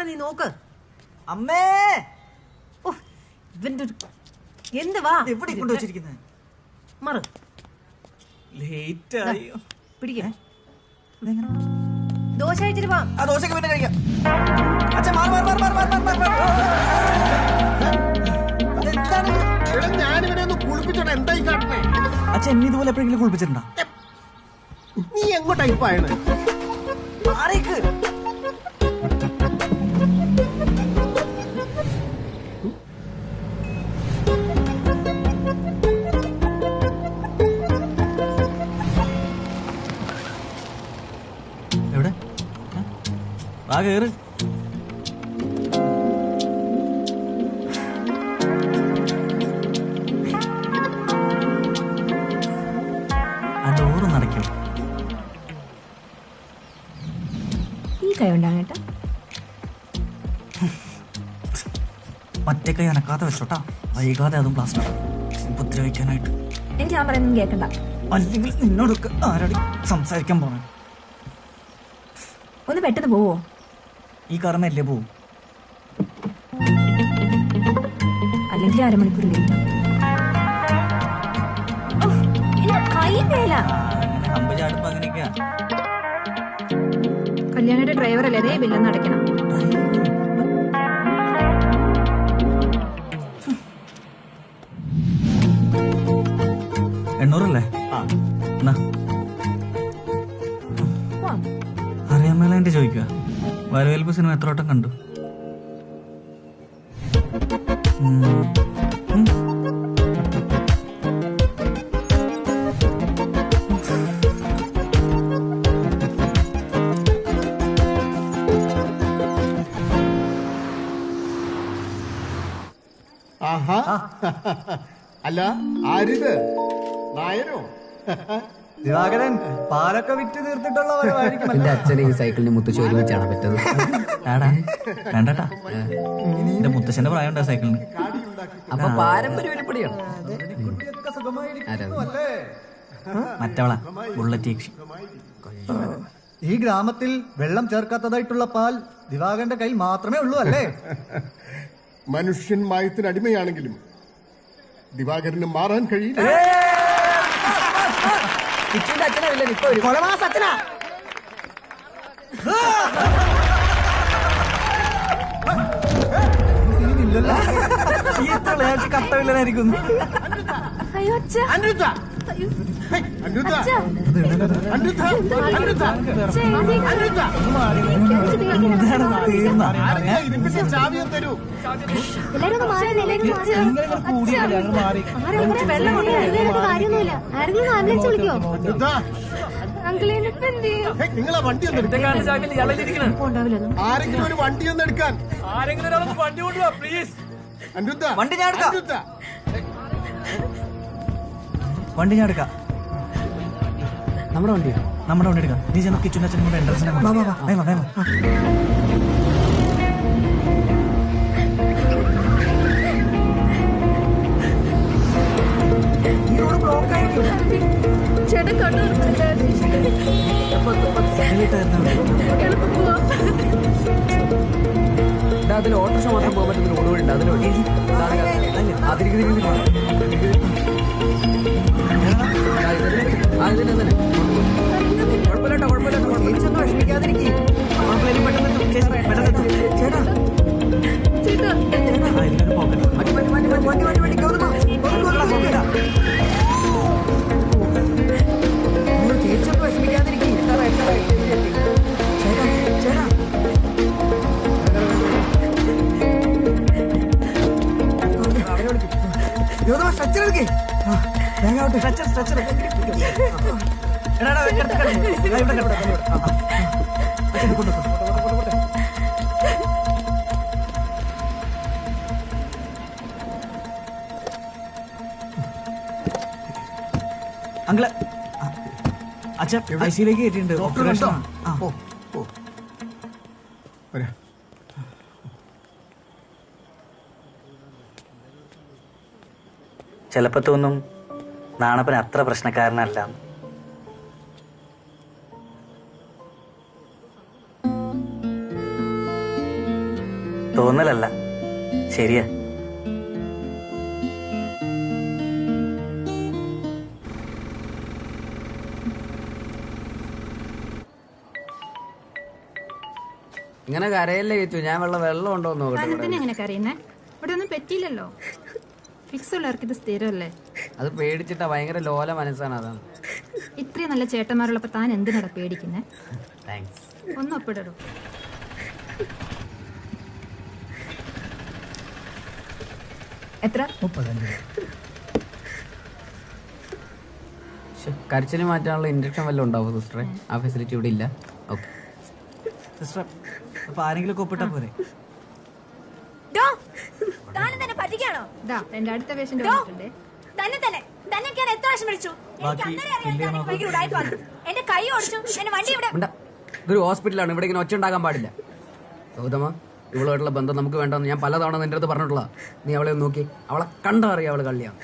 നീ നോക്ക്. അമ്മേ ഇവന്റെ എന്ത് വാ എവിടെ കൊണ്ടുവച്ചിരിക്കുന്നത്? മറ ലേറ്റ് ആയി. പിടിക്കേ ദോശ കഴിച്ചിട്ട് വാ. ആ ദോശക്ക് പിന്നെ കഴിക്കാം. അച്ഛൻ മാറി മാറി മാറി മാറി മാറി മാറി മാറി. അതെന്താണ്? എടാ, ഞാനിവനെ ഒന്ന് കുളിപ്പിച്ചോട്ടെ. എന്തായി കാട്ടണേ? അച്ഛൻ എന്നെ ഇതുപോലെ എപ്പോഴെങ്കിലും കുളിപ്പിച്ചിട്ടുണ്ടോ? നീ എങ്ങോട്ടായി പായണേ? മാറിക്ക്. എവിടെ? ആ കേറ്. ആ ഡോറ് നടക്കും. ഈ കൈ കൊണ്ടാണ് കേട്ടോ. മറ്റേ കൈ അനക്കാതെ വെച്ചോട്ടാ. വൈകാതെ അതും പ്ലാസ്റ്റർ ഉപദ്രവിക്കാനായിട്ട്. എനിക്ക് ഞാൻ പറയുന്നത് കേൾക്കണ്ട. അല്ലെങ്കിൽ നിന്നോടൊക്കെ ആരോട് സംസാരിക്കാൻ പോണേ? ഒന്ന് പെട്ടെന്ന് പോവോ? ഈ കാരണല്ലേ പോവും. അല്ലെങ്കിൽ അരമണിക്കൂർ ലേറ്റ്. കൈ വേല. അമ്പചാടുമ്പോ അങ്ങനെയൊക്കെയാ. കല്യാണിയുടെ ഡ്രൈവർ അല്ലേ? അതേ ബില്ലെന്ന് അടയ്ക്കണം. എണ്ണൂറല്ലേ? അറിയാൻ മേലായിട്ട് ചോദിക്കുക. വരവേൽപ്പ് സിനിമ എത്ര വട്ടം കണ്ടു? ആഹാ, അല്ല ആരിത്? നായരോ? ദിവാകരൻ പാലൊക്കെ വിറ്റ് തീർത്തിട്ടുള്ള എന്റെ അച്ഛനെ ഈ സൈക്കിളിന് മുത്തശ്ശി ഒരുമിച്ചാണ് പറ്റത്. വേണ്ടട്ടാ, എന്റെ മുത്തശ്ശന്റെ പ്രായം ഉണ്ടാ സൈക്കിളിന്. അപ്പൊ പാരമ്പര്യ വിലപ്പടിയാണ്. മറ്റവളാ ബുള്ളറ്റ് യക്ഷി. ഈ ഗ്രാമത്തിൽ വെള്ളം ചേർക്കാത്തതായിട്ടുള്ള പാൽ ദിവാകരന്റെ കയ്യിൽ മാത്രമേ ഉള്ളൂ അല്ലേ? മനുഷ്യൻ മായത്തിന് അടിമയാണെങ്കിലും ദിവാകരന് മാറാൻ കഴിയില്ല. കട്ടവില്ലനായിരിക്കും. അയ്യോ അച്ഛ. ചാവിയും തരൂ. നിങ്ങളെ വണ്ടി ആരെങ്കിലും ഒരു വണ്ടി ഒന്ന് എടുക്കാൻ. വണ്ടി ഞാൻ എടുക്കാം. വണ്ടി ഞാൻ എടുക്കാം. നമ്മുടെ വണ്ടിയോ? നമ്മുടെ വണ്ടി എടുക്കാം. നീ ചെന്ന് കിച്ചൺ അച്ഛനും കൂടെ എൻട്രൻസിനെ വേഗം വേഗം. ചേട്ടൻ കണ്ടു. അതിൽ ഓട്ടോറിക്ഷ മാത്രം പോകാൻ പറ്റുന്ന റോഡുകളുണ്ട്. അതിലുണ്ട്. അങ്കിള് അച്ഛൻ ഐസിയിലേക്ക് കയറ്റിയിട്ടുണ്ട്. ചിലപ്പോ തോന്നും നാണപ്പൻ അത്ര പ്രശ്നക്കാരനല്ല. തോന്നലല്ല, ശരിയാ. ഇങ്ങനെ കരയല്ലേ കേച്ചു, ഞാൻ വെള്ളം ഉണ്ടോ നോക്കട്ടെ. എങ്ങനെ കരയുന്നേ? ഇവിടെ ഒന്നും പറ്റിയില്ലല്ലോ. ഫിക്സ് ഉള്ളവർക്ക് ഇത് സ്ഥിരമല്ലേ. അത് പേടിച്ചിട്ടാ, ഭയങ്കര ലോല മനസ്സാണ്, അതാണ്. ഇത്രയും നല്ല ചേട്ടന്മാരുള്ളപ്പോ താൻ എന്തിനാ പേടിക്കുന്നേ? താങ്ക്സ്. ഒന്ന് ഒപ്പിടൂ. എത്ര? 35. കരച്ചിന് മാറ്റാനുള്ള ഇൻജക്ഷൻ വല്ലതും ഉണ്ടാവും സിസ്റ്ററെ? ആ ഫെസിലിറ്റി ഇവിടെ ഇല്ല. ഓക്കെ സിസ്റ്റർ, അപ്പൊ ആരെങ്കിലും ഒപ്പിട്ടാ പോരെ? എന്റെ അടുത്ത പേഷ്യന്റ് എന്റെ കൈ ഓടിച്ചു, എന്റെ വണ്ടി ഇവിടെ. ഇതൊരു ഹോസ്പിറ്റലാണ്, ഇവിടെ ഇങ്ങനെ ഒച്ച ഉണ്ടാക്കാൻ പാടില്ല. ഗൗതമ, ഇവളുമായിട്ടുള്ള ബന്ധം നമുക്ക് വേണ്ടെന്ന് ഞാൻ പലതവണ നിന്റെ അടുത്ത് പറഞ്ഞിട്ടുള്ള. നീ അവളെ ഒന്ന് നോക്കി, അവളെ കണ്ടറിയാം അവള് കള്ളിയാണ്.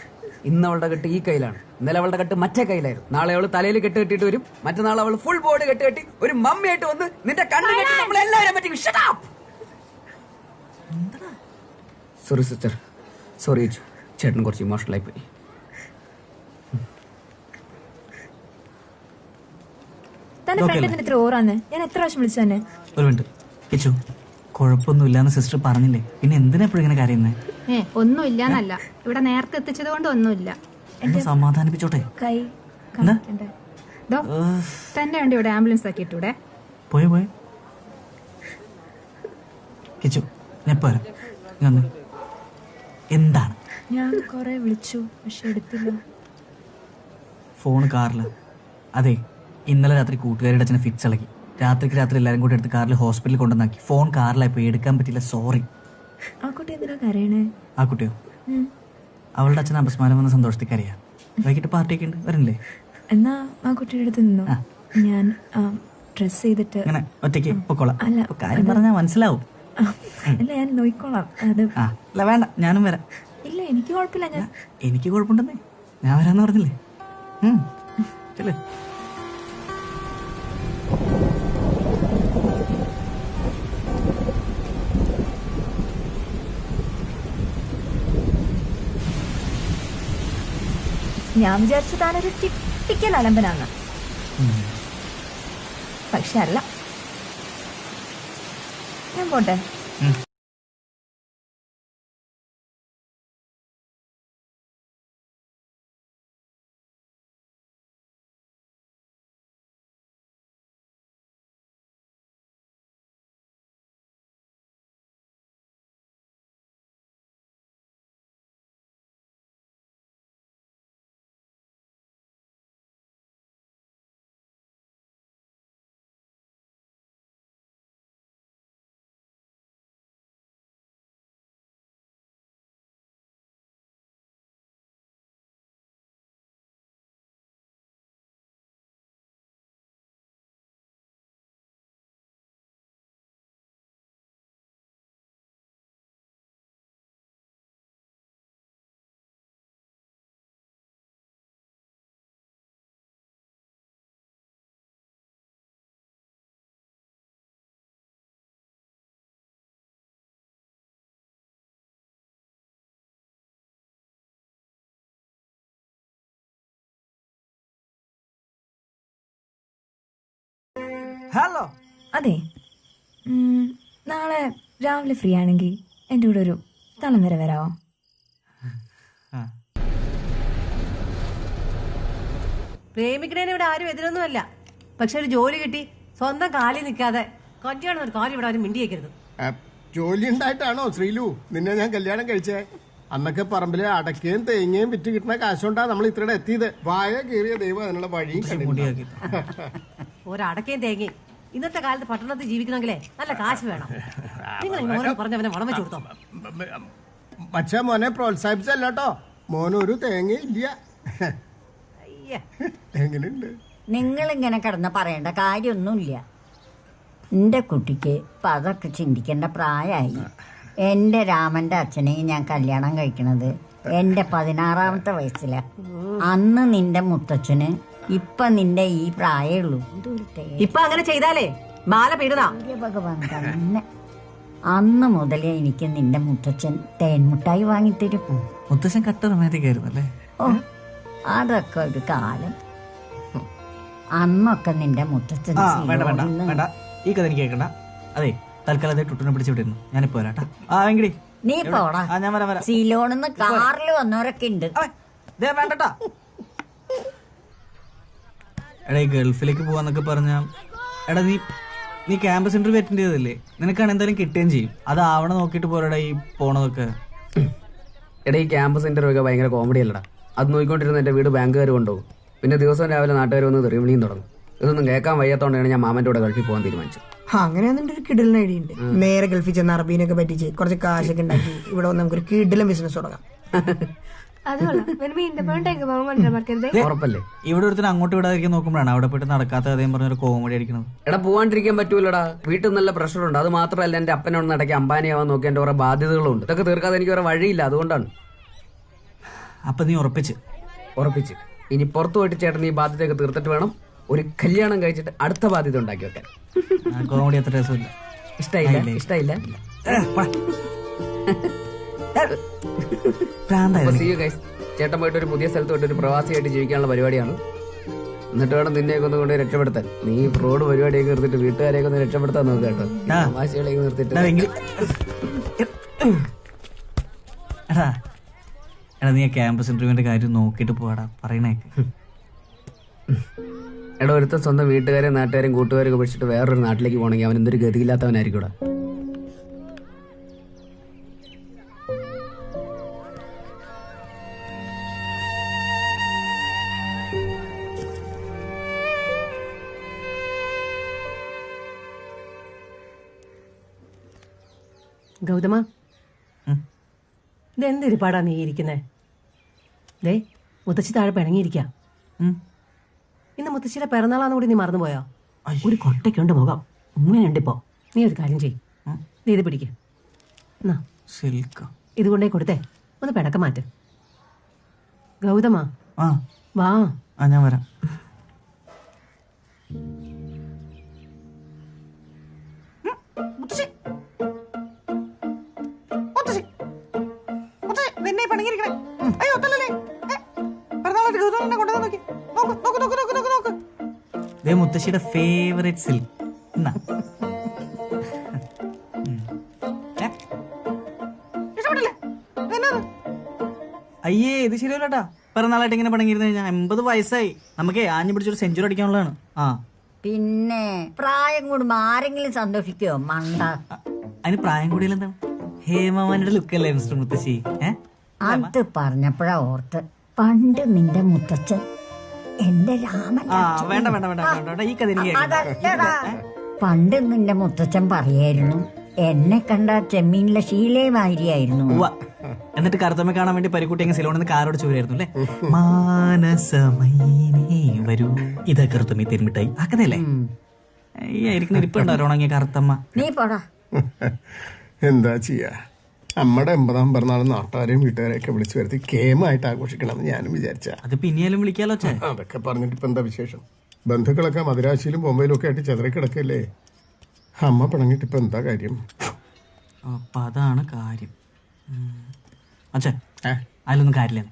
ഇന്ന് അവളുടെ കെട്ട് ഈ കയ്യിലാണ്, ഇന്നലെ അവളുടെ കെട്ട് മറ്റേ കയ്യിലായിരുന്നു. നാളെ അവള് തലയിൽ കെട്ട് കെട്ടിട്ട് വരും, മറ്റന്നാൾ അവൾ ഫുൾ ബോഡി കെട്ട് കെട്ടി ഒരു മമ്മിയായിട്ട് വന്ന് നിന്റെ കണ്ണ് കെട്ടി നമ്മളെല്ലാവരും പറ്റി. സോറി സിസ്റ്റർ, സോറി ചേട്ടൻ കുറച്ച് ഇമോഷണൽ ആയി പോയി. ഞാൻ എത്ര പ്രാവശ്യം വിളിച്ചു തന്നെ? ഒരു മിനിറ്റ് കിച്ചു, കുഴപ്പമൊന്നുമില്ലാന്ന് സിസ്റ്റർ പറഞ്ഞില്ലേ, പിന്നെ എന്തിനാ എപ്പോഴും ഇങ്ങനെ കാര്യന്നേ? ഒന്നുമില്ലാന്നല്ല, ഇവിടെ നേരത്തെ എത്തിച്ചത് കൊണ്ട് ഒന്നുമില്ല. സമാധാനിപ്പിച്ചോട്ടെ. കൈ തന്റെ വണ്ടി ഇവിടെ ആംബുലൻസ് ആക്കിയിട്ടൂടെ? പോയെ കിച്ചു, ഞാൻ പോരാ. എന്താണ്? ഞാൻ കൊറേ വിളിച്ചു, പക്ഷെ എടുത്തില്ല. ഫോൺ കാറില്. അതെ, ഇന്നലെ രാത്രി കൂട്ടുകാരുടെ അച്ഛനെ ഫിക്സ് ഇളക്കി. രാത്രി എല്ലാരും കൂടെ എടുത്ത് കാറിൽ ഹോസ്പിറ്റലിൽ കൊണ്ടുവന്നാക്കി. ഫോൺ കാറിലായി പോയി, എടുക്കാൻ പറ്റില്ല, സോറി. ആ കുട്ടി എന്തിനാ കരയണേ? ആ കുട്ടിയോ? അവളുടെ അച്ഛൻ അപസ്മാരം വന്ന സന്തോഷത്തിൽ കരയാ. വൈകിട്ട് പാർട്ടിയൊക്കെ ഉണ്ട്, വരണ്ടേ? എന്നാ ആ കുട്ടിയുടെ അടുത്ത് നിന്നു, ഞാൻ ഡ്രസ് ചെയ്തിട്ട് അങ്ങനെ ഒറ്റയ്ക്ക് പൊക്കോളാം. കാര്യം പറഞ്ഞാൽ മനസ്സിലാവും. അല്ല, ഞാൻ നോക്കിക്കോളാം. അത് അല്ല, വേണ്ട, ഞാനും വരാം. ഇല്ല, എനിക്ക് കുഴപ്പമില്ല. എനിക്ക് കുഴപ്പമുണ്ടെന്നേ, ഞാൻ വരാന്ന് പറഞ്ഞില്ലേ. ചെല്ലേ. ഞാൻ വിചാരിച്ചു താനൊരു ടിപ്പിക്കൽ അലമ്പനാണ്, പക്ഷെ അല്ല. ഞാൻ പോട്ടെ. ഹലോ. അതെ, നാളെ രാവിലെ ഫ്രീ ആണെങ്കിൽ എൻ്റെ കൂടെ ഒരു സ്ഥലം വരെ വരാമോ? പ്രേമിക്കണേന് ഇവിടെ ആരും എതിരൊന്നുമല്ല, പക്ഷെ ഒരു ജോലി കിട്ടി സ്വന്തം കാലിൽ നിൽക്കാതെ കല്യാണം ഒരു കാര്യം ഇവിടെ ആരും മിണ്ടിയേക്കരുത്. ജോലി ഉണ്ടായിട്ടാണോ ശ്രീലു നിന്നെ ഞാൻ കല്യാണം കഴിച്ചേ? അന്നൊക്കെ പറമ്പിലെ അടക്കയും തേങ്ങയും വിറ്റ് കിട്ടുന്ന കാശുകൊണ്ടാ നമ്മൾ ഇത്രയുടെ എത്തിയത്. വായ കീറിയ ദൈവം അതിനുള്ള വഴിയും ഒരടക്കയും തേങ്ങയും. ഇന്നത്തെ കാലത്ത് പട്ടണത്തിൽ ജീവിക്കണമെങ്കിലേ നല്ല കാശ് വേണം. നിങ്ങൾ പറഞ്ഞവനെ വളം വെച്ച് കൊടുത്തോ? മച്ചാ മോനെ പ്രോത്സാഹിപ്പിച്ചല്ലോ, മോനൊരു തേങ്ങ ഇല്ല. എങ്ങനെയുണ്ട്? നിങ്ങളിങ്ങനെ കിടന്ന് പറയേണ്ട കാര്യമൊന്നുമില്ല. എൻ്റെ കുട്ടിക്ക് ഇപ്പം അതൊക്കെ ചിന്തിക്കേണ്ട പ്രായമായി. എൻ്റെ രാമൻ്റെ അച്ഛനെയും ഞാൻ കല്യാണം കഴിക്കണത് എൻ്റെ 16ാമത്തെ വയസ്സിലാണ്. അന്ന് നിന്റെ മുത്തച്ഛന് ഇപ്പൊ നിന്റെ ഈ പ്രായേ ഉള്ളൂ. ഇപ്പൊ അങ്ങനെ ചെയ്താലേ മാല പീടുന്ന ഭഗവാൻ തന്നെ. അന്ന് മുതലേ എനിക്ക് നിന്റെ മുത്തച്ഛൻ തേൻമുട്ടായി വാങ്ങിത്തരും. മുത്തശ്ശൻ കട്ട റൊമാൻറ്റിക് അല്ലേ? ഓ, അതൊക്കെ ഒരു കാലം. അന്നൊക്കെ നിന്റെ മുത്തച്ഛൻ വേണ്ട വേണ്ട വേണ്ട, ഈ കഥ എനിക്ക് കേൾക്കണ്ട. അതെ, തൽക്കാലം അതേ ടുട്ടിനെ പിടിച്ചു വിട്ടിരുന്നു. ഞാനിപ്പോ വരാട്ടാ. വെങ്കടി നീ പോടാ. ഞാൻ വരാം വരാം. സിലോണിന്ന് കാറിൽ വന്നവരൊക്കെ ഉണ്ട്. വേണ്ടട്ടാ. എടാ, ഈ ഗൾഫിലേക്ക് പോവാന്നൊക്കെ പറഞ്ഞ, എടാ നീ ക്യാമ്പസ് ഇന്റർവ്യൂ അറ്റൻഡ് ചെയ്തല്ലേ? നിനക്കാണ് എന്തായാലും കിട്ടുകയും ചെയ്യും. അത് ആവണ നോക്കിയിട്ട് പോരടാ ഈ പോണതൊക്കെ. എടാ, ഈ ക്യാമ്പസ് ഇന്റർവ്യൂ ഒക്കെ ഭയങ്കര കോമഡി അല്ലടാ. അത് നോക്കിക്കൊണ്ടിരുന്ന എന്റെ വീട് ബാങ്കുകാർ കൊണ്ടുപോകും. പിന്നെ ദിവസം രാവിലെ നാട്ടുകാർ വന്ന് തെറിവിളിയും തുടങ്ങും. ഇതൊന്നും കേൾക്കാൻ വയ്യാത്തോണ്ടാണ് ഞാൻ മാമന്റെ കൂടെ ഗൾഫിൽ പോകാൻ തീരുമാനിച്ചത്. അങ്ങനെയാണെന്നുണ്ട് ഒരു കിടലിന് ഐഡിയ ഉണ്ട്. നേരെ ഗൾഫിൽ ചെന്ന് അറബീനൊക്കെ പറ്റിച്ച് കുറച്ച് കാശൊക്കെ ഉണ്ടാക്കി ഇവിടെ വന്ന് നമുക്കൊരു കിടലും ബിസിനസ് തുടങ്ങാം. ഉറപ്പല്ലേ? ഇവിടെ ഒരുത്തിന് അങ്ങോട്ട് വിടാതിരിക്കാൻ നോക്കുമ്പോഴാണ് അവിടെ പോയിട്ട് നടക്കാത്ത കഥയും പറഞ്ഞൊരു കോമഡി അടിക്കുന്നത്. എടാ, പോവാണ്ടിരിക്കാൻ പറ്റൂലടാ. വീട്ടിൽ നല്ല പ്രഷറുണ്ട്. അത് മാത്രമല്ല, എന്റെ അപ്പനോട് ഇടയ്ക്ക് അംബാനിയാവാൻ നോക്കി എന്റെ കുറെ ബാധ്യതകളുണ്ട്. ഇതൊക്കെ തീർക്കാതെ എനിക്ക് വേറെ വഴിയില്ല. അതുകൊണ്ടാണ്. അപ്പൊ നീ ഉറപ്പിച്ച് ഇനി പുറത്തു പോയിട്ട് ചേട്ടൻ ഈ ബാധ്യതയൊക്കെ തീർത്തിട്ട് വേണം ഒരു കല്യാണം കഴിച്ചിട്ട് അടുത്ത ബാധ്യത ഉണ്ടാക്കി വെക്കാൻ. കോമഡി അത്ര രസമില്ല. ഇഷ്ടായില്ല. ചേട്ടൻ പോയിട്ട് ഒരു പുതിയ സ്ഥലത്ത് പോയിട്ട് ഒരു പ്രവാസിയായിട്ട് ജീവിക്കാനുള്ള പരിപാടിയാണ്. എന്നിട്ട് വേണം നിന്നെയൊക്കെ ഒന്ന് കൊണ്ട് രക്ഷപ്പെടുത്താൻ. നീ ഫ്രോഡ് പരിപാടിയൊക്കെ നിർത്തിട്ട് വീട്ടുകാരെയൊക്കെ ഒന്ന് രക്ഷപ്പെടുത്താൻ നോക്കുക കേട്ടോ. തമാശകളെയൊക്കെ നിർത്തിട്ട്. എടാ, നീ ക്യാമ്പസ് ഇന്റർവ്യൂവിന്റെ കാര്യം നോക്കിയിട്ട് പോവാടാ. പറയണേക്ക്. എടാ, ഒരുത്തൻ സ്വന്തം വീട്ടുകാരെയും നാട്ടുകാരെയും കൂട്ടുകാരെയൊക്കെ പഠിച്ചിട്ട് വേറൊരു നാട്ടിലേക്ക് പോകണമെങ്കിൽ അവൻ എന്തൊരു ഗതിയില്ലാത്തവനായിരിക്കും. ഗൗതമ, ഇതെന്തൊരുപാടാ നീ ഇരിക്കുന്നേ? ദേ, മുത്തശ്ശി താഴെ പിണങ്ങിയിരിക്കാം. ഇന്ന് മുത്തശ്ശിയുടെ പിറന്നാളാന്ന് കൂടി നീ മറന്നുപോയോ? ഒരു കൊട്ടയ്ക്കുണ്ട് മുഖം, ഉമ്മയുണ്ട് ഇപ്പോ. നീ ഒരു കാര്യം ചെയ്യും, നീ ഇത് പിടിക്ക. ഇതുകൊണ്ടേ കൊടുത്തേ ഒന്ന് പിടക്കം മാറ്റ്. ഗൗതമ, വാ. ഞാൻ വരാം. മുത്തശ്ശിയുടെ ഫേവറേറ്റ് സിൽക്ക്. അയ്യേ, ഇത് ശരിയല്ലട്ടാ. പിറന്നാളായിട്ട് ഇങ്ങനെ പണങ്ങിരുന്നു കഴിഞ്ഞാൽ 80 വയസ്സായി. നമുക്കേ ആഞ്ഞു പിടിച്ചൊരു സെഞ്ചുറി അടിക്കാനുള്ളതാണ്. പിന്നെ പ്രായം കൂടുമ്പോ ആരെങ്കിലും സന്തോഷിക്കോ? മണ്ട. അതിന് പ്രായം കൂടിയാൽ എന്താണ്? ഹേമാമാന്റെ ലുക്കല്ലേ മിസ്റ്റർ മുത്തശ്ശി? അത് പറഞ്ഞപ്പോഴാ ഓർത്ത്, പണ്ട് നിന്റെ മുത്തച്ഛൻ എന്റെ രാമൻ. പണ്ട് നിന്റെ മുത്തച്ഛൻ പറയായിരുന്നു, എന്നെ കണ്ട ചെമ്മീനിലെ ശീലമായിരിയായിരുന്നു. എന്നിട്ട് കറുത്തമ്മ കാണാൻ വേണ്ടി പരിക്കുട്ടി സിലോണിന്ന് കാറോട് ചോരായിരുന്നു അല്ലേ? മാനസമൈനേ വരൂ, ഇതാ കറുത്തമ്മ തിരുമിട്ടായി ആക്കതല്ലേ? ആയിരിക്കുന്ന ഇരിപ്പുണ്ടാവും ഉണങ്ങിയ കറുത്തമ്മ. നീ പോടാ. എന്താ ചെയ്യാ, നമ്മുടെ 80ാം പിറന്നാൾ നാട്ടുകാരെയും വീട്ടുകാരെയൊക്കെ വിളിച്ചു വരുത്തി കേമായിട്ട് ആഘോഷിക്കണമെന്ന് ഞാനും വിചാരിച്ച. അത് പിന്നെയാലും വിളിക്കാലോ. അതൊക്കെ പറഞ്ഞിട്ട് ഇപ്പൊ എന്താ വിശേഷം? ബന്ധുക്കളൊക്കെ മദിരാശിയിലും ബോംബെയിലും ഒക്കെ ആയിട്ട് ചെതറി കിടക്കല്ലേ. അമ്മ പിണങ്ങിട്ട് ഇപ്പൊ എന്താ കാര്യം? അപ്പൊ അതാണ് കാര്യം. അച്ഛാ, അതിലൊന്നും കാര്യമില്ല.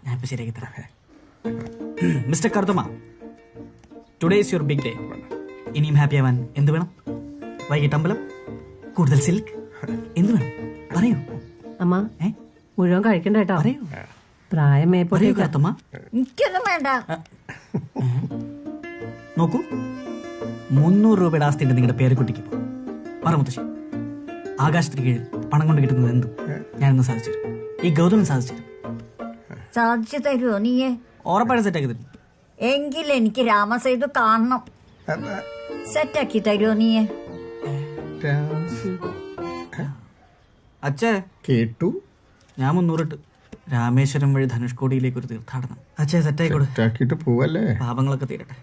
ഞാൻ ഇപ്പൊ ശരിയാക്കി തരാം. Mister Karuthamma, today is your big day. ഇനിയും ഹാപ്പി ആവാൻ എന്ത് വേണം? വൈകിട്ട് അമ്പലം, കൂടുതൽ സിൽക്ക്, എന്ത് വേണം പറയൂ. അമ്മ, മുഴുവൻ കഴിക്കണ്ട കേട്ടോ. പറയൂ. പ്രായം കറുത്തമ്മ. എനിക്കൊന്നും വേണ്ട. നോക്കൂ, 300 രൂപയുടെ ആസ്തിന്റെ നിങ്ങളുടെ പേരക്കുട്ടിക്ക് പറ മുത്തശ്ശി. ആകാശത്തിന് കീഴിൽ പണം കൊണ്ട് കിട്ടുന്നത് എന്തും ഞാനിന്ന് സാധിച്ചു തരും. ഈ ഗൗതമൻ സാധിച്ചു തരും. സാധിച്ചു തരുമോ നീയെ? ഉറപ്പായിട്ട് സെറ്റാക്കി തരും. എങ്കിൽ എനിക്ക് രാമസേതു കാണണം. സെറ്റാക്കി തരുമോ നീയെ? അച്ഛേ കേട്ടു. ഞാൻ 300 ഇട്ട് രാമേശ്വരം വഴി ധനുഷ്കോടിയിലേക്ക് ഒരു തീർത്ഥാടനം. അച്ഛേ സെറ്റായിക്കോട്ടെ. പോവല്ലേ? പാപങ്ങളൊക്കെ തീരട്ടെ.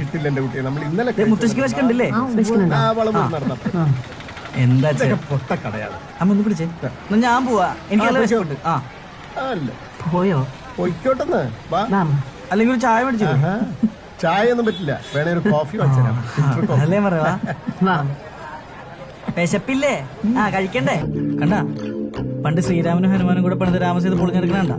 കിട്ടില്ല എന്റെ കുട്ടിയെ. നമ്മൾ ഇന്നലെ മുത്തശ്ശിക്ക് വിശക്കണ്ടില്ലേ? എന്താ പൊട്ടക്കടയാണ്. അമ്മ ഒന്ന് പിടിച്ചേ. ഞാൻ പോവാ, എനിക്ക് പോയോ? പൊയ്ക്കോട്ടെന്ന് അല്ലെങ്കിൽ ഒരു ചായ മേടിച്ചു. ചായ ഒന്നും പറ്റില്ല, വേണേ ഒരു കോഫി വെച്ചരാം. അല്ലേ പറയാ വിശപ്പില്ലേ? ആ കഴിക്കണ്ടേ? കണ്ടാ പണ്ട് ശ്രീരാമനും ഹനുമാനും കൂടെ പണിത് രാമസേതു പൊളിഞ്ഞെടുക്കണ.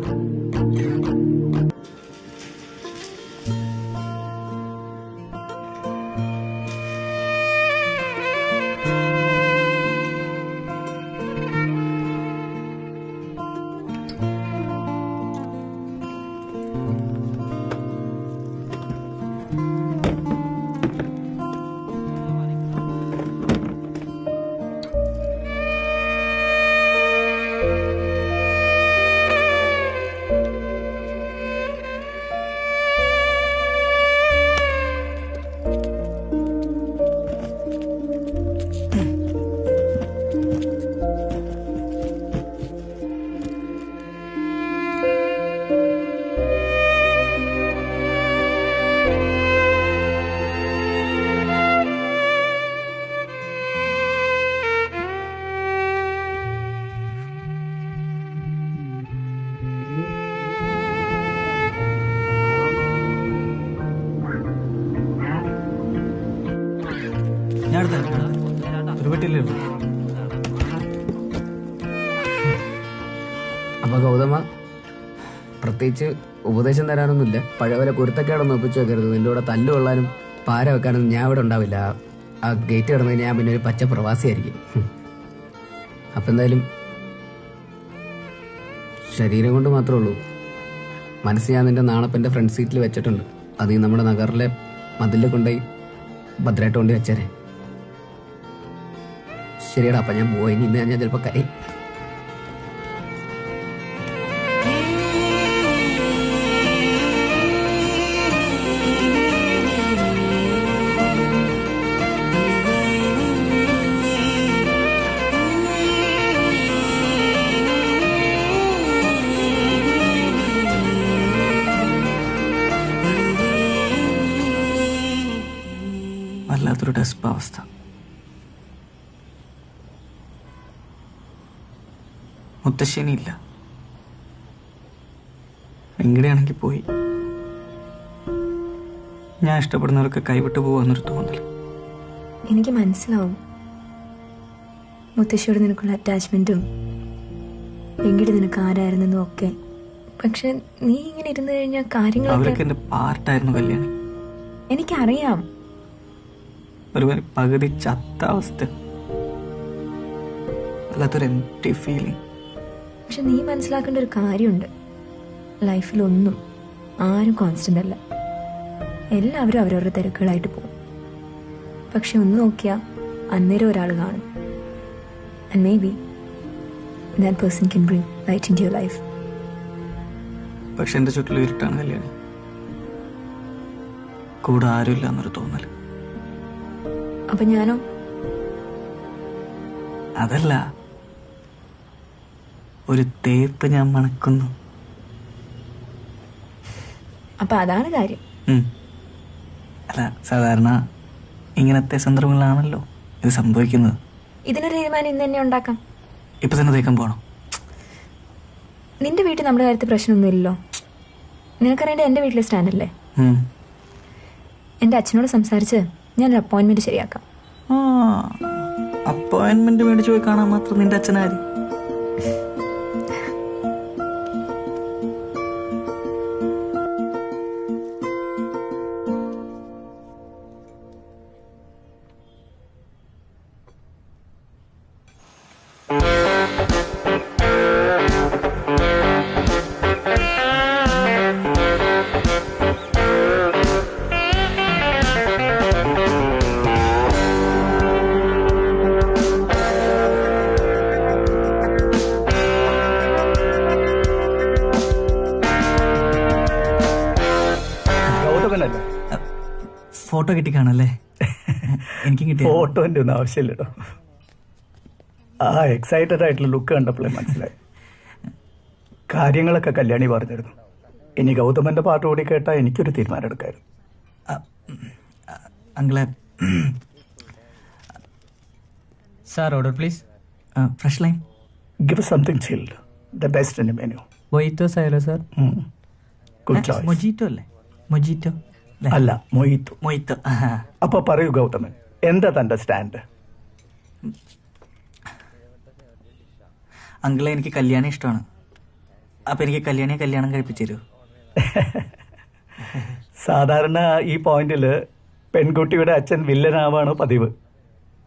അപ്പൊ ഗൗതമ, പ്രത്യേകിച്ച് ഉപദേശം തരാനൊന്നുമില്ല. പഴയപോലെ കുരുത്തക്കേടൊന്നും ഒപ്പിച്ചു വെക്കരുത്. നിന്റെ കൂടെ തല്ലു കൊള്ളാനും പാര വെക്കാനൊന്നും ഞാൻ ഇവിടെ ഉണ്ടാവില്ല. ആ ഗേറ്റ് കിടന്നു ഞാൻ പിന്നെ ഒരു പച്ച പ്രവാസിയായിരിക്കും. അപ്പം എന്തായാലും ശരീരം കൊണ്ട് മാത്രമേ ഉള്ളൂ, മനസ്സ് ഞാൻ നിന്റെ നാളെപ്പൻ്റെ ഫ്രണ്ട് സീറ്റിൽ വെച്ചിട്ടുണ്ട്. അത് ഈ നമ്മുടെ നഗറിലെ മതിലിൽ കൊണ്ടുപോയി ഭദ്രമായിട്ട് കൊണ്ട് വെച്ചേരെ. ശരിയടാ, അപ്പം ഞാൻ പോയി. ഇന്ന് ഞാൻ ചിലപ്പോൾ കരയും. വല്ലാത്തൊരു ഡെസ്പാവസ്ഥ. മുത്തശ്ശേനിയില്ല, എങ്ങനെയാണെങ്കിൽ പോയി. ഞാൻ ഇഷ്ടപ്പെടുന്നവരൊക്കെ കൈവിട്ടു പോവാന്നൊരു തോന്നൽ. എനിക്ക് മനസ്സിലാവും മുത്തശ്ശിയോട് നിനക്കുള്ള അറ്റാച്ച്മെന്റും എങ്കിട് നിനക്ക് ആരായിരുന്നെന്നും ഒക്കെ. പക്ഷെ നീ ഇങ്ങനെ ഇരുന്ന് കഴിഞ്ഞാൽ കാര്യങ്ങളൊക്കെ അവരൊക്കെ എന്റെ പാർട്ടായിരുന്നു കല്യാണി. എനിക്കറിയാം. ഒരു പകുതി ചത്ത അവസ്ഥ, വല്ലാത്തൊരു എംപ്റ്റി ഫീലിംഗ്. പക്ഷെ നീ മനസ്സിലാക്കേണ്ട ഒരു കാര്യമുണ്ട്, ലൈഫിലൊന്നും ആരും കോൺസ്റ്റന്റ് അല്ല. എല്ലാവരും അവരവരുടെ തിരക്കുകളായിട്ട് പോകും. പക്ഷെ ഒന്ന് നോക്കിയാൽ അന്നേരം ഒരാൾ കാണും. And may be that person can bring light into your life. പക്ഷെ എന്റെ ചുറ്റിലും ഇരുട്ടാണ് കല്യാണി. കൂടെ ആരുമില്ല എന്നൊരു തോന്നൽ. അപ്പൊ ഞാനോ? അതല്ല, ഒരു തേപ്പ് ഞാൻ മണക്കുന്നു. അപ്പൊ അതാണ് കാര്യം. അല്ല, സാധാരണ ഇങ്ങനത്തെ സന്ദർഭങ്ങളാണല്ലോ ഇത് സംഭവിക്കുന്നത്. ഇതിനൊരു തീരുമാനം ഇന്ന് തന്നെ ഉണ്ടാക്കാം. ഇപ്പൊ തന്നെ തേക്കാൻ പോകണം. നിന്റെ വീട്ടിൽ നമ്മുടെ കാര്യത്തിൽ പ്രശ്നമൊന്നുമില്ലല്ലോ. നിനക്കറിയേണ്ട എന്റെ വീട്ടിലെ സ്റ്റാൻഡല്ലേ. എന്റെ അച്ഛനോട് സംസാരിച്ച് ഞാനൊരു അപ്പോയിന്റ്മെന്റ് ശരിയാക്കാം. അപ്പോയിന്റ്മെന്റ് മേടിച്ചു പോയി കാണാൻ മാത്രം നിന്റെ അച്ഛനാര്? ഫോട്ടോ കിട്ടി കാണല്ലേ? എനിക്കും കിട്ടി. ഫോട്ടോന്റെ ഒന്നും ആവശ്യമില്ല കേട്ടോ. ആ എക്സൈറ്റഡ് ആയിട്ടുള്ള ലുക്ക് കണ്ടപ്പോഴേ മനസ്സിലായി. കാര്യങ്ങളൊക്കെ കല്യാണി പറഞ്ഞിരുന്നു. ഇനി ഗൗതമന്റെ പാട്ട് കൂടി കേട്ടാൽ എനിക്കൊരു തീരുമാനം എടുക്കായിരുന്നു. അങ്കിളെ, sir order please. Fresh lime. Give something chilled, the best in the menu. Mojito സായാലോ സാർ? Good choice. മൊജിറ്റോ അല്ലേ? മൊജിറ്റോ. അല്ല, മൊയ്ത്തു. മൊയ്ത്ത്. അപ്പൊ പറയൂ ഗൗതമൻ, എന്താ തന്റെ സ്റ്റാൻഡ്? അങ്കിളെ, എനിക്ക് കല്യാണം ഇഷ്ടമാണ്. അപ്പൊ എനിക്ക് കല്യാണം കഴിപ്പിച്ചു തരൂ. സാധാരണ ഈ പോയിന്റിൽ പെൺകുട്ടിയുടെ അച്ഛൻ വില്ലനാവാണ് പതിവ്.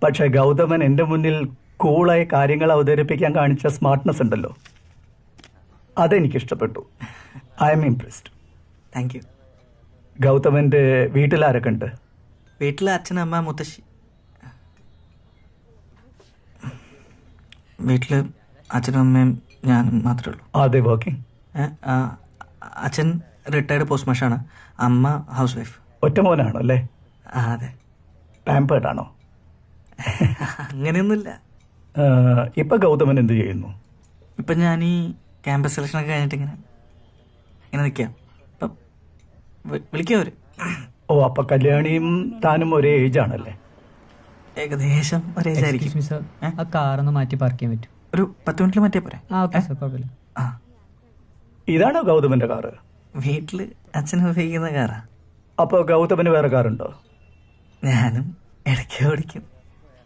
പക്ഷെ ഗൗതമൻ എൻ്റെ മുന്നിൽ കൂളായി കാര്യങ്ങൾ അവതരിപ്പിക്കാൻ കാണിച്ച സ്മാർട്ട്നെസ് ഉണ്ടല്ലോ, അതെനിക്കിഷ്ടപ്പെട്ടു. I am impressed. Thank you. ഗൗതമൻ്റെ വീട്ടിലാരൊക്കെ ഉണ്ട്? വീട്ടിൽ അച്ഛൻ, അമ്മ, മുത്തശ്ശി. വീട്ടില് അച്ഛനും അമ്മയും ഞാനും മാത്രമേ ഉള്ളൂ. അതെ, വർക്കിംഗ്? അച്ഛൻ റിട്ടയർഡ് പോസ്റ്റ് മാഷാണ്, അമ്മ ഹൗസ് വൈഫ്. ഒറ്റ മോനാണോ അല്ലേ? അതെ. പാമ്പേർഡ് ആണോ? അങ്ങനെയൊന്നുമില്ല. ഇപ്പൊ ഗൗതമൻ എന്ത് ചെയ്യുന്നു? ഇപ്പൊ ഞാൻ ഈ ക്യാമ്പസ് സെലക്ഷൻ ഒക്കെ കഴിഞ്ഞിട്ട് ഇങ്ങനെ നിൽക്കാം. ഇപ്പം വിളിക്കാം അവര്. ഓ, അപ്പൊ കല്യാണിയും താനും ഒരേ ഏജ് ആണല്ലേ? ഏകദേശം ഒരേ ഏജ് ആയിരിക്കും. ആ കാറൊന്ന് മാറ്റി പാർക്ക് ചെയ്യാൻ പറ്റും? ഒരു 10 മിനിറ്റിൽ മാറ്റിയാ പോരെ? ഓക്കെ സാർ, കുഴപ്പമില്ല. ഇതാണോ ഗൗതമന്റെ കാറ്? വീട്ടില് അച്ഛൻ ഉപയോഗിക്കുന്ന കാറാ. അപ്പൊ ഗൗതമന് വേറെ കാറുണ്ടോ? ഞാനും ഇടയ്ക്ക് ഓടിക്കും.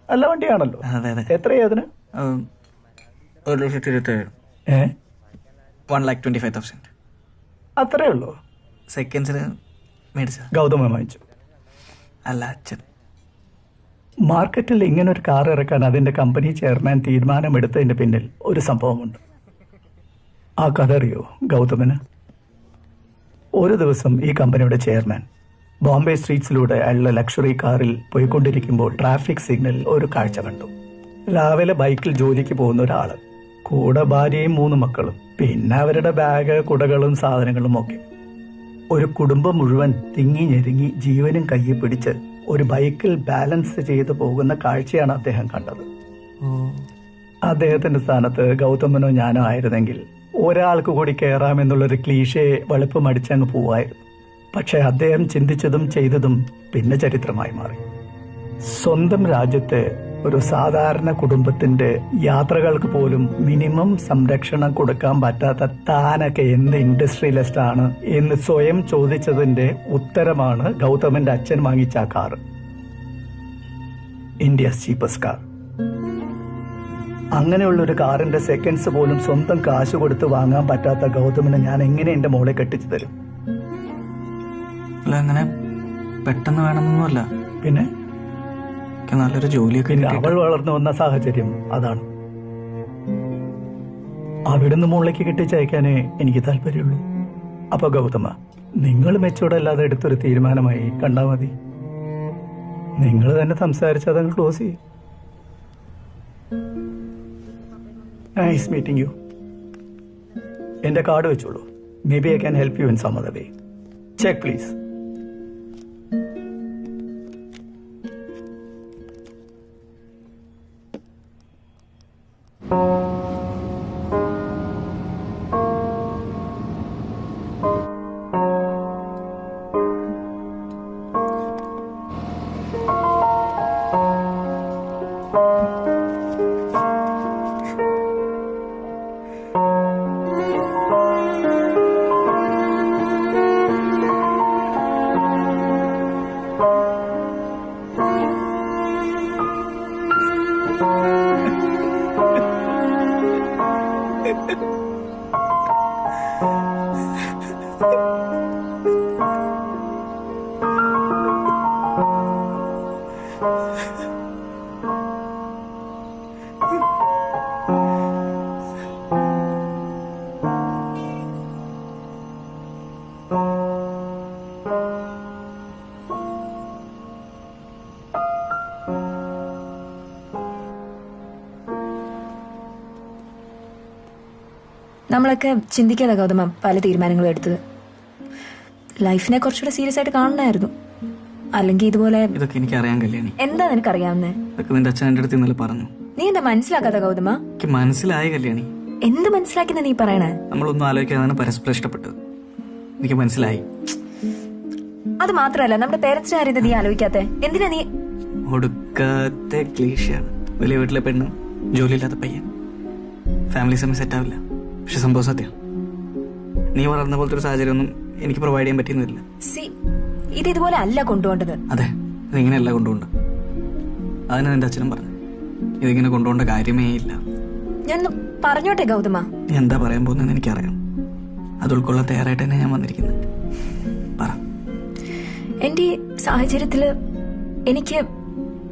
നല്ല വണ്ടിയാണല്ലോ. അതെ അതെ. എത്രയാ അതിന്? 1,27,000. 1,25,000. അത്രേ ഉള്ളൂ? സെക്കൻഡ്സിന് മേടിച്ച. ഗൗതമൻ വാങ്ങിച്ചു? അല്ല, അച്ഛൻ. മാർക്കറ്റിൽ ഇങ്ങനൊരു കാർ ഇറക്കാൻ അതിന്റെ കമ്പനി ചെയർമാൻ തീരുമാനമെടുത്തതിന്റെ പിന്നിൽ ഒരു സംഭവമുണ്ട്. ആ കഥ അറിയോ ഗൗതമന്? ഒരു ദിവസം ഈ കമ്പനിയുടെ ചെയർമാൻ ബോംബെ സ്ട്രീറ്റ്സിലൂടെ അയാളുടെ ലക്ഷറി കാറിൽ പോയിക്കൊണ്ടിരിക്കുമ്പോൾ ട്രാഫിക് സിഗ്നലിൽ ഒരു കാഴ്ച കണ്ടു. രാവിലെ ബൈക്കിൽ ജോലിക്ക് പോകുന്ന ഒരാള്, കൂടെ ഭാര്യയും 3 മക്കളും, പിന്നെ അവരുടെ ബാഗ്, കുടകളും സാധനങ്ങളും ഒക്കെ. ഒരു കുടുംബം മുഴുവൻ തിങ്ങി ഞെരുങ്ങി ജീവനും കയ്യിൽ പിടിച്ച് ഒരു ബൈക്കിൽ ബാലൻസ് ചെയ്ത് പോകുന്ന കാഴ്ചയാണ് അദ്ദേഹം കണ്ടത്. അദ്ദേഹത്തിന്റെ സ്ഥാനത്ത് ഗൗതമനോ ഞാനോ ആയിരുന്നെങ്കിൽ ഒരാൾക്ക് കൂടി കയറാമെന്നുള്ളൊരു ക്ലീഷേ വെളുപ്പം അടിച്ചങ്ങ് പോവായിരുന്നു. പക്ഷെ അദ്ദേഹം ചിന്തിച്ചതും ചെയ്തതും പിന്നെ ചരിത്രമായി മാറി. സ്വന്തം രാജ്യത്തെ ഒരു സാധാരണ കുടുംബത്തിന്റെ യാത്രകൾക്ക് പോലും മിനിമം സംരക്ഷണം കൊടുക്കാൻ പറ്റാത്ത താനൊക്കെ എന്ത് ഇൻഡസ്ട്രിയലിസ്റ്റ് ആണ് എന്ന് സ്വയം ചോദിച്ചതിന്റെ ഉത്തരമാണ് ഗൗതമന്റെ അച്ഛൻ വാങ്ങിച്ച ആ കാർ. India's cheapest car. അങ്ങനെയുള്ളൊരു കാറിന്റെ സെക്കൻഡ്സ് പോലും സ്വന്തം കാശ് കൊടുത്ത് വാങ്ങാൻ പറ്റാത്ത ഗൗതമന് ഞാൻ എങ്ങനെ എന്റെ മോളെ കെട്ടിച്ചു തരും? അങ്ങനെ പെട്ടെന്ന് വേണമെന്നൊന്നുമല്ല. പിന്നെ നല്ലൊരു ജോലിയൊക്കെ. അവൾ വളർന്നു വന്ന സാഹചര്യം അതാണ്. അവിടുന്ന് മുകളിലേക്ക് കെട്ടിച്ചയക്കാനേ എനിക്ക് താല്പര്യമുള്ളൂ. അപ്പൊ ഗൗതമ, നിങ്ങൾ മെച്ചൂടല്ലാതെ എടുത്തൊരു തീരുമാനമായി കണ്ടാൽ മതി. നിങ്ങൾ തന്നെ സംസാരിച്ച് അതങ്ങ് ക്ലോസ് ചെയ്യും. Nice meeting you. എന്റെ കാർഡ് വെച്ചോളൂ. Maybe I can help you in some other way. Check please. നമ്മളൊക്കെ ചിന്തിക്കാതെ ഗൗതമ പല തീരുമാനങ്ങളും എടുത്തത്. ലൈഫിനെ കുറച്ചുകൂടെ സീരിയസ് ആയിട്ട് കാണണമായിരുന്നു. അല്ലെങ്കിൽ ഇതുപോലെ. ഇതൊക്കെ എനിക്ക് അറിയാൻ കല്യാണി. എന്താ നിനക്കറിയാവുന്നേ? ഇതൊക്കെ നിന്റെ അച്ഛൻ എന്റെ അടുത്ത് ഇന്നലെ പറഞ്ഞു. നീ എന്താ മനസ്സിലാക്കാത്ത ഗൗതമ? എനിക്ക് മനസ്സിലായ കല്യാണി. എന്ത് മനസ്സിലാക്കുന്ന നീ പറയണേ? നമ്മളൊന്നും ആലോചിക്കാതാണ് പരസ്പരം ഇഷ്ടപ്പെട്ടത്. എനിക്ക് മനസ്സിലായി. അത് മാത്രമല്ല, നമ്മുടെ പേരൻസിന്റെ കാര്യം നീ ആലോചിക്കാത്തെ എന്തിനാ? നീ ഒടുക്കത്തെ ക്ലീശയാണ്. വലിയ വീട്ടിലെ പെണ്ണ്, ജോലിയില്ലാത്ത പയ്യൻ, ഫാമിലി സമയം സെറ്റ് ആവില്ല. പക്ഷെ സംഭവം സത്യം. നീ വളർന്ന പോലത്തെ ഒരു സാഹചര്യം ഒന്നും എനിക്ക് പ്രൊവൈഡ് ചെയ്യാൻ പറ്റിയെന്നില്ല. ഇത് ഇതുപോലെ അല്ല കൊണ്ടുപോകേണ്ടത്. അതെ, ഇതിങ്ങനെയല്ല കൊണ്ടുപോകണ്ട. അതിന് നിന്റെ അച്ഛനും പറഞ്ഞു ഇതിങ്ങനെ കൊണ്ടുപോകേണ്ട കാര്യമേ ഇല്ല. ഞാൻ പറഞ്ഞോട്ടെ ഗൗതമ? നീ എന്താ പറയാൻ പോകുന്നതെന്ന് എനിക്കറിയാം. അത് ഉൾക്കൊള്ളാൻ തയ്യാറായിട്ട് തന്നെ ഞാൻ വന്നിരിക്കുന്നത്. പറ. എന്റെ ഈ സാഹചര്യത്തില് എനിക്ക്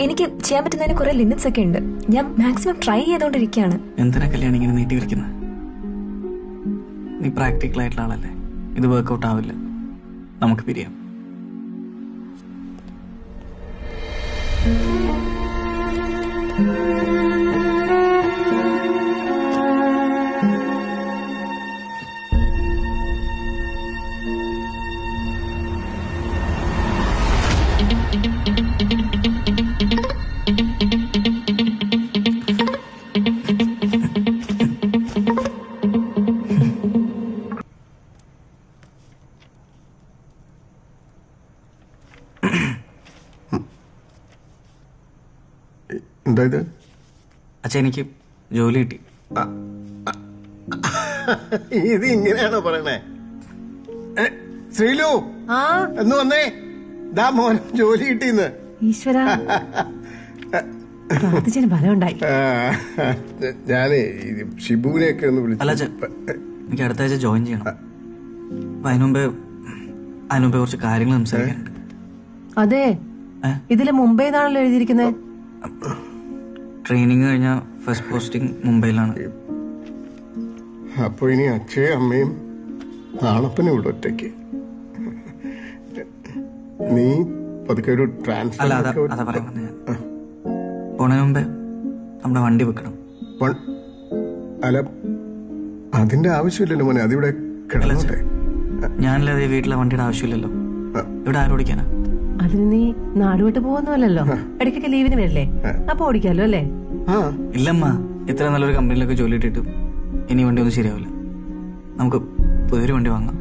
എനിക്ക് ചെയ്യാൻ പറ്റുന്നതിന് കുറെ ലിമിറ്റ്സ് ഒക്കെ ഉണ്ട്. ഞാൻ മാക്സിമം ട്രൈ ചെയ്തോണ്ടിരിക്കുകയാണ്. എന്തിനാ കല്യാണം ഇങ്ങനെ നീട്ടി വെക്കുന്നത്? നീ പ്രാക്ടിക്കൽ ആയിട്ടുള്ള ആളല്ലേ. ഇത് വർക്ക്ഔട്ട് ആവില്ല. നമുക്ക് പിരിയാം. എന്താ ഇത്? അച്ഛാ, എനിക്ക് ജോലി കിട്ടി. ഇത് ഇങ്ങനെയാണോ പറയണേ? ശ്രീലു എന്ന് വന്നേ. ദാ മോൻ ജോലി കിട്ടിന്ന്. ഈശ്വര, ഫലം ഉണ്ടായി. ഞാനേ ഷിബുവിനെയൊക്കെ ഒന്ന് അല്ല വിളിച്ചു. എനിക്ക് അടുത്ത ആഴ്ച ജോയിൻ ചെയ്യണം. അതിനുമുമ്പേ കുറച്ച് കാര്യങ്ങൾ സംസാരിക്കാനുണ്ട്. അതെ, ഇതില് മുംബൈന്നാണല്ലോ എഴുതിയിരിക്കുന്നത്. ട്രെയിനിങ് കഴിഞ്ഞ ഫസ്റ്റ് പോസ്റ്റിംഗ് മുംബൈയിലാണ്. അപ്പൊ ഇനി അച്ഛയും അമ്മയും നാളപ്പനും ഇവിടെ ഒറ്റയ്ക്ക്. നീ പതുക്കെ ഒരു അല്ല, അതാ പറയാൻ പോണതിന് മുമ്പേ നമ്മുടെ വണ്ടി വെക്കണം. അല്ല, അതിന്റെ ആവശ്യമില്ലല്ലോ മോനെ. അതിവിടെ കിടന്നോട്ടെ. ഞാനല്ലാതെ വീട്ടിലെ വണ്ടിയുടെ ആവശ്യമില്ലല്ലോ. ഇവിടെ ആരും ഓടിക്കാനാ? അതിന് നീ നാടുവിട്ട് പോകുന്നല്ലോ. ഇടയ്ക്കൊക്കെ ലീവിന് വരില്ലേ? അപ്പൊ ഓടിക്കാലോ അല്ലേ? ഇല്ലമ്മ, ഇത്ര നല്ലൊരു കമ്പനിയിലൊക്കെ ജോലി ഇട്ടിട്ട് ഇനി വണ്ടി ഒന്നും ശരിയാവില്ല. നമുക്ക് പുതിയൊരു വണ്ടി വാങ്ങാം.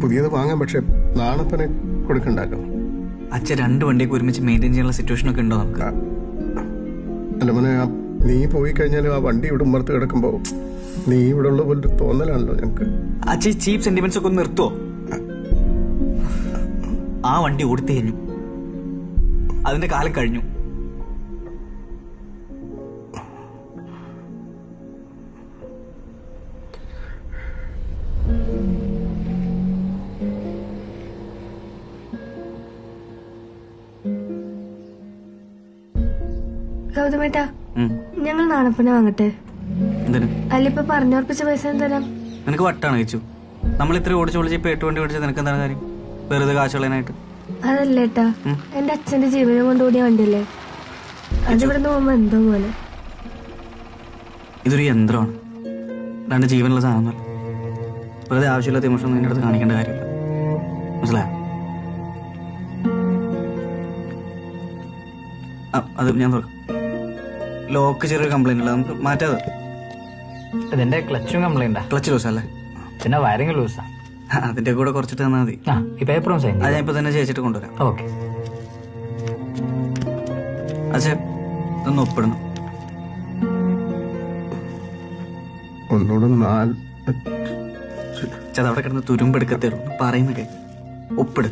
പുതിയത് വാങ്ങാം, പക്ഷെ നാണപ്പനെ കൊടുക്കണ്ടല്ലോ. അച്ഛൻ 2 വണ്ടിയൊക്കെ ഒരുമിച്ച് മെയിൻറ്റെയിൻ ചെയ്യാനുള്ള സിറ്റുവേഷൻ ഒക്കെ ഉണ്ടോ നമുക്ക്? അല്ല മോനെ, നീ പോയി കഴിഞ്ഞാലും ആ വണ്ടി ഇവിടെ ഉമ്മർത്ത് കിടക്കുമ്പോ നീ ഇവിടെ ഉള്ള പോലൊരു തോന്നലാണല്ലോ ഞങ്ങക്ക്. അച്ഛൻ ചീപ്പ് സെന്റിമെന്റ്സ് ഒക്കെ ഒന്ന് നിർത്തുവോ? ആ വണ്ടി ഓടിത്തു കഴിഞ്ഞു. അതിന്റെ കാലം കഴിഞ്ഞു. ഗൗതമേട്ടാ, ഞങ്ങൾ നാണപ്പനെ വാങ്ങട്ടെ? എന്തിന്? അല്ലിപ്പോ പറഞ്ഞുറപ്പിച്ച പൈസ തരാം. നിനക്ക് വട്ടാണ് കഴിച്ചു. നമ്മൾ ഇത്ര ഓടിച്ച് വിളിച്ച് ഇപ്പൊ 8 വണ്ടി ഓടിച്ചത് നിനക്ക് എന്താണ് കാര്യം? വെറുതെ കാശുള്ളതിനായിട്ട്. അതല്ലേട്ടാ, എന്റെ അച്ഛന്റെ ജീവനം കൊണ്ടുകൂടിയ വണ്ടിയല്ലേ. അതിവിടെ പോകുമ്പോ എന്തോ പോലെ. ഇതൊരു യന്ത്രമാണ്, അല്ലാണ്ട് ജീവനുള്ള സാധനമല്ല. വെറുതെ ആവശ്യമില്ലാത്ത ഇമോഷൻ നിന്റെ അടുത്ത് കാണിക്കേണ്ട കാര്യമില്ല. മനസ്സിലായോ? അത് ഞാൻ തുറക്കാം. ലോക്ക് ചെറിയൊരു കംപ്ലൈന്റ് ഉള്ള, നമുക്ക് മാറ്റാതെ. ഇതിന്റെ ക്ലച്ചും കംപ്ലൈന്റാ. ക്ലച്ച് ലൂസ് അല്ലേ? പിന്നെ വയറിംഗ് ലൂസാ. അതിന്റെ കൂടെ കുറച്ചിട്ട് തന്നാൽ മതി. ഈ പേപ്പറും സൈൻ അത് ഞാൻ ഇപ്പൊ തന്നെ ചേച്ചിട്ട് കൊണ്ടുവരാം. ഓക്കെ. അച്ഛാ, ഇതൊന്ന് ഒപ്പിടണം. ഒന്നുകൂടെ അവിടെ കിടന്ന് തുരുമ്പെടുക്കത്തേ ഉള്ളൂ. പറയുന്നൊക്കെ ഒപ്പിട്.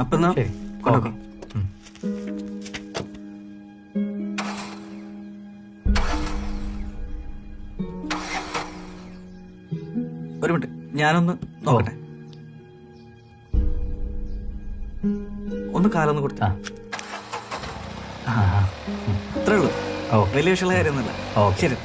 അപ്പൊ എന്നാ കൊണ്ടുവെക്കാം. ഒരു മിനിറ്റ്, ഞാനൊന്ന് നോക്കട്ടെ. ഒന്ന് കാലൊന്ന് കൊടുത്ത അത്രേ ഉള്ളൂ. വലിയ വിഷയമുള്ള കാര്യമൊന്നുമില്ല. ശരി.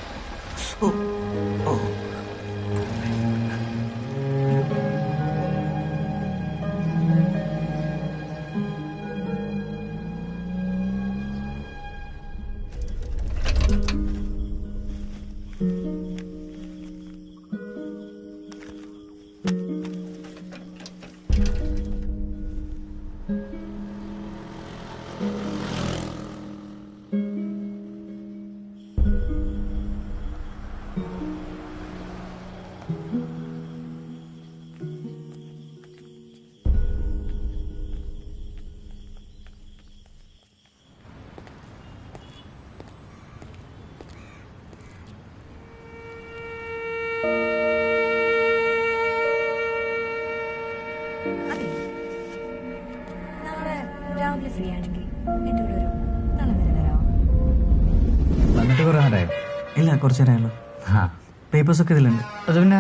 വീക്കെൻഡ് ഫ്രീ ആണെങ്കിൽ എൻ്റെ കൂടെ ഒരു നാളെ വരെ വരാമോ? വന്നിട്ട് കുറേ നേരമായോ? ഇല്ല, കുറച്ച് നേരമായുള്ളൂ. ആ പേപ്പേഴ്സൊക്കെ ഇതിലുണ്ട്. അത് പിന്നെ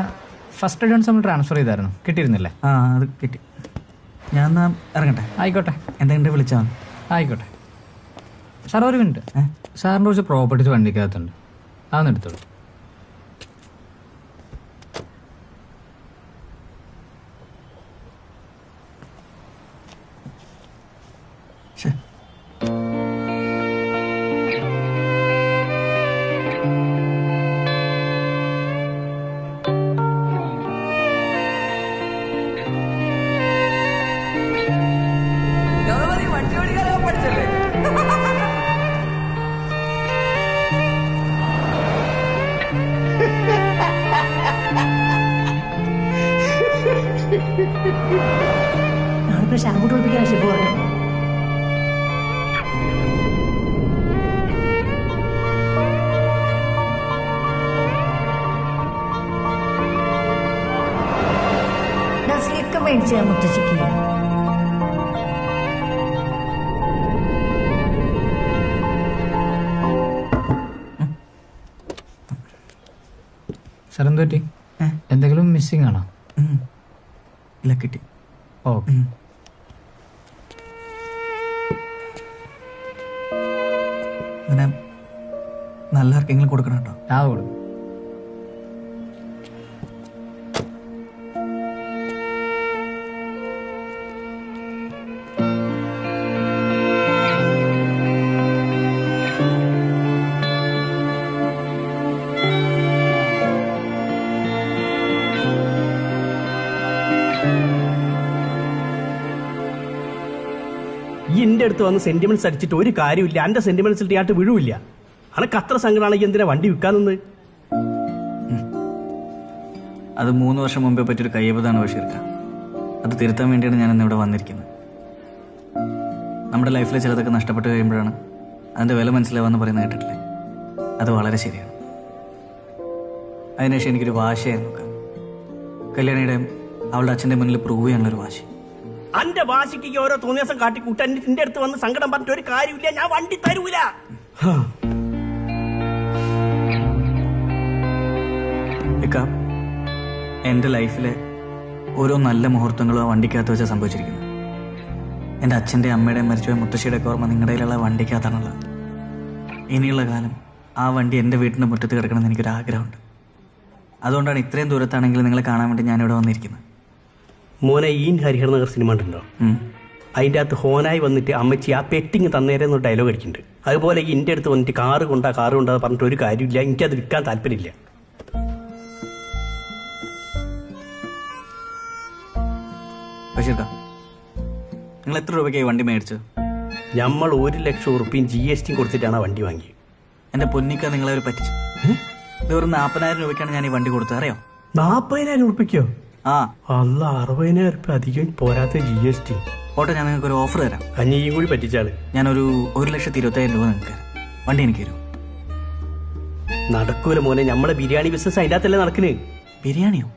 ഫസ്റ്റ് അഡ്വാൻസ് നമ്മൾ ട്രാൻസ്ഫർ ചെയ്തായിരുന്നു, കിട്ടിയിരുന്നില്ലേ? ആ, അത് കിട്ടി. ഞാൻ എന്നാ ഇറങ്ങട്ടെ. ആയിക്കോട്ടെ. എന്തെങ്കിലും വിളിച്ചാൽ മതി. ആയിക്കോട്ടെ. സാർ ഒരു മിനിറ്റ്, സാറിൻ്റെ കുറച്ച് പ്രോപ്പർട്ടീസ് വണ്ടിക്കകത്തുണ്ട്, അതൊന്ന് എടുത്തോളൂ. വണ്ടി ഓടിക്കാനൊക്കെ പഠിച്ചല്ലേ? നാളെ ഷാമ്പൂ കുളിപ്പിക്കാൻ ഷിപ്പ് പറഞ്ഞു. സ്ലിക്ക് മേടിച്ച മുത്തശ്ശിക്ക് സാർ എന്ത് പറ്റി? എന്തെങ്കിലും മിസ്സിംഗ് ആണോ? ഇല്ല, കിട്ടി. ഓക്കെ. അങ്ങനെ നല്ല ആർക്കെങ്കിലും കൊടുക്കണം കേട്ടോ. ആ, കൊടുക്കും. ഈ എൻ്റെ അടുത്ത് വന്ന് സെന്റിമെന്റ്സ് അടിച്ചിട്ട് ഒരു കാര്യമില്ല. എൻ്റെ സെന്റിമെന്റ്സിൽ ആയിട്ട് വീഴുമില്ല. അനക്ക് അത്ര സങ്കടമാണെങ്കിൽ എന്തിനാ വണ്ടി വിൽക്കാനെന്ന്? അത് 3 വർഷം മുമ്പേ പറ്റിയൊരു കയ്യബദ്ധമാണ് ബഷീർക്ക. അത് തിരുത്താൻ വേണ്ടിയാണ് ഞാൻ ഇന്ന് ഇവിടെ വന്നിരിക്കുന്നത്. നമ്മുടെ ലൈഫിൽ ചിലതൊക്കെ നഷ്ടപ്പെട്ട് കഴിയുമ്പോഴാണ് അതിൻ്റെ വില മനസ്സിലാവാന്ന് പറയുന്നത് കേട്ടിട്ടില്ലേ? അത് വളരെ ശരിയാണ്. അതിനുശേഷം എനിക്കൊരു വാശിയായിരുന്നു കല്യാണിയുടെ അവളുടെ അച്ഛൻ്റെ മുന്നിൽ പ്രൂവ് ചെയ്യാനുള്ളൊരു വാശി. അന്റെ വാശിക്ക് ഓരോ തോന്നിയാസം കാട്ടിക്കൂട്ടാൻ എന്റെ അടുത്ത് വന്ന് സങ്കടം പറഞ്ഞിട്ട് ഒരു കാര്യമില്ല. ഞാൻ വണ്ടി തരൂല. എൻ്റെ ലൈഫിലെ ഓരോ നല്ല മുഹൂർത്തങ്ങളും ആ വണ്ടിക്കകത്ത് വെച്ചാൽ സംഭവിച്ചിരിക്കുന്നത്. എൻ്റെ അച്ഛൻ്റെ അമ്മയുടെയും മരിച്ചുപോയ മുത്തശ്ശിയുടെ ഒക്കെ ഓർമ്മ നിങ്ങളുടെ കയ്യിലുള്ള വണ്ടിക്കകത്താണുള്ളത്. ഇനിയുള്ള കാലം ആ വണ്ടി എൻ്റെ വീട്ടിൻ്റെ മുറ്റത്ത് കിടക്കണമെന്ന് എനിക്കൊരാഗ്രഹമുണ്ട്. അതുകൊണ്ടാണ് ഇത്രയും ദൂരത്താണെങ്കിലും നിങ്ങളെ കാണാൻ വേണ്ടി ഞാനിവിടെ വന്നിരിക്കുന്നത്. മോനെ, ഈ ഹരിഹർ നഗർ സിനിമ ഉണ്ടോ? അതിൻ്റെ അകത്ത് ഹോനായി വന്നിട്ട് അമ്മച്ചി ആ പെറ്റിങ് തന്നേരെന്നൊരു ഡയലോഗ് അടിക്കുന്നുണ്ട്. അതുപോലെ എൻ്റെ അടുത്ത് വന്നിട്ട് കാറ് കൊണ്ടാ പറഞ്ഞിട്ട് ഒരു കാര്യമില്ല. എനിക്കത് വിൽക്കാൻ താല്പര്യമില്ല. ബഷീർക്ക, നിങ്ങൾ എത്ര രൂപയ്ക്കായി വണ്ടി മേടിച്ചത്? നമ്മൾ 1 ലക്ഷം ഉറുപ്പിയും GST കൊടുത്തിട്ടാണ് ആ വണ്ടി വാങ്ങിയത്. എൻ്റെ പൊന്നിക്ക, നിങ്ങളെ ഒരു പറ്റിച്ചു. വെറും 40,000 രൂപയ്ക്കാണ് ഞാൻ ഈ വണ്ടി കൊടുത്തത്, അറിയോ? 40,000 ഉറുപ്പിക്കോ? ആ, അല്ല, 60,000 ഉറുപ്പ അധികം പോരാത്ത GST. ഓട്ടെ, ഞാൻ നിങ്ങൾക്ക് ഒരു ഓഫർ തരാം. കഞ്ഞിയും കൂടി പറ്റിച്ചാള്. ഞാനൊരു 1,25,000 രൂപ നിങ്ങൾക്ക് തരാം. വണ്ടി എനിക്ക് തരും. നടക്കൂല മോനെ, നമ്മളെ ബിരിയാണി ബിസിനസ് അതിൻ്റെ അകത്തല്ലേ നടക്കുന്നത്. ബിരിയാണിയോ?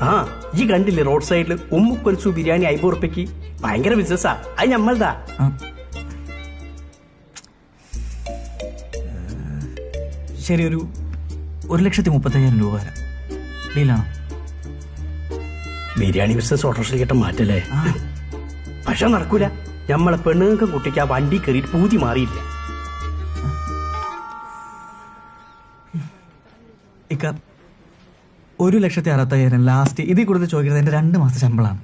ആ, ഈ കണ്ടില്ലേ റോഡ് സൈഡിൽ ഉമ്മുക്കൊലിച്ചു ബിരിയാണി 50 ഉറുപ്പയ്ക്ക്? ഭയങ്കര ബിസിനസ്സാ. അത് നമ്മളതാ. ശരി, ഒരു 1,35,000 രൂപ വരാം. ഡീലാണോ? ബിരിയാണി ബിസിനസ് ഓട്ടോറിക്ഷയിൽ കിട്ടാൻ മാറ്റല്ലേ? പക്ഷെ നടക്കൂല. നമ്മളെ പെണ്ണുങ്ങൾക്ക് കുട്ടിക്ക് ആ വണ്ടി കയറിയിട്ട് പൂതി മാറിയില്ല. ഇക്ക, 1,60,000 ലാസ്റ്റ് ഇതിൽ കൊടുത്ത് ചോദിക്കുന്നത് എൻ്റെ 2 മാസത്തെ ശമ്പളമാണ്.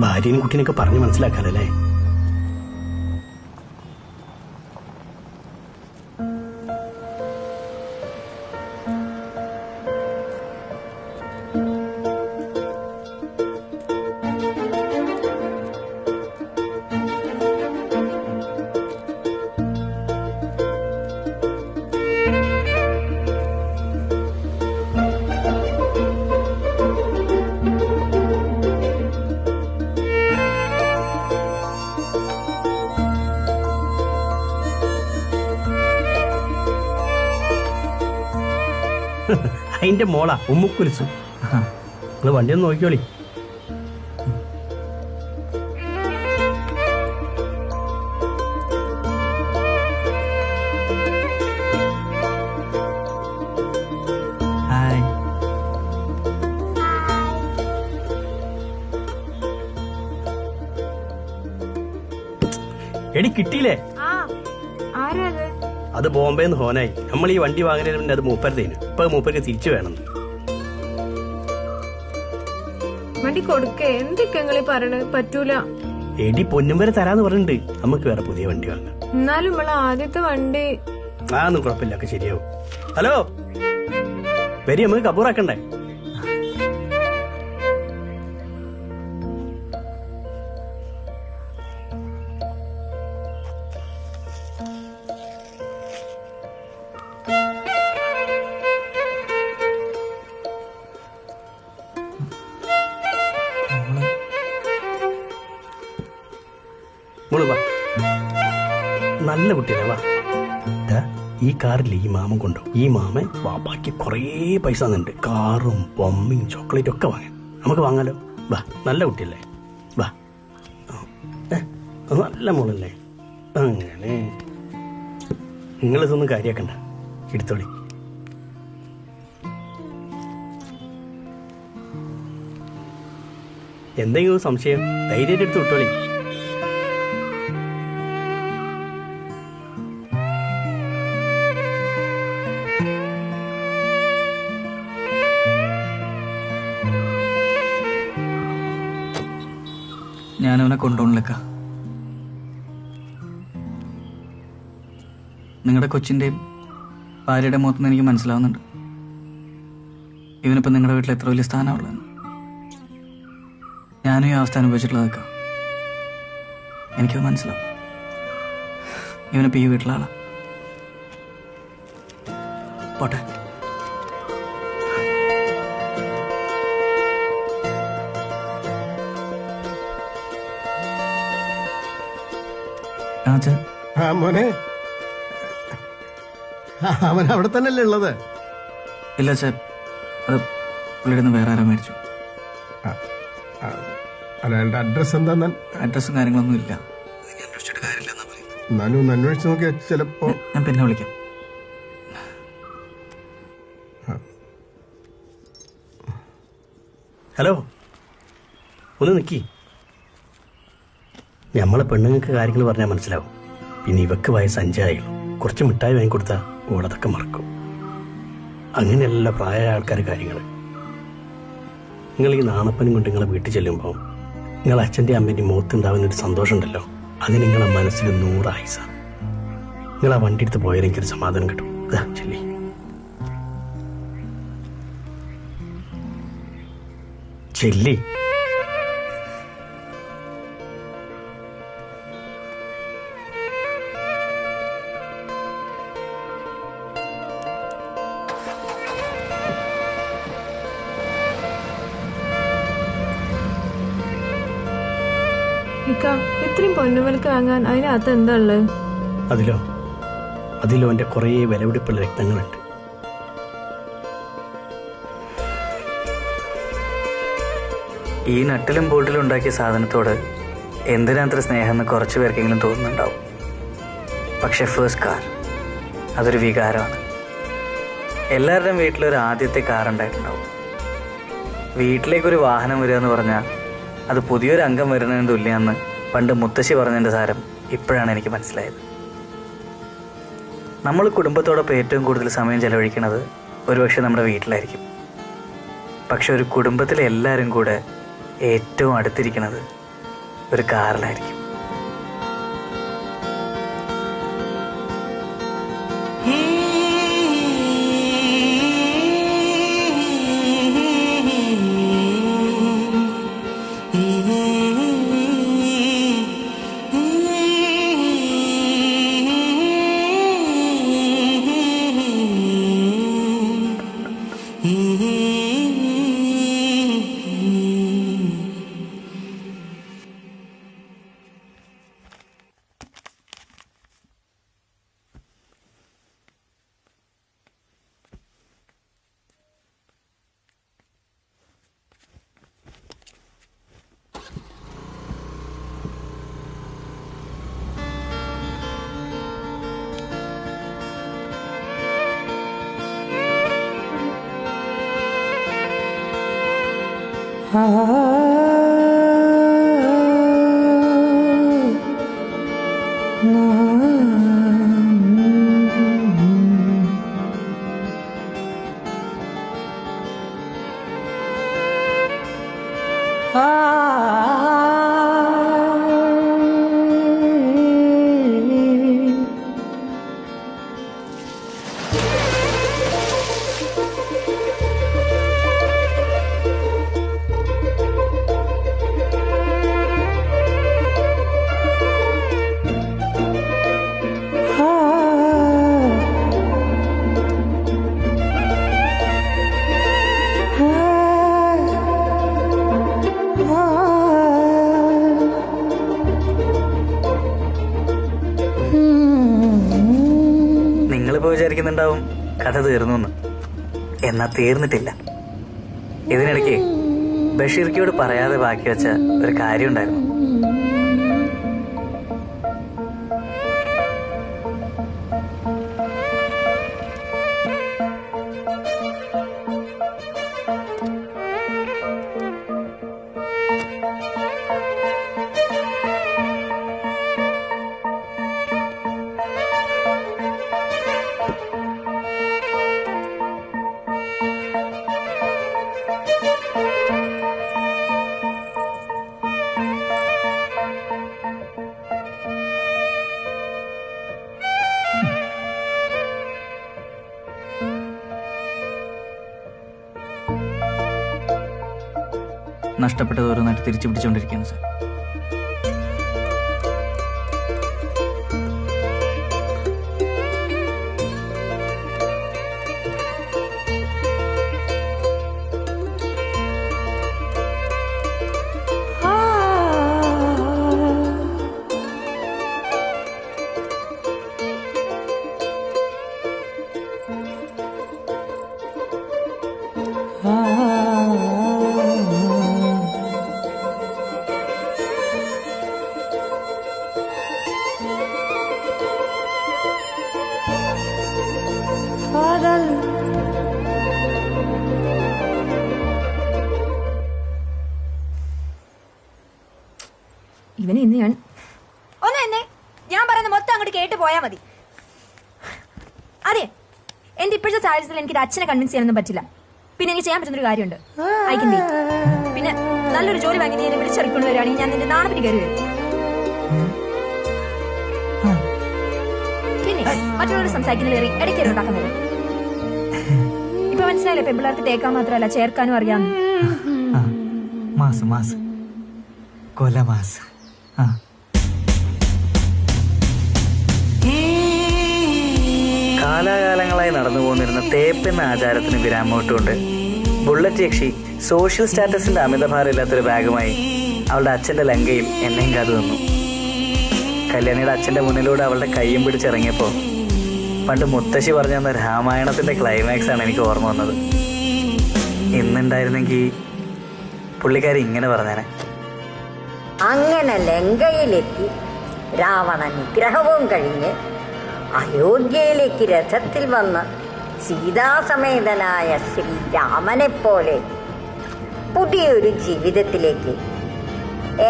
ഭാര്യനും കുട്ടീനൊക്കെ പറഞ്ഞ് മനസ്സിലാക്കാനല്ലേ? അതിന്റെ മോളാ ഉമ്മുക്കുലിച്ചു. നിങ്ങൾ വണ്ടി ഒന്ന് നോക്കിയോളി. എടി കിട്ടിയില്ലേ? അത് ബോംബെന്ന് ഹോനായി. നമ്മൾ ഈ വണ്ടി വാങ്ങുന്നതിന് മുന്നേ അത് മൂപ്പരതേനു. ഇപ്പൊ മൂപ്പർക്ക് തിരിച്ചു വേണം. വണ്ടി കൊടുക്കേ, എന്തൊക്കെ പറയണത്? പറ്റൂല. എടി പൊന്നും വരെ തരാന്ന് പറഞ്ഞിട്ടുണ്ട്. നമുക്ക് വേറെ പുതിയ വണ്ടി വാങ്ങാം. എന്നാലും നമ്മളെ ആദ്യത്തെ വണ്ടി ഒന്നും കുഴപ്പമില്ല, ഒക്കെ ശരിയാവും. ഹലോ വരി, നമുക്ക് കബൂറാക്കണ്ടേ? നല്ല കുട്ടിയല്ലേ, വാ. ഈ കാറിൽ ഈ മാമൻ കൊണ്ടു. ഈ മാമൻ ബാക്കി കുറേ പൈസ തന്നിട്ടുണ്ട്. കാറും ബൊമ്മയും ചോക്ലേറ്റും ഒക്കെ വാങ്ങാൻ. നമുക്ക് വാങ്ങാലോ, വാ. നല്ല കുട്ടിയല്ലേ, വാ. നല്ല മോളല്ലേ. അങ്ങനെ നിങ്ങളിതൊന്നും കാര്യാക്കണ്ട, എടുത്തോളി. എന്തെങ്കിലും സംശയം ധൈര്യമായിട്ട് എടുത്ത് വിട്ടോളി. ഞാനവനെ കൊണ്ടുപോകണില്ലക്ക. നിങ്ങളുടെ കൊച്ചിൻ്റെയും ഭാര്യയുടെ മുഖത്തുനിന്ന് എനിക്ക് മനസ്സിലാവുന്നുണ്ട് ഇവനിപ്പോൾ നിങ്ങളുടെ വീട്ടിൽ എത്ര വലിയ സ്ഥാനമുള്ളതെന്ന്. ഞാനും ഈ അവസ്ഥ അനുഭവിച്ചിട്ടുള്ളതൊക്കെ എനിക്കത് മനസ്സിലാവും. ഇവനിപ്പോൾ ഈ വീട്ടിലാളാ. പോട്ടെ. മോനെ, അവൻ അവിടെ തന്നെയല്ലേ ഉള്ളത്? ഇല്ല ചേ, അത് പുള്ളിയുടെ വേറെ ആരോ മേടിച്ചു. അല്ല, അഡ്രസ് എന്താ? അഡ്രസ്സും കാര്യങ്ങളൊന്നും ഇല്ല. എന്നാലും ഒന്ന് അന്വേഷിച്ച് നോക്കിയാ ചിലപ്പോ. ഞാൻ പിന്നെ വിളിക്കാം. ഹലോ, ഒന്ന് നിക്കി. നമ്മളെ പെണ്ണുങ്ങൾക്ക് കാര്യങ്ങൾ പറഞ്ഞാൽ മനസ്സിലാവും. പിന്നെ ഇവക്ക് വയസ്സ് 5 ആയുള്ളൂ. കുറച്ച് മിഠായി വാങ്ങിക്കൊടുത്താൽ ഓളതൊക്കെ മറക്കും. അങ്ങനെയല്ല പ്രായമായ ആൾക്കാർ കാര്യങ്ങൾ. നിങ്ങൾ ഈ നാണപ്പനും കൊണ്ട് നിങ്ങളെ വീട്ടിൽ ചെല്ലുമ്പോൾ നിങ്ങൾ അച്ഛൻ്റെ അമ്മേൻ്റെ മുഖത്തുണ്ടാവുന്നൊരു സന്തോഷം ഉണ്ടല്ലോ, അത് നിങ്ങളെ മനസ്സിൽ 100 ആയുസ. നിങ്ങൾ ആ വണ്ടി എടുത്ത് പോയാൽ എനിക്കൊരു സമാധാനം കിട്ടും. അതാ ചെല്ലി. ചെല്ലി. ഇത്രയും പൊന്നുമലക്ക് വാങ്ങാൻ അതിനകത്ത് എന്താ ഉള്ളത്? അതിലോ എന്റെ കുറേ വിലപിടിപ്പുള്ള രക്തങ്ങളുണ്ട്. ഈ നട്ടിലും ബോട്ടിലും ഉണ്ടാക്കിയ സാധനത്തോട് എന്തിനത്ര സ്നേഹം എന്ന് കുറച്ച് പേർക്കെങ്കിലും തോന്നുന്നുണ്ടാവും. പക്ഷെ ഫസ്റ്റ് കാർ അതൊരു വികാരമാണ്. എല്ലാവരുടെയും വീട്ടിലൊരു ആദ്യത്തെ കാർ ഉണ്ടായിട്ടുണ്ടാവും. വീട്ടിലേക്കൊരു വാഹനം വരിക എന്ന് പറഞ്ഞാൽ അത് പുതിയൊരു അംഗം വരുന്നതിന് തുല്യമെന്ന് പണ്ട് മുത്തശ്ശി പറഞ്ഞതിൻ്റെ സാരം ഇപ്പോഴാണ് എനിക്ക് മനസ്സിലായത്. നമ്മൾ കുടുംബത്തോടൊപ്പം ഏറ്റവും കൂടുതൽ സമയം ചെലവഴിക്കുന്നത് ഒരുപക്ഷെ നമ്മുടെ വീട്ടിലായിരിക്കും. പക്ഷെ ഒരു കുടുംബത്തിലെ എല്ലാവരും കൂടെ ഏറ്റവും അടുത്തിരിക്കുന്നത് ഒരു കാറിലായിരിക്കും. ചിലപ്പോൾ വിചാരിക്കുന്നുണ്ടാവും കഥ തീർന്നു എന്ന്. എന്നാ തീർന്നിട്ടില്ല. ഇതിനിടയ്ക്ക് ബഷീർക്കയോട് പറയാതെ ബാക്കി വെച്ച ഒരു കാര്യം ഉണ്ടായിരുന്നു. നഷ്ടപ്പെട്ടത് ഓരോന്നായിട്ട് തിരിച്ചു പിടിച്ചുകൊണ്ടിരിക്കുകയാണ് സാർ. ഇവന് ഇന്ന് ഞാൻ പറയുന്ന മൊത്തം അങ്ങോട്ട് കേട്ട് പോയാൽ മതി. അതെ, എന്റെ ഇപ്പോഴത്തെ സാഹചര്യത്തിൽ എനിക്ക് അച്ഛനെ കൺവിൻസ് ചെയ്യാനൊന്നും പറ്റില്ല. പിന്നെ എനിക്ക് ചെയ്യാൻ പറ്റുന്നൊരു കാര്യമുണ്ട്. I can B. പിന്നെ നല്ലൊരു ജോലി വാങ്ങി നീ എന്നെ വിളിച്ചിറക്കൊണ്ട് വരികയാണെങ്കിൽ ഞാൻ നിന്റെ നാണപ്പറ്റി കയറി വരും. പിന്നെ മറ്റുള്ളവർ സംസാരിക്കുന്നതിലേറി ഇടയ്ക്ക് ഉണ്ടാക്കാൻ വരും. ഇപ്പൊ മനസ്സിലായില്ലേ, പെമ്പിള്ളേർക്ക് തേക്കാൻ മാത്രമല്ല ചേർക്കാനും അറിയാമെന്ന്. മാസ് മാസ് കൊല മാസ്. കാലാകാലങ്ങളായി നടന്നു പോന്നിരുന്ന തേപ്പെന്ന ആചാരത്തിന് വിരാമമിട്ടുകൊണ്ട് ബുള്ളറ്റ് യക്ഷി സോഷ്യൽ സ്റ്റാറ്റസിന്റെ അമിതഭാരമില്ലാത്തൊരു ബാഗുമായി അവളുടെ അച്ഛന്റെ ലങ്കയിൽ എന്നെയും കാത്തു നിന്നു. കല്യാണിയുടെ അച്ഛന്റെ മുന്നിലൂടെ അവളുടെ കയ്യും പിടിച്ചിറങ്ങിയപ്പോൾ പണ്ട് മുത്തശ്ശി പറഞ്ഞു തന്ന രാമായണത്തിന്റെ ക്ലൈമാക്സ് ആണ് എനിക്ക് ഓർമ്മ വന്നത്. ഇന്നുണ്ടായിരുന്നെങ്കിൽ പുള്ളിക്കാരി ഇങ്ങനെ പറഞ്ഞേനെ. അങ്ങനെ ലങ്കയിലെത്തി രാവണ നിഗ്രഹവും കഴിഞ്ഞ് അയോധ്യയിലേക്ക് രഥത്തിൽ വന്ന് സീതാസമേതനായ ശ്രീരാമനെ പോലെ പുതിയൊരു ജീവിതത്തിലേക്ക്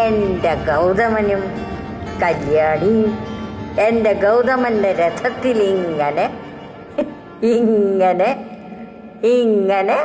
എൻ്റെ ഗൗതമനും കല്യാണിയും എൻ്റെ ഗൗതമൻ്റെ രഥത്തിൽ ഇങ്ങനെ ഇങ്ങനെ ഇങ്ങനെ